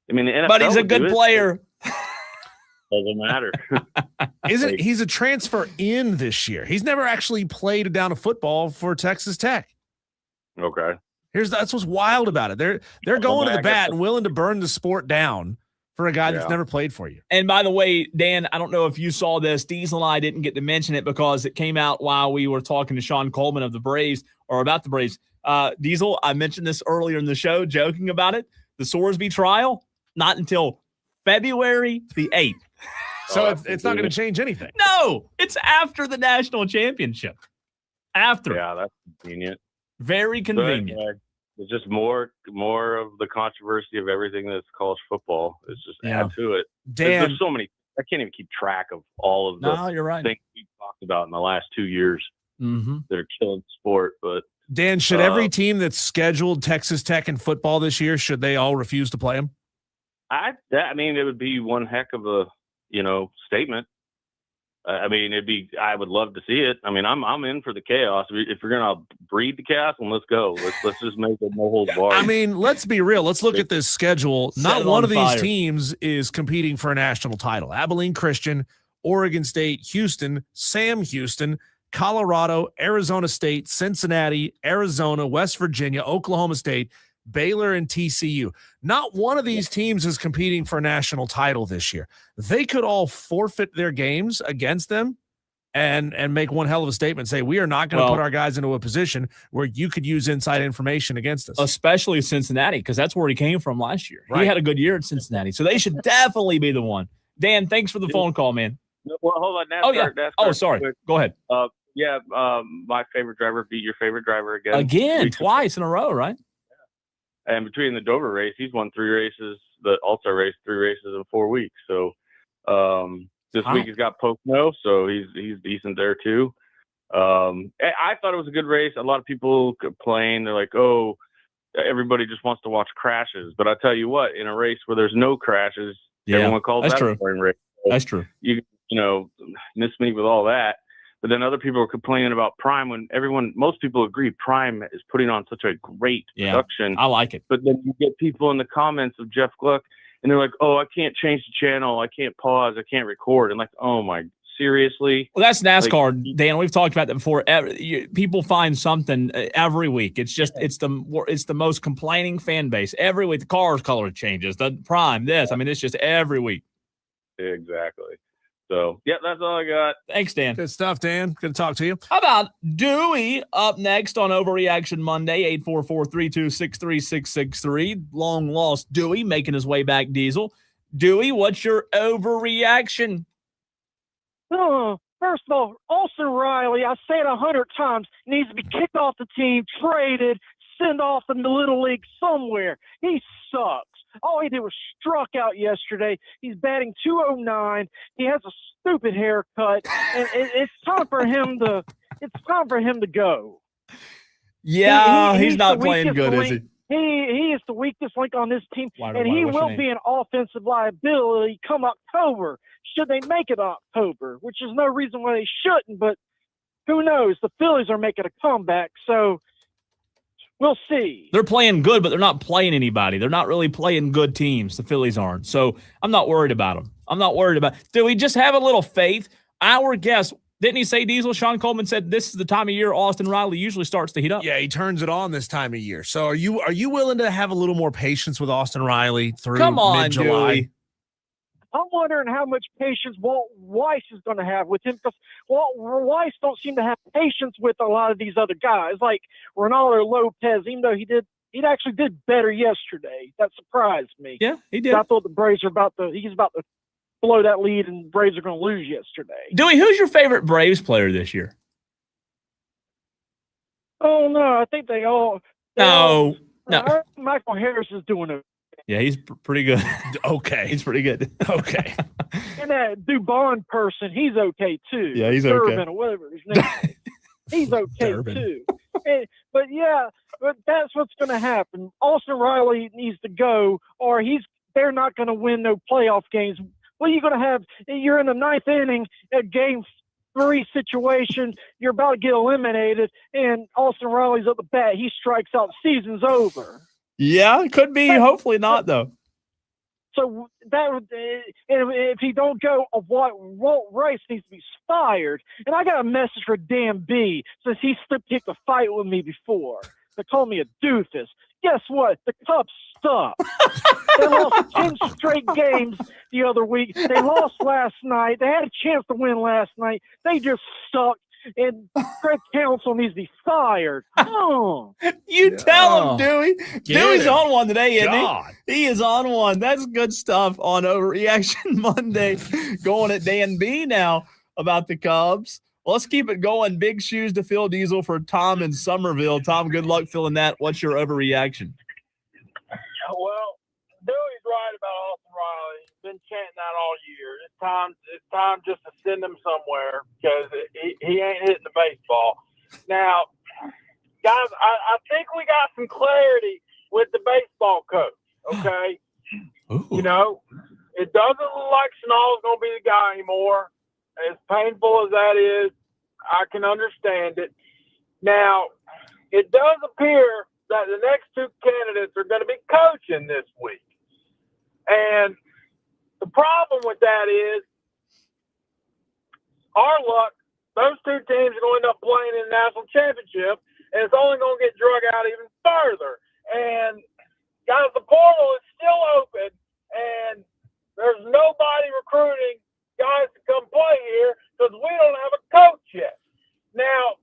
I mean, the NFL but he's a good player. Doesn't matter. He's a transfer in this year. He's never actually played down a football for Texas Tech. Okay. That's what's wild about it. They're going to the bat and willing to burn the sport down for a guy that's never played for you. And by the way, Dan, I don't know if you saw this. Diesel and I didn't get to mention it because it came out while we were talking to Sean Coleman of the Braves or about the Braves. Diesel, I mentioned this earlier in the show, joking about it. The Sorsby trial, not until February the 8th. So it's not going to change anything. No, it's after the national championship. After. Yeah, that's convenient. Very convenient. But, it's just more of the controversy of everything that's college football. It's just add to it. Dan, there's so many. I can't even keep track of all of the you're right. things we've talked about in the last 2 years that are killing sport. But Dan, should every team that's scheduled Texas Tech in football this year, should they all refuse to play them? I mean, it would be one heck of a statement. I mean, I would love to see it. I mean, I'm in for the chaos. If you're gonna breed the chaos, then let's go. Let's just make it no holds barred. I mean, let's be real. Let's look at this schedule. Not one of these teams is competing for a national title. Abilene Christian, Oregon State, Houston, Sam Houston, Colorado, Arizona State, Cincinnati, Arizona, West Virginia, Oklahoma State, Baylor, and TCU. Not one of these teams is competing for a national title this year. They could all forfeit their games against them and make one hell of a statement, say, we are not going to put our guys into a position where you could use inside information against us. Especially Cincinnati, because that's where he came from last year. Right. He had a good year at Cincinnati. So they should definitely be the one. Dan, thanks for the phone call, man. Well, hold on. NASCAR, sorry. Quick. Go ahead. My favorite driver beat your favorite driver again. Twice in a row, right? And between the Dover race, he's won 3 races. The All-Star race, 3 races in 4 weeks. So this week he's got Pocono, so he's decent there too. I thought it was a good race. A lot of people complain. They're like, "Oh, everybody just wants to watch crashes." But I tell you what, in a race where there's no crashes, everyone calls that a boring race. So that's true. You miss me with all that. But then other people are complaining about Prime when most people agree Prime is putting on such a great production. I like it. But then you get people in the comments of Jeff Gluck, and they're like, "Oh, I can't change the channel. I can't pause. I can't record." And like, oh my, seriously? Well, that's NASCAR, Dan. We've talked about that before. People find something every week. It's just it's the most complaining fan base every week. The car's color changes. The Prime, this. I mean, it's just every week. Exactly. So, yeah, that's all I got. Thanks, Dan. Good stuff, Dan. Good to talk to you. How about Dewey up next on Overreaction Monday, 844-326-3663. Long lost Dewey making his way back, Diesel. Dewey, what's your overreaction? First of all, Austin Riley, I say it 100 times, needs to be kicked off the team, traded, sent off in the Little League somewhere. He sucks. All he did was struck out yesterday. He's batting .209. He has a stupid haircut, and it's time for him to. It's time for him to go. Yeah, he's not playing good, is he? He is the weakest link on this team, and he what's your will name? be an offensive liability come October, should they make it October, which is no reason why they shouldn't, but who knows? The Phillies are making a comeback, so we'll see. They're playing good, but they're not playing anybody. They're not really playing good teams. The Phillies aren't. So I'm not worried about them. Do we just have a little faith? Our guess, didn't he say, Diesel? Sean Coleman said this is the time of year Austin Riley usually starts to heat up. Yeah, he turns it on this time of year. So are you willing to have a little more patience with Austin Riley through mid-July? Dewey. I'm wondering how much patience Walt Weiss is going to have with him, because Walt Weiss don't seem to have patience with a lot of these other guys, like Ronaldo Lopez, even though he actually did better yesterday. That surprised me. Yeah, he did. I thought the Braves are he's about to blow that lead and the Braves are going to lose yesterday. Dewey, who's your favorite Braves player this year? Oh, no, I think they all. No. Michael Harris is doing it. Yeah, he's pretty good. Okay. He's pretty good. Okay. And that Dubon person, he's okay too. Yeah, he's Durbin, okay. or whatever his name is. He's okay Durbin. too. But that's what's going to happen. Austin Riley needs to go, or they're not going to win no playoff games. What are you going to have? You're in the ninth inning at game 3 situation. You're about to get eliminated, and Austin Riley's at the bat. He strikes out. Season's over. Yeah, it could be. Hopefully not, though. So if he don't go, Walt Rice needs to be fired. And I got a message for Dan B, since he picked a fight with me before. They called me a doofus. Guess what? The Cubs suck. They lost 10 straight games the other week. They lost last night. They had a chance to win last night. They just suck. And Craig Counsell needs to be fired. Oh. You tell him, Dewey. Dewey's him. on one today, isn't God. he? He is on one. That's good stuff on Overreaction Monday. Going at Dan B now about the Cubs. Let's keep it going. Big shoes to fill, Diesel, for Tom in Somerville. Tom, good luck filling that. What's your overreaction? Well, Dewey's right about Austin Riley. He's been chanting that all year. It's time just to send him somewhere, because he ain't hitting the baseball. Now, guys, I think we got some clarity with the baseball coach, okay? Ooh. You know, it doesn't look like Schnall's going to be the guy anymore. As painful as that is, I can understand it. Now, it does appear that the next 2 candidates are going to be coaching this week. And the problem with that is, our luck, those 2 teams are going to end up playing in the national championship, and it's only going to get drug out even further. And, guys, the portal is still open, and there's nobody recruiting guys to come play here because we don't have a coach yet. Now,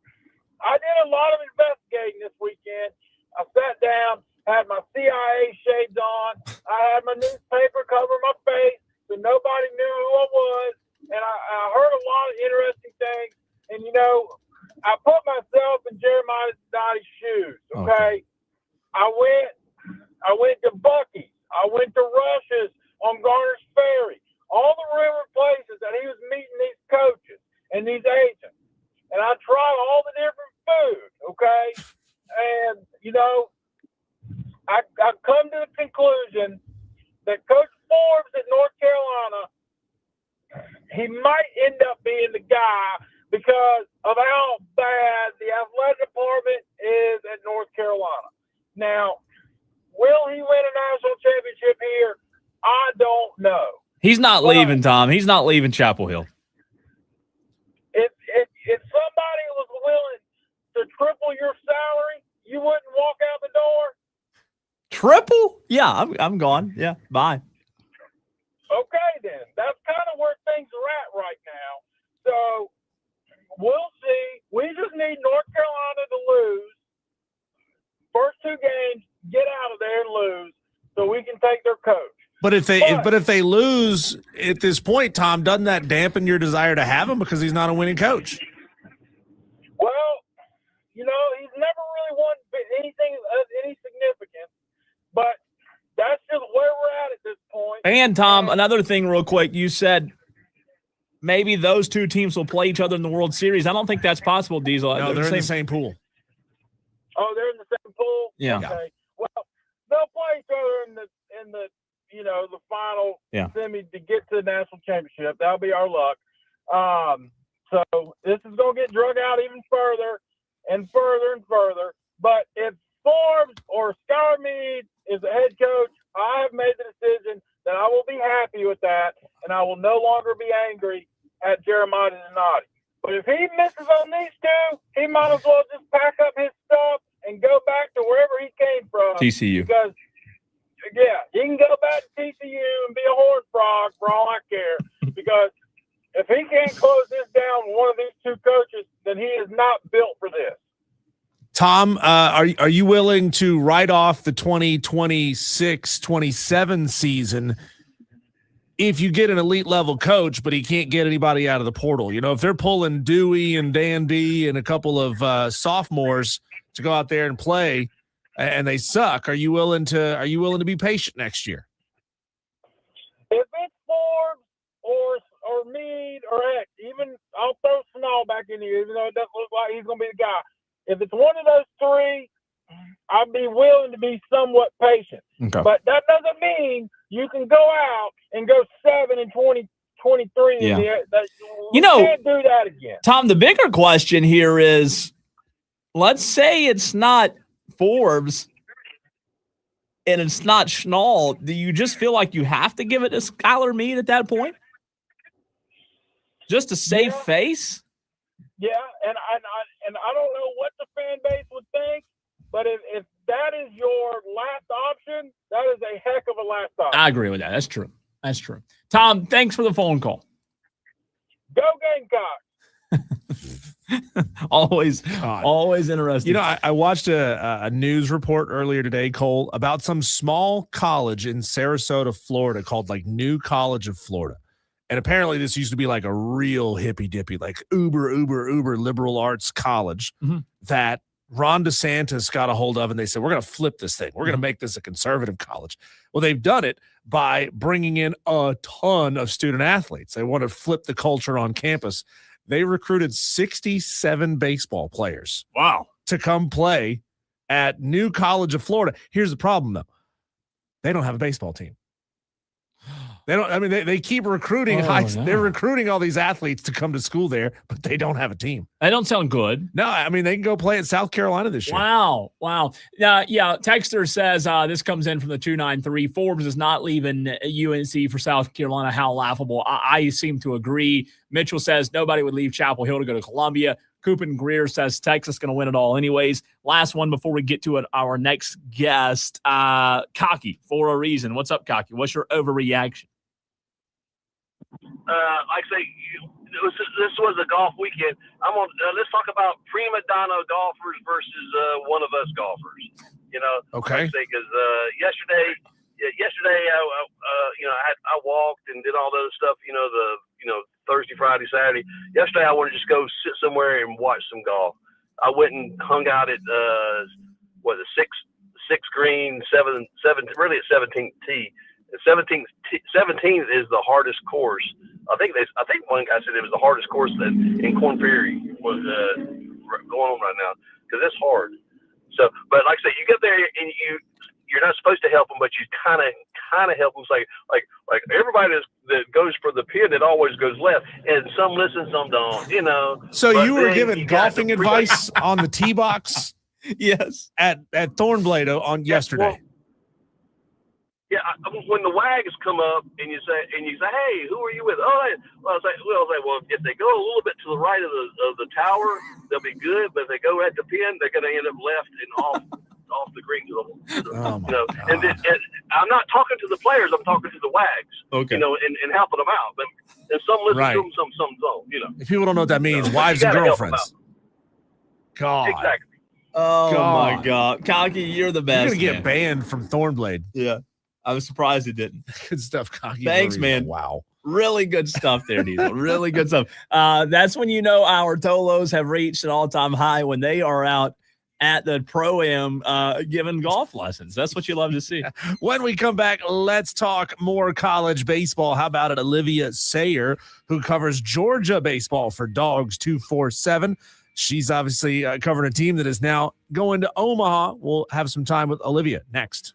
I did a lot of investigating this weekend. I sat down, had my CIA shades on. I had my newspaper cover my face so nobody knew who I was. And I heard a lot of interesting things. And, you know, I put myself in Jeremiah Dottie's shoes, okay? I went to Buc-ee's. I went to Rush's on Garner's Ferry. All the rumored places that he was meeting these coaches and these agents. And I tried all the different food, okay? And, you know, I've come to the conclusion that Coach Forbes at North Carolina, he might end up being the guy because of how bad the athletic department is at North Carolina. Now, will he win a national championship here? I don't know. He's not leaving, Tom. He's not leaving Chapel Hill. If somebody was willing to triple your salary, you wouldn't walk out the door? Triple? Yeah, I'm gone. Yeah, bye. Okay, then. That's kind of where things are at right So we'll see. We just need North Carolina to lose. First 2 games, get out of there and lose so we can take their coach. But if they lose at this point, Tom, doesn't that dampen your desire to have him because he's not a winning coach? Well, he's never really won anything of any significance, but that's just where we're at this point. And, Tom, another thing real quick. You said maybe those 2 teams will play each other in the World Series. I don't think that's possible, Diesel. No, they're in the same pool. Oh, they're in the same pool? Yeah. Okay. Well, they'll play each other in the the final semi to get to the national championship. That'll be our luck. So this is going to get drug out even further and further and further. But if Forbes or Skylar Meade is the head coach, I have made the decision that I will be happy with that, and I will no longer be angry at Jeremiah Donati. But if he misses on these 2, he might as well just pack up his stuff and go back to wherever he came from. TCU. Because, he can go back to TCU and be a horned frog for all I care. Because if he can't close this down with one of these 2 coaches, then he is not built for this. Tom, are you willing to write off the 2026-27 season if you get an elite level coach, but he can't get anybody out of the portal? If they're pulling Dewey and Dan B and a couple of sophomores to go out there and play, and they suck, are you willing to be patient next year? If it's Forbes or Meade or X, even I'll throw Snall back in here, even though it doesn't look like he's going to be the guy. If it's one of those 3, I'd be willing to be somewhat patient. Okay. But that doesn't mean you can go out and go 7-23. Yeah. You can't do that again. Tom, the bigger question here is, let's say it's not Forbes and it's not Schnall. Do you just feel like you have to give it to Skylar Meade at that point? Just to save face? Yeah, and I don't know what the fan base would think, but if that is your last option, that is a heck of a last option. I agree with that. That's true. Tom, thanks for the phone call. Go Gamecocks. always interesting. I watched a news report earlier today, Cole, about some small college in Sarasota, Florida called New College of Florida. And apparently this used to be like a real hippy-dippy, like uber liberal arts college that Ron DeSantis got a hold of, and they said, we're going to flip this thing. We're going to make this a conservative college. Well, they've done it by bringing in a ton of student athletes. They want to flip the culture on campus. They recruited 67 baseball players. Wow. To come play at New College of Florida. Here's the problem, though. They don't have a baseball team. They don't. I mean, they keep recruiting. They're recruiting all these athletes to come to school there, but they don't have a team. That don't sound good. No, I mean, they can go play at South Carolina this year. Wow. Yeah. Texter says this comes in from the 293. Forbes is not leaving UNC for South Carolina. How laughable. I seem to agree. Mitchell says nobody would leave Chapel Hill to go to Columbia. Coopin Greer says Texas going to win it all anyways. Last one before we get to our next guest. Cocky for a reason. What's up, Cocky? What's your overreaction? Like I say, this was a golf weekend. Let's talk about prima donna golfers versus one of us golfers. Okay. Because yesterday, I walked and did all the other stuff. Thursday, Friday, Saturday. Yesterday, I wanted to just go sit somewhere and watch some golf. I went and hung out at sixth green, really at 17th tee. 17th is the hardest course. I think one guy said it was the hardest course that in Corn Ferry was going on right now because it's hard. So, but like I said, you get there and you're not supposed to help them, but you kind of help them. Like everybody that goes for the pin, it always goes left, and some listen, some don't. So you were given golfing advice on the tee box, yes, at Thornblade on yesterday. Yeah, when the wags come up and you say, hey, who are you with? I was like, well, if they go a little bit to the right of the tower, they'll be good. But if they go at the pin, they're going to end up left and off off the green to the Oh, my and I'm not talking to the players. I'm talking to the wags. Okay. And helping them out. But and some listen Right. to them, some don't. If people don't know what that means, But wives you and gotta help 'em girlfriends. out. God. Exactly. Oh God. my God, Cocky, you're the You're best. going to get man. banned from Thornblade. Yeah, I was surprised it didn't. Good stuff, Cocky. Thanks, Burrito. man. Wow. Really good stuff there, Diesel. Really good stuff. That's when you know our Tolos have reached an all-time high when they are out at the Pro-Am giving golf lessons. That's what you love to see. When we come back, let's talk more college baseball. How about it, Olivia Sayer, who covers Georgia baseball for Dogs 247. She's obviously covering a team that is now going to Omaha. We'll have some time with Olivia next.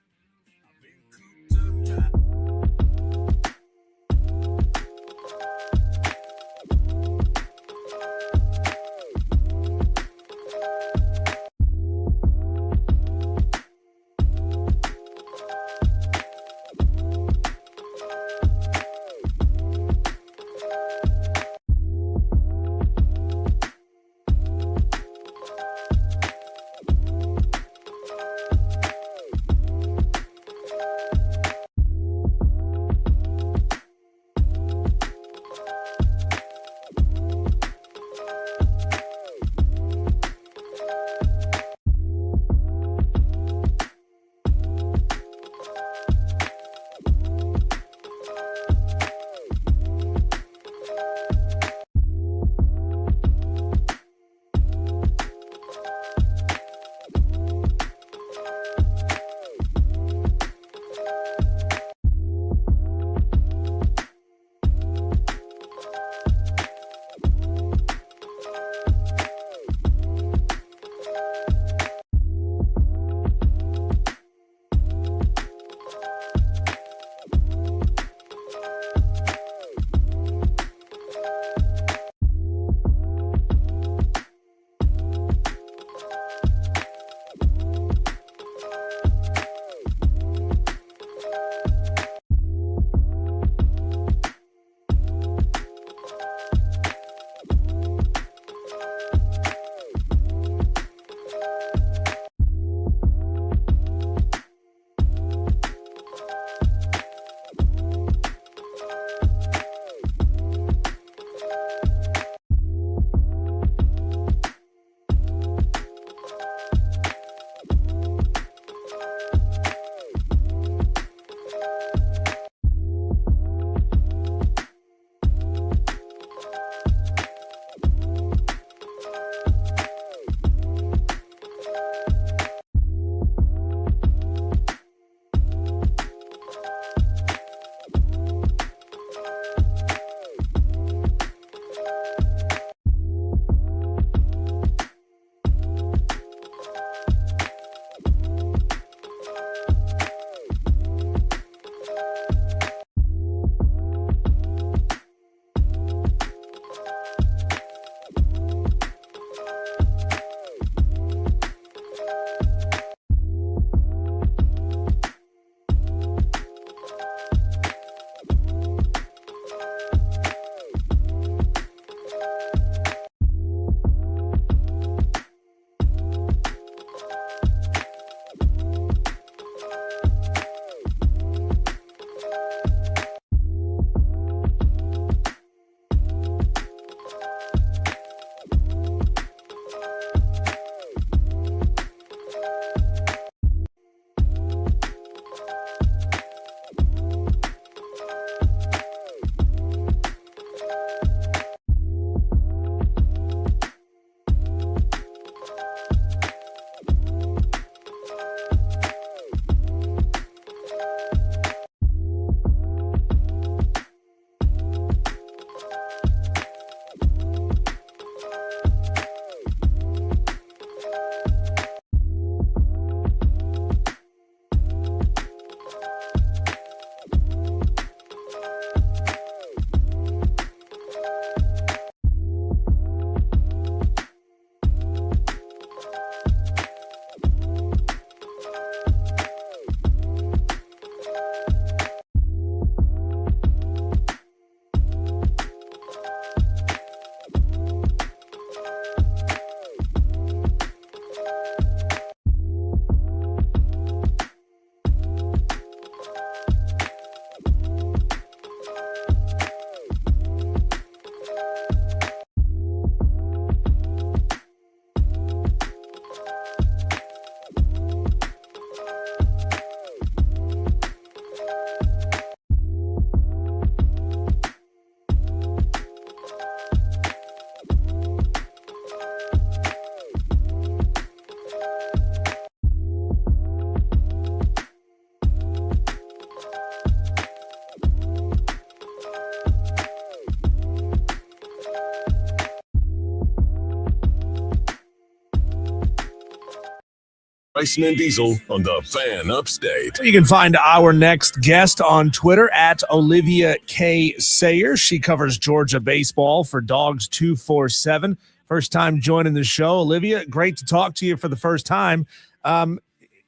Bryson and Diesel on the Fan Upstate. You can find our next guest on Twitter at Olivia K. Sayers. She covers Georgia baseball for Dogs 247. First time joining the show. Olivia, great to talk to you for the first time. I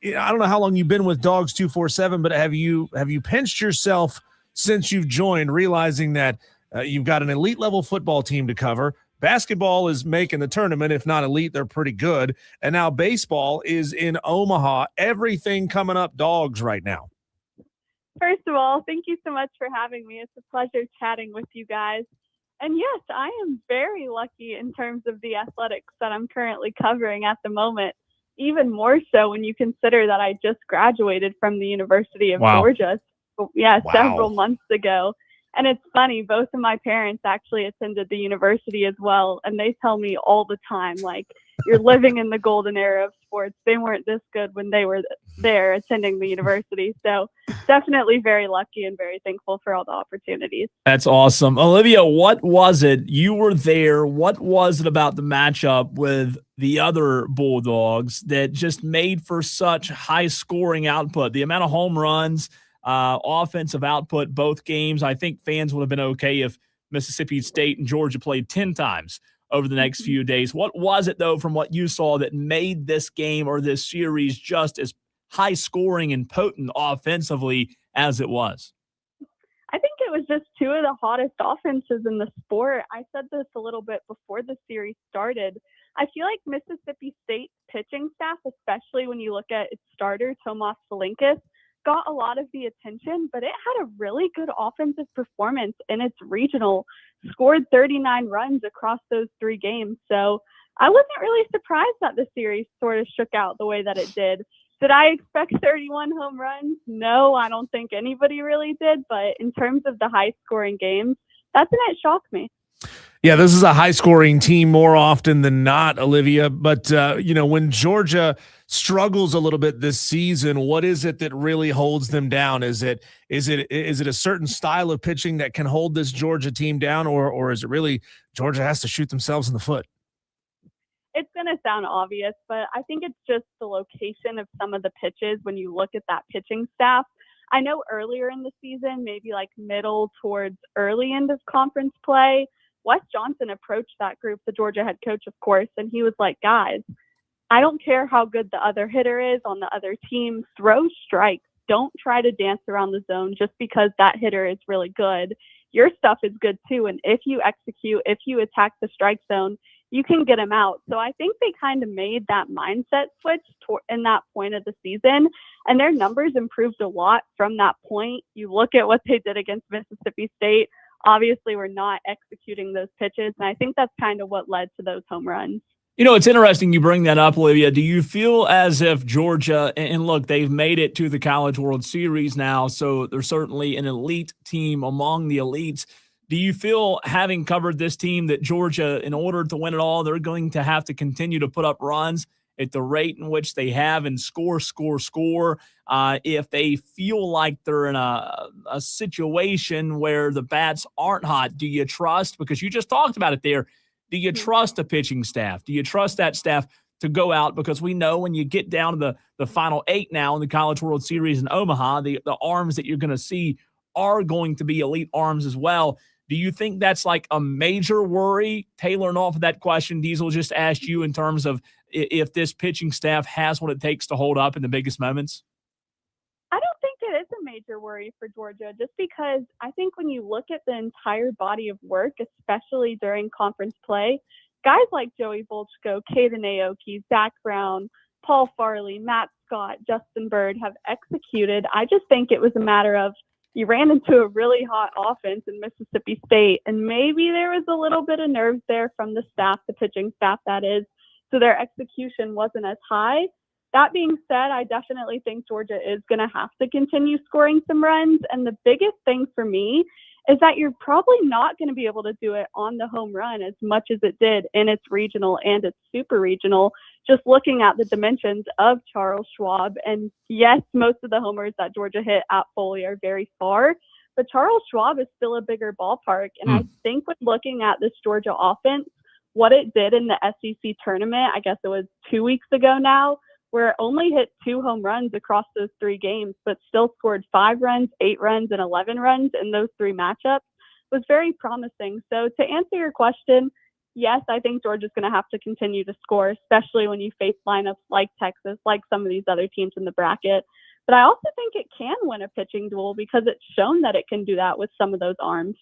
don't know how long you've been with Dogs 247, but have you pinched yourself since you've joined, realizing that you've got an elite level football team to cover? Basketball is making the tournament. If not elite, they're pretty good. And now baseball is in Omaha. Everything coming up Dogs right now. First of all, thank you so much for having me. It's a pleasure chatting with you guys. And yes, I am very lucky in terms of the athletics that I'm currently covering at the moment. Even more so when you consider that I just graduated from the University of Georgia. Several months ago. And it's funny, both of my parents actually attended the university as well. And they tell me all the time, like, you're living in the golden era of sports. They weren't this good when they were there attending the university. So definitely very lucky and very thankful for all the opportunities. That's awesome. Olivia, what was it? You were there. What was it about the matchup with the other Bulldogs that just made for such high scoring output? The amount of home runs, offensive output, both games. I think fans would have been okay if Mississippi State and Georgia played 10 times over the next few days. What was it, though, from what you saw that made this game or this series just as high scoring and potent offensively as it was? I think it was just two of the hottest offenses in the sport. I said this a little bit before the series started. I feel like Mississippi State's pitching staff, especially when you look at its starter, Tomas Valinkis, got a lot of the attention, but it had a really good offensive performance in its regional, scored 39 runs across those 3 games. So I wasn't really surprised that the series sort of shook out the way that it did. Did I expect 31 home runs? No, I don't think anybody really did. But in terms of the high scoring games, that didn't shock me. Yeah, this is a high-scoring team more often than not, Olivia. But, when Georgia struggles a little bit this season, what is it that really holds them down? Is it a certain style of pitching that can hold this Georgia team down, or is it really Georgia has to shoot themselves in the foot? It's going to sound obvious, but I think it's just the location of some of the pitches when you look at that pitching staff. I know earlier in the season, maybe like middle towards early end of conference play, Wes Johnson approached that group, the Georgia head coach, of course, and he was like, guys, I don't care how good the other hitter is on the other team. Throw strikes. Don't try to dance around the zone just because that hitter is really good. Your stuff is good too. And if you execute, if you attack the strike zone, you can get him out. So I think they kind of made that mindset switch in that point of the season, and their numbers improved a lot from that point. You look at what they did against Mississippi State. Obviously, we're not executing those pitches, and I think that's kind of what led to those home runs. It's interesting you bring that up, Olivia. Do you feel as if Georgia, and look, they've made it to the College World Series now, so they're certainly an elite team among the elites. Do you feel, having covered this team, that Georgia, in order to win it all, they're going to have to continue to put up runs at the rate in which they have and score? If they feel like they're in a situation where the bats aren't hot, do you trust, because you just talked about it there, do you trust the pitching staff? Do you trust that staff to go out? Because we know when you get down to the final 8 now in the College World Series in Omaha, the arms that you're going to see are going to be elite arms as well. Do you think that's like a major worry? Tailoring off of that question Diesel just asked you in terms of if this pitching staff has what it takes to hold up in the biggest moments? I don't think it is a major worry for Georgia, just because I think when you look at the entire body of work, especially during conference play, guys like Joey Volchko, Caden Aoki, Zach Brown, Paul Farley, Matt Scott, Justin Bird have executed. I just think it was a matter of you ran into a really hot offense in Mississippi State, and maybe there was a little bit of nerves there from the staff, the pitching staff that is, so their execution wasn't as high. That being said, I definitely think Georgia is going to have to continue scoring some runs, and the biggest thing for me is that you're probably not going to be able to do it on the home run as much as it did in its regional and its super regional, just looking at the dimensions of Charles Schwab. And yes, most of the homers that Georgia hit at Foley are very far, but Charles Schwab is still a bigger ballpark. And I think when looking at this Georgia offense, what it did in the SEC tournament, I guess it was 2 weeks ago now, where only hit 2 home runs across those 3 games, but still scored 5 runs, 8 runs, and 11 runs in those 3 matchups, was very promising. So to answer your question, yes, I think Georgia's going to have to continue to score, especially when you face lineups like Texas, like some of these other teams in the bracket. But I also think it can win a pitching duel because it's shown that it can do that with some of those arms.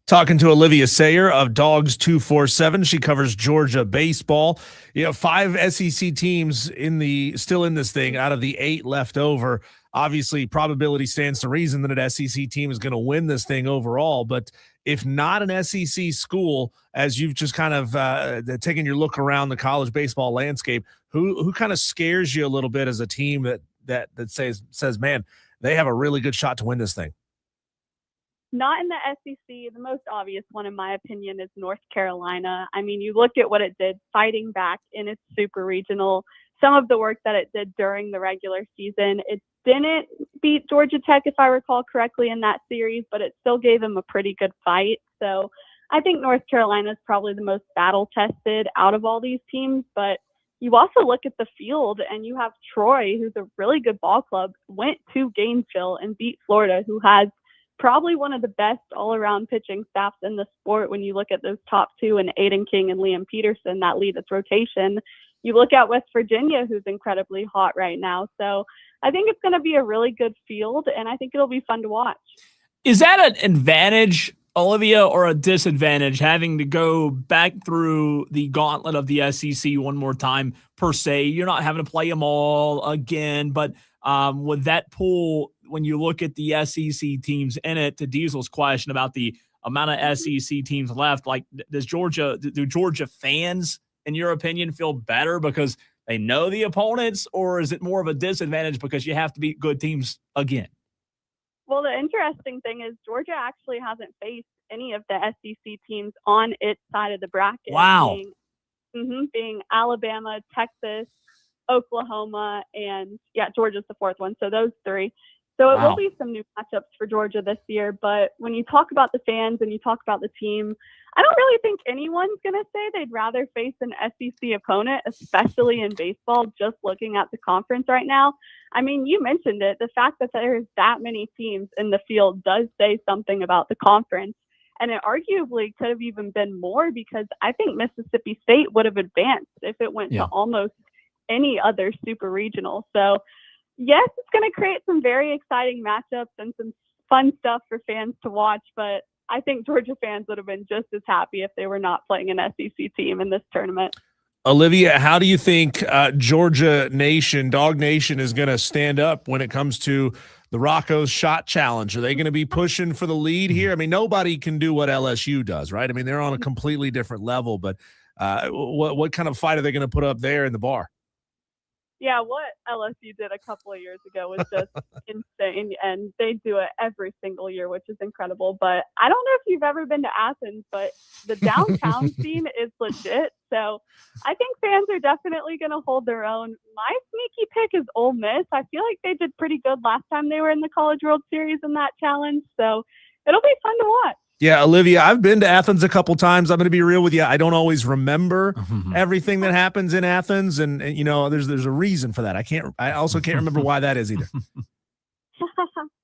Talking to Olivia Sayer of Dogs 247. She covers Georgia baseball. 5 SEC teams still in this thing out of the 8 left over. Obviously, probability stands to reason that an SEC team is going to win this thing overall. But if not an SEC school, as you've just kind of taken your look around the college baseball landscape, who kind of scares you a little bit as a team that says, man, they have a really good shot to win this thing? Not in the SEC. The most obvious one, in my opinion, is North Carolina. I mean, you look at what it did fighting back in its super regional, some of the work that it did during the regular season. It didn't beat Georgia Tech, if I recall correctly, in that series, but it still gave them a pretty good fight. So I think North Carolina is probably the most battle-tested out of all these teams. But you also look at the field, and you have Troy, who's a really good ball club, went to Gainesville and beat Florida, who has probably one of the best all-around pitching staffs in the sport when you look at those top 2 and Aiden King and Liam Peterson that lead its rotation. You look at West Virginia, who's incredibly hot right now. So I think it's going to be a really good field, and I think it'll be fun to watch. Is that an advantage, Olivia, or a disadvantage, having to go back through the gauntlet of the SEC one more time, per se? You're not having to play them all again, but with that pool, when you look at the SEC teams in it, to Diesel's question about the amount of SEC teams left, like do Georgia fans, in your opinion, feel better because they know the opponents, or is it more of a disadvantage because you have to beat good teams again? Well, the interesting thing is Georgia actually hasn't faced any of the SEC teams on its side of the bracket. Wow. Being Alabama, Texas, Oklahoma, and Georgia's the 4th one. So those 3. So it will be some new matchups for Georgia this year. But when you talk about the fans and you talk about the team, I don't really think anyone's going to say they'd rather face an SEC opponent, especially in baseball, just looking at the conference right now. I mean, you mentioned it. The fact that there's that many teams in the field does say something about the conference. And it arguably could have even been more because I think Mississippi State would have advanced if it went to almost any other super regional. So yes, it's going to create some very exciting matchups and some fun stuff for fans to watch, but I think Georgia fans would have been just as happy if they were not playing an SEC team in this tournament. Olivia, how do you think Georgia Nation, Dog Nation, is going to stand up when it comes to the Rocco's shot challenge? Are they going to be pushing for the lead here? I mean, nobody can do what LSU does, right? I mean, they're on a completely different level, but what kind of fight are they going to put up there in the bar? Yeah, what LSU did a couple of years ago was just insane, and they do it every single year, which is incredible. But I don't know if you've ever been to Athens, but the downtown scene is legit. So I think fans are definitely going to hold their own. My sneaky pick is Ole Miss. I feel like they did pretty good last time they were in the College World Series in that challenge, so it'll be fun to watch. Yeah, Olivia, I've been to Athens a couple times. I'm going to be real with you. I don't always remember everything that happens in Athens, and you know, there's a reason for that. I also can't remember why that is either.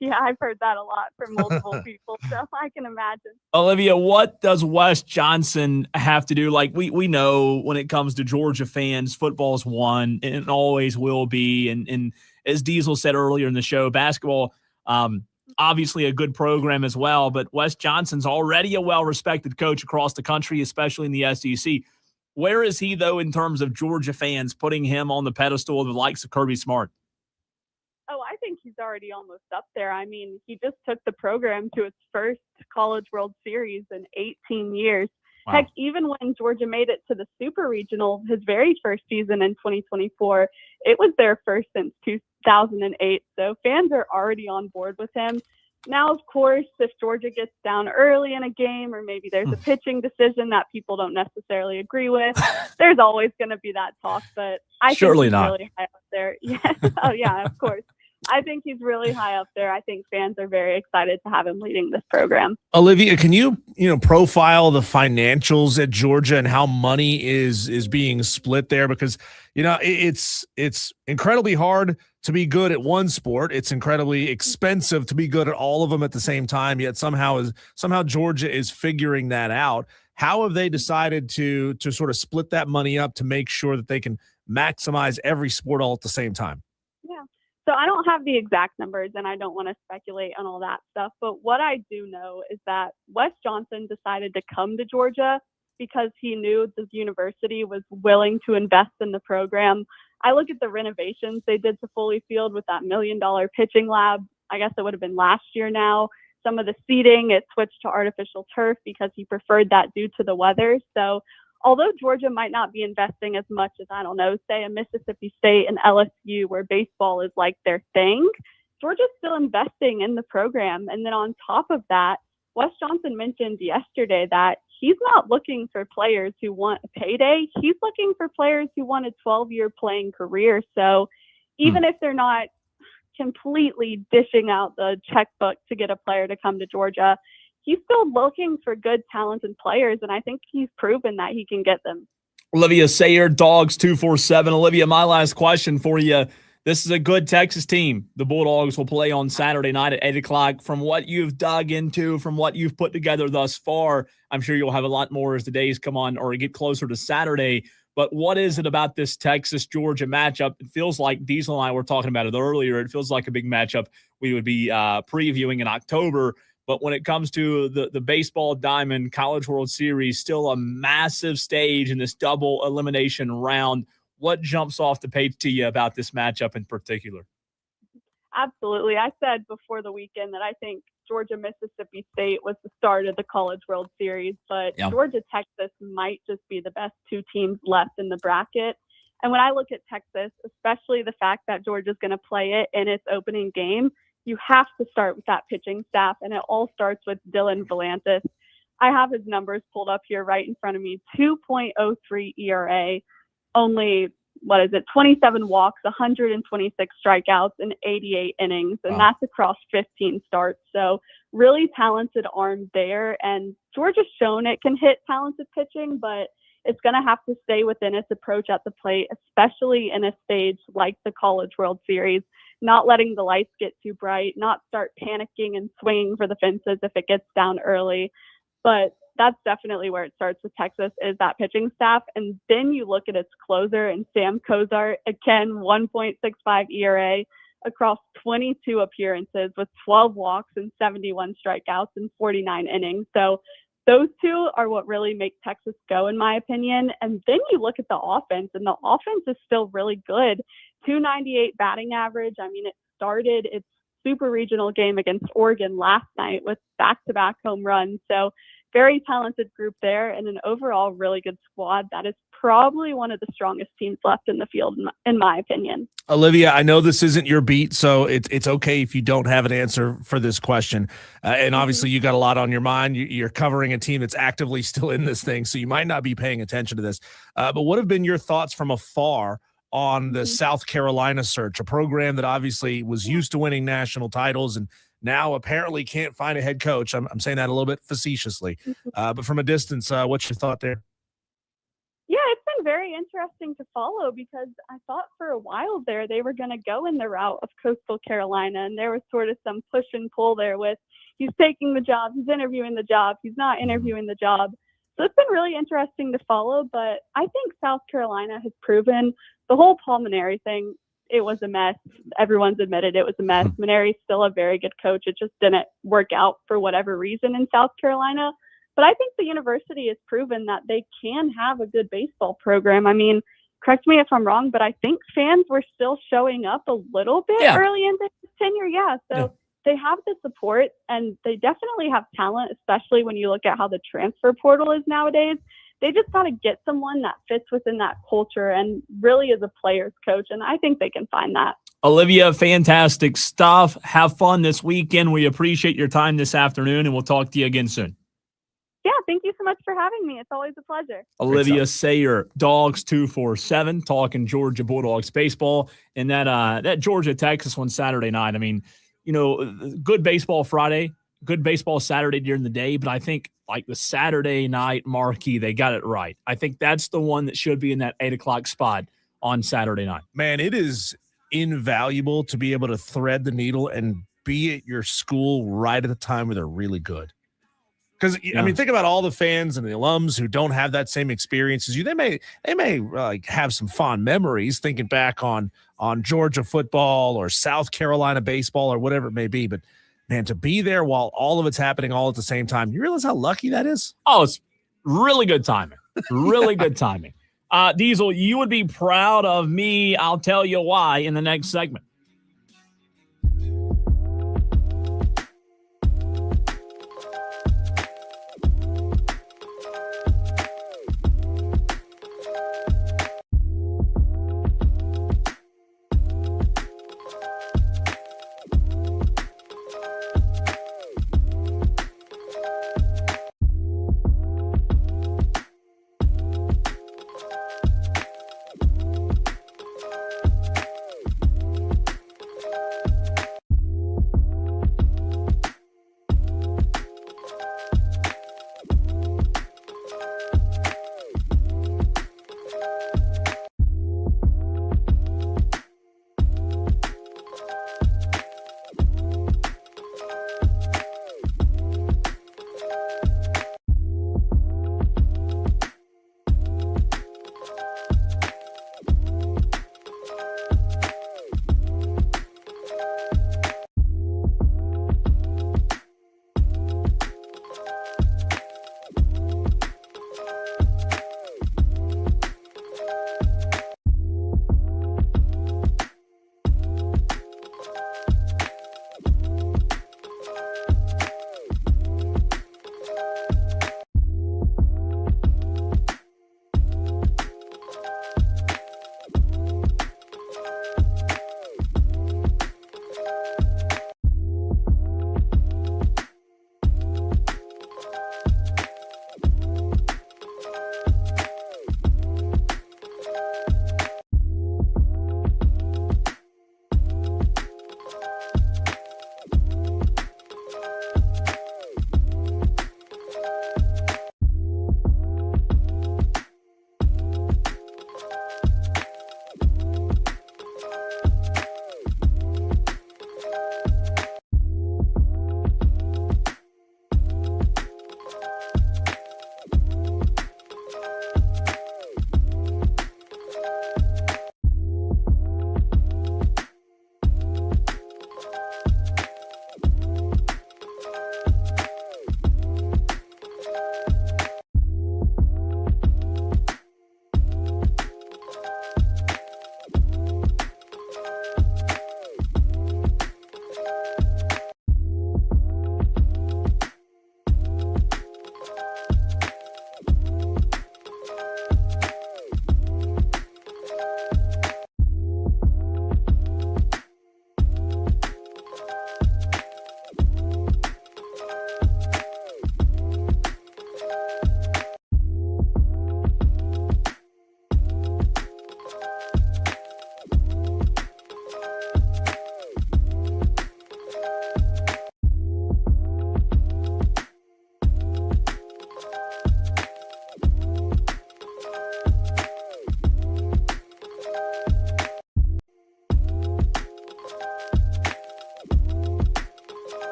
Yeah, I've heard that a lot from multiple people, so I can imagine. Olivia, what does Wes Johnson have to do? Like we know when it comes to Georgia fans, football's one, and it always will be. And as Diesel said earlier in the show, basketball, obviously a good program as well, but Wes Johnson's already a well-respected coach across the country, especially in the SEC. Where is he, though, in terms of Georgia fans putting him on the pedestal of the likes of Kirby Smart? Oh, I think he's already almost up there. I mean, he just took the program to its first College World Series in 18 years. Wow. Heck, even when Georgia made it to the Super Regional, his very first season in 2024, it was their first since 2008. So fans are already on board with him. Now, of course, if Georgia gets down early in a game or maybe there's a pitching decision that people don't necessarily agree with, there's always going to be that talk. But I surely think he's not really high up there. Yes. Oh, yeah, of course. I think he's really high up there. I think fans are very excited to have him leading this program. Olivia, can you profile the financials at Georgia and how money is being split there? Because it's incredibly hard to be good at one sport. It's incredibly expensive to be good at all of them at the same time. Yet somehow Georgia is figuring that out. How have they decided to sort of split that money up to make sure that they can maximize every sport all at the same time? Yeah. So I don't have the exact numbers and I don't want to speculate on all that stuff. But what I do know is that Wes Johnson decided to come to Georgia because he knew the university was willing to invest in the program. I look at the renovations they did to Foley Field with that $1 million pitching lab. I guess it would have been last year now. Some of the seating, it switched to artificial turf because he preferred that due to the weather. So although Georgia might not be investing as much as, I don't know, say a Mississippi State and LSU where baseball is like their thing, Georgia's still investing in the program. And then on top of that, Wes Johnson mentioned yesterday that he's not looking for players who want a payday. He's looking for players who want a 12-year playing career. So even if they're not completely dishing out the checkbook to get a player to come to Georgia, he's still looking for good, talented players, and I think he's proven that he can get them. Olivia Sayer, Dogs 247. Olivia, my last question for you. This is a good Texas team. The Bulldogs will play on Saturday night at 8 o'clock. From what you've dug into, from what you've put together thus far, I'm sure you'll have a lot more as the days come on or get closer to Saturday. But what is it about this Texas-Georgia matchup? It feels like Diesel and I were talking about it earlier. It feels like a big matchup we would be previewing in October. But when it comes to the baseball diamond College World Series, still a massive stage in this double elimination round. What jumps off the page to you about this matchup in particular? Absolutely. I said before the weekend that I think Georgia-Mississippi State was the start of the College World Series, but Georgia-Texas might just be the best two teams left in the bracket. And when I look at Texas, especially the fact that Georgia's going to play it in its opening game, you have to start with that pitching staff, and it all starts with Dylan Volantis. I have his numbers pulled up here right in front of me. 2.03 ERA, only 27 walks, 126 strikeouts, and 88 innings, and that's across 15 starts. So really talented arm there, and Georgia's shown it can hit talented pitching, but it's going to have to stay within its approach at the plate, especially in a stage like the College World Series, not letting the lights get too bright, not start panicking and swinging for the fences if it gets down early. But that's definitely where it starts with Texas, is that pitching staff. And then you look at its closer and Sam Kozar, again, 1.65 ERA across 22 appearances with 12 walks and 71 strikeouts and 49 innings. So those two are what really make Texas go, in my opinion. And then you look at the offense, and the offense is still really good. 298 batting average. I mean, it started its super regional game against Oregon last night with back-to-back home runs. So very talented group there, and an overall really good squad that is probably one of the strongest teams left in the field, in my opinion. Olivia, I know this isn't your beat, so it's okay if you don't have an answer for this question. And obviously you got a lot on your mind. You're covering a team that's actively still in this thing, so you might not be paying attention to this. But what have been your thoughts from afar on the South Carolina search, a program that obviously was used to winning national titles and now apparently can't find a head coach? I'm saying that a little bit facetiously. But from a distance, what's your thought there? Yeah, it's been very interesting to follow because I thought for a while there they were going to go in the route of Coastal Carolina, and there was sort of some push and pull there with he's taking the job, he's interviewing the job, he's not interviewing the job. So it's been really interesting to follow, but I think South Carolina has proven the whole Paul Mainieri thing, it was a mess. Everyone's admitted it was a mess. Mainieri's still a very good coach. It just didn't work out for whatever reason in South Carolina. But I think the university has proven that they can have a good baseball program. I mean, correct me if I'm wrong, but I think fans were still showing up a little bit early in his tenure. So they have the support, and they definitely have talent, especially when you look at how the transfer portal is nowadays. They just got to get someone that fits within that culture and really is a player's coach, and I think they can find that. Olivia, fantastic stuff. Have fun this weekend. We appreciate your time this afternoon, and we'll talk to you again soon. Yeah, thank you so much for having me. It's always a pleasure. Olivia Sayer, Dogs 247, talking Georgia Bulldogs baseball, and that Georgia Texas one Saturday night. I mean, good baseball Friday, good baseball Saturday during the day, but I think like the Saturday night marquee, they got it right. I think that's the one that should be in that 8:00 spot on Saturday night. Man, it is invaluable to be able to thread the needle and be at your school right at the time where they're really good. Because I mean, think about all the fans and the alums who don't have that same experience as you. They may like have some fond memories thinking back on Georgia football or South Carolina baseball or whatever it may be. But man, to be there while all of it's happening all at the same time, you realize how lucky that is? Oh, it's really good timing. Really good timing. Diesel, you would be proud of me. I'll tell you why in the next segment.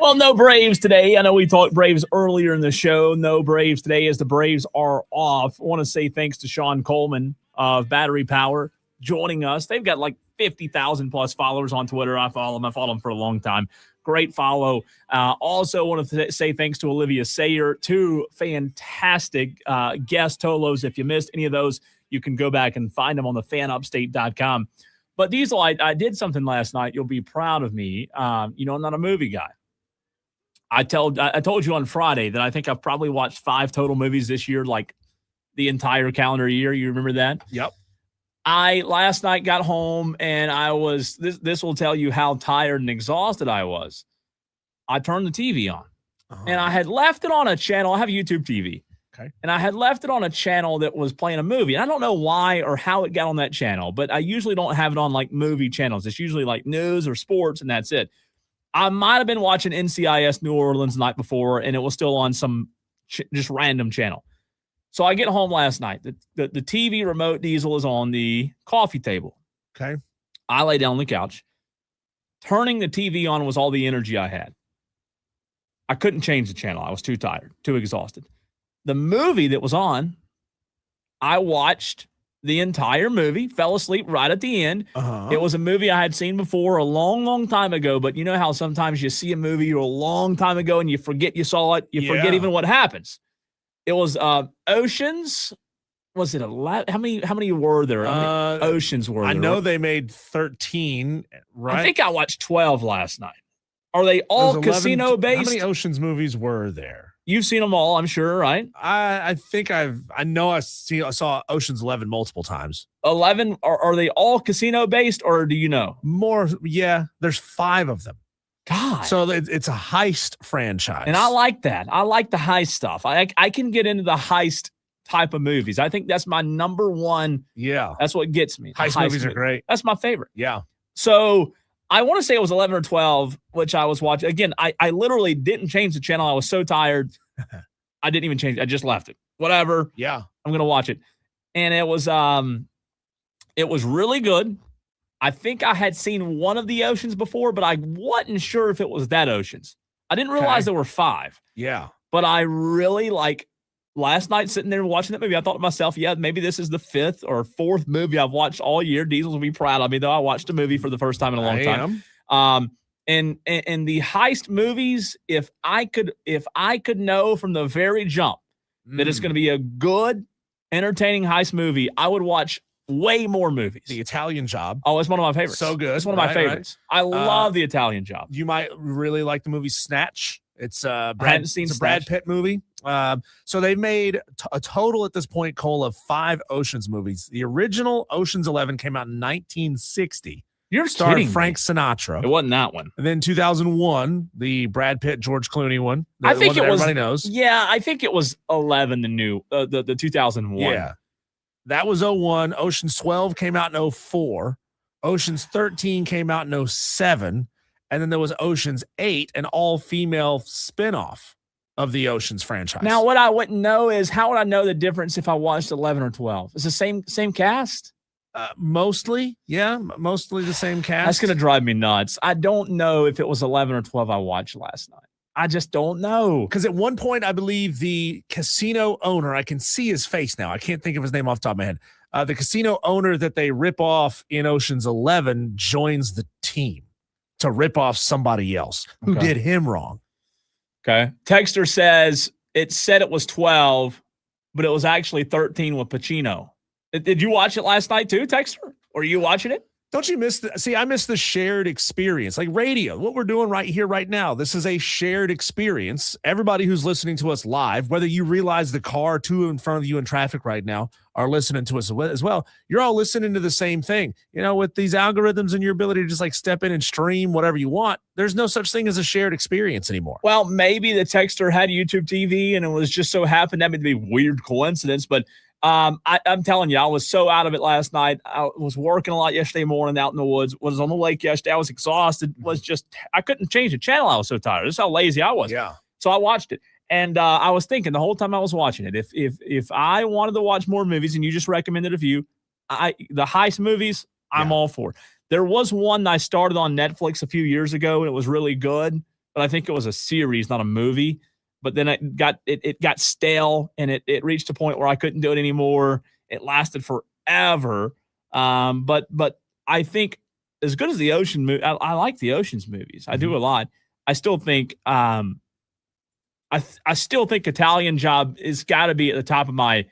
Well, no Braves today. I know we talked Braves earlier in the show. No Braves today as the Braves are off. I want to say thanks to Sean Coleman of Battery Power joining us. They've got like 50,000 plus followers on Twitter. I follow them. I've followed them for a long time. Great follow. Also want to say thanks to Olivia Sayer. 2 fantastic guest Tolos. If you missed any of those, you can go back and find them on thefanupstate.com. But Diesel, I did something last night. You'll be proud of me. I'm not a movie guy. I told you on Friday that I think I've probably watched 5 total movies this year, like the entire calendar year. You remember that? Yep. I last night got home and I was this will tell you how tired and exhausted I was. I turned the TV on and I had left it on a channel. I have YouTube TV. Okay. And I had left it on a channel that was playing a movie. And I don't know why or how it got on that channel, but I usually don't have it on like movie channels. It's usually like news or sports and that's it. I might have been watching NCIS New Orleans the night before, and it was still on some just random channel. So I get home last night. The TV remote, Diesel, is on the coffee table. Okay. I lay down on the couch. Turning the TV on was all the energy I had. I couldn't change the channel. I was too tired, too exhausted. The movie that was on, I watched the entire movie, fell asleep right at the end. It was a movie I had seen before a long, long time ago, but you know how sometimes you see a movie a long time ago and you forget you saw it, you forget even what happens. It was Oceans. Was it 11? How many were there? How many Oceans were there? I know they made 13, right? I think I watched 12 last night. Are they all casino based? How many Oceans movies were there? You've seen them all, I'm sure, right? I think I saw Ocean's 11 multiple times. 11 are they all casino based, or do you know? More, yeah. There's 5 of them. God. So it's a heist franchise. And I like that. I like the heist stuff. I can get into the heist type of movies. I think that's my number one. Yeah. That's what gets me. Heist movies are great. That's my favorite. Yeah. So I want to say it was 11 or 12, which I was watching. Again, I literally didn't change the channel. I was so tired. I didn't even change it. I just left it. Whatever. Yeah. I'm going to watch it. And it was really good. I think I had seen one of the Oceans before, but I wasn't sure if it was that Oceans. I didn't realize there were 5. Yeah. But I really last night sitting there watching that movie, I thought to myself, yeah, maybe this is the 5th or 4th movie I've watched all year. Diesel will be proud of me, though. I watched a movie for the first time in a long time. And the heist movies, if I could know from the very jump that it's going to be a good, entertaining heist movie, I would watch way more movies. The Italian Job. Oh, it's one of my favorites. So good. It's one of my favorites. Right. I love The Italian Job. You might really like the movie Snatch. It's I hadn't seen it's a Brad Pitt movie. So they've made a total at this point, Cole, of 5 Oceans movies. The original Oceans 11 came out in 1960. You're starred kidding Frank me. Sinatra. It wasn't that one. And then 2001, the Brad Pitt, George Clooney one. I think one it was. Everybody knows. Yeah, I think it was 11. The 2001. Yeah, that was 01. Oceans 12 came out in 04. Oceans 13 came out in 07. And then there was Oceans 8, an all-female spinoff of the Oceans franchise. Now, what I wouldn't know is how would I know the difference if I watched 11 or 12? It's the same cast? Mostly, yeah, mostly the same cast. That's going to drive me nuts. I don't know if it was 11 or 12 I watched last night. I just don't know. Because at one point, I believe the casino owner, I can see his face now. I can't think of his name off the top of my head. The casino owner that they rip off in Oceans 11 joins the team to rip off somebody else who did him wrong. Okay. Texter says it said it was 12, but it was actually 13 with Pacino. Did you watch it last night too, Texter? Or are you watching it? Don't you miss I miss the shared experience, like radio, what we're doing right here, right now. This is a shared experience. Everybody who's listening to us live, whether you realize the car 2 in front of you in traffic right now are listening to us as well. You're all listening to the same thing. You know, with these algorithms and your ability to just like step in and stream whatever you want, there's no such thing as a shared experience anymore. Well, maybe the texter had YouTube TV and it was just so happened that would be a weird coincidence, but I'm telling you, I was so out of it last night. I was working a lot yesterday morning out in the woods, was on the lake yesterday. I was exhausted, I couldn't change the channel. I was so tired. This is how lazy I was. Yeah. So I watched it. And I was thinking the whole time I was watching it, if I wanted to watch more movies and you just recommended a few, the heist movies, I'm all for. There was one that I started on Netflix a few years ago and it was really good. but I think it was a series, not a movie. But then it got stale, and it reached a point where I couldn't do it anymore. It lasted forever. But I think as good as the Ocean movie, I like the Ocean's movies. I do a lot. I still think I still think Italian Job is got to be at the top of my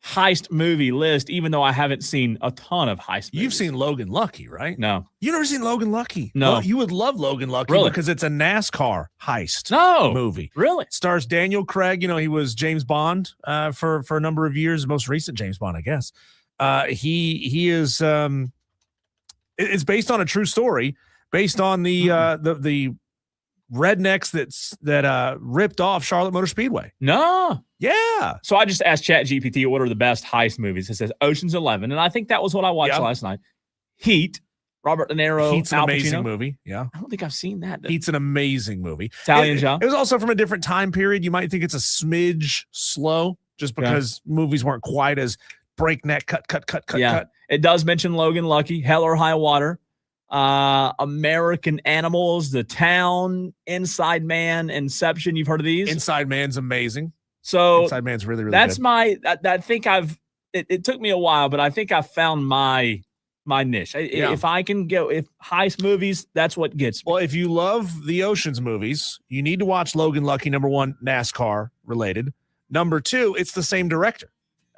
heist movie list, even though I haven't seen a ton of heist movies. You've seen Logan Lucky, right? No. You've never seen Logan Lucky? No. Well, you would love Logan Lucky because it's a NASCAR heist movie. Really? Stars Daniel Craig. You know, he was James Bond for a number of years, most recent James Bond, I guess. He is it's based on a true story, based on the rednecks that ripped off Charlotte Motor Speedway. No. Yeah. So I just asked ChatGPT what are the best heist movies. It says Ocean's 11, and I think that was what I watched last night. Heat, Robert De Niro, Heat's an Al amazing Pacino. movie. Yeah. I don't think I've seen that. Heat's an amazing movie. Italian Job. It was also from a different time period. You might think it's a smidge slow just because movies weren't quite as breakneck, cut. It does mention Logan Lucky, Hell or High Water, American Animals, The Town, Inside Man, Inception. You've heard of these? Inside Man's amazing. So Inside Man's really, really that's good. I think it took me a while, but I think I found my niche. If I can go, if heist movies, that's what gets me. Well, if you love the Ocean's movies, you need to watch Logan Lucky. Number one, NASCAR related. Number two, it's the same director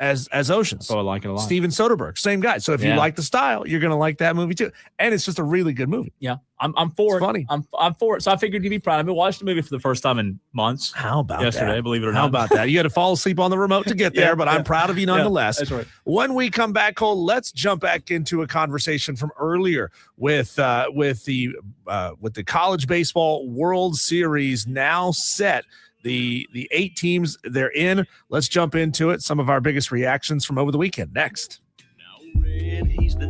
as Ocean's. Oh, I like it a lot. Steven Soderbergh, same guy. So if you like the style, you're going to like that movie too. And it's just a really good movie. Yeah, I'm for it. Funny. I'm for it. So I figured you'd be proud. I watched the movie for the first time in months. How about yesterday? that? Believe it or not. How about that? You had to fall asleep on the remote to get there, but I'm proud of you nonetheless. That's right. When we come back, Cole, let's jump back into a conversation from earlier with the college baseball World Series now set. The 8 teams they're in. Let's jump into it. Some of our biggest reactions from over the weekend next. Now red, he's the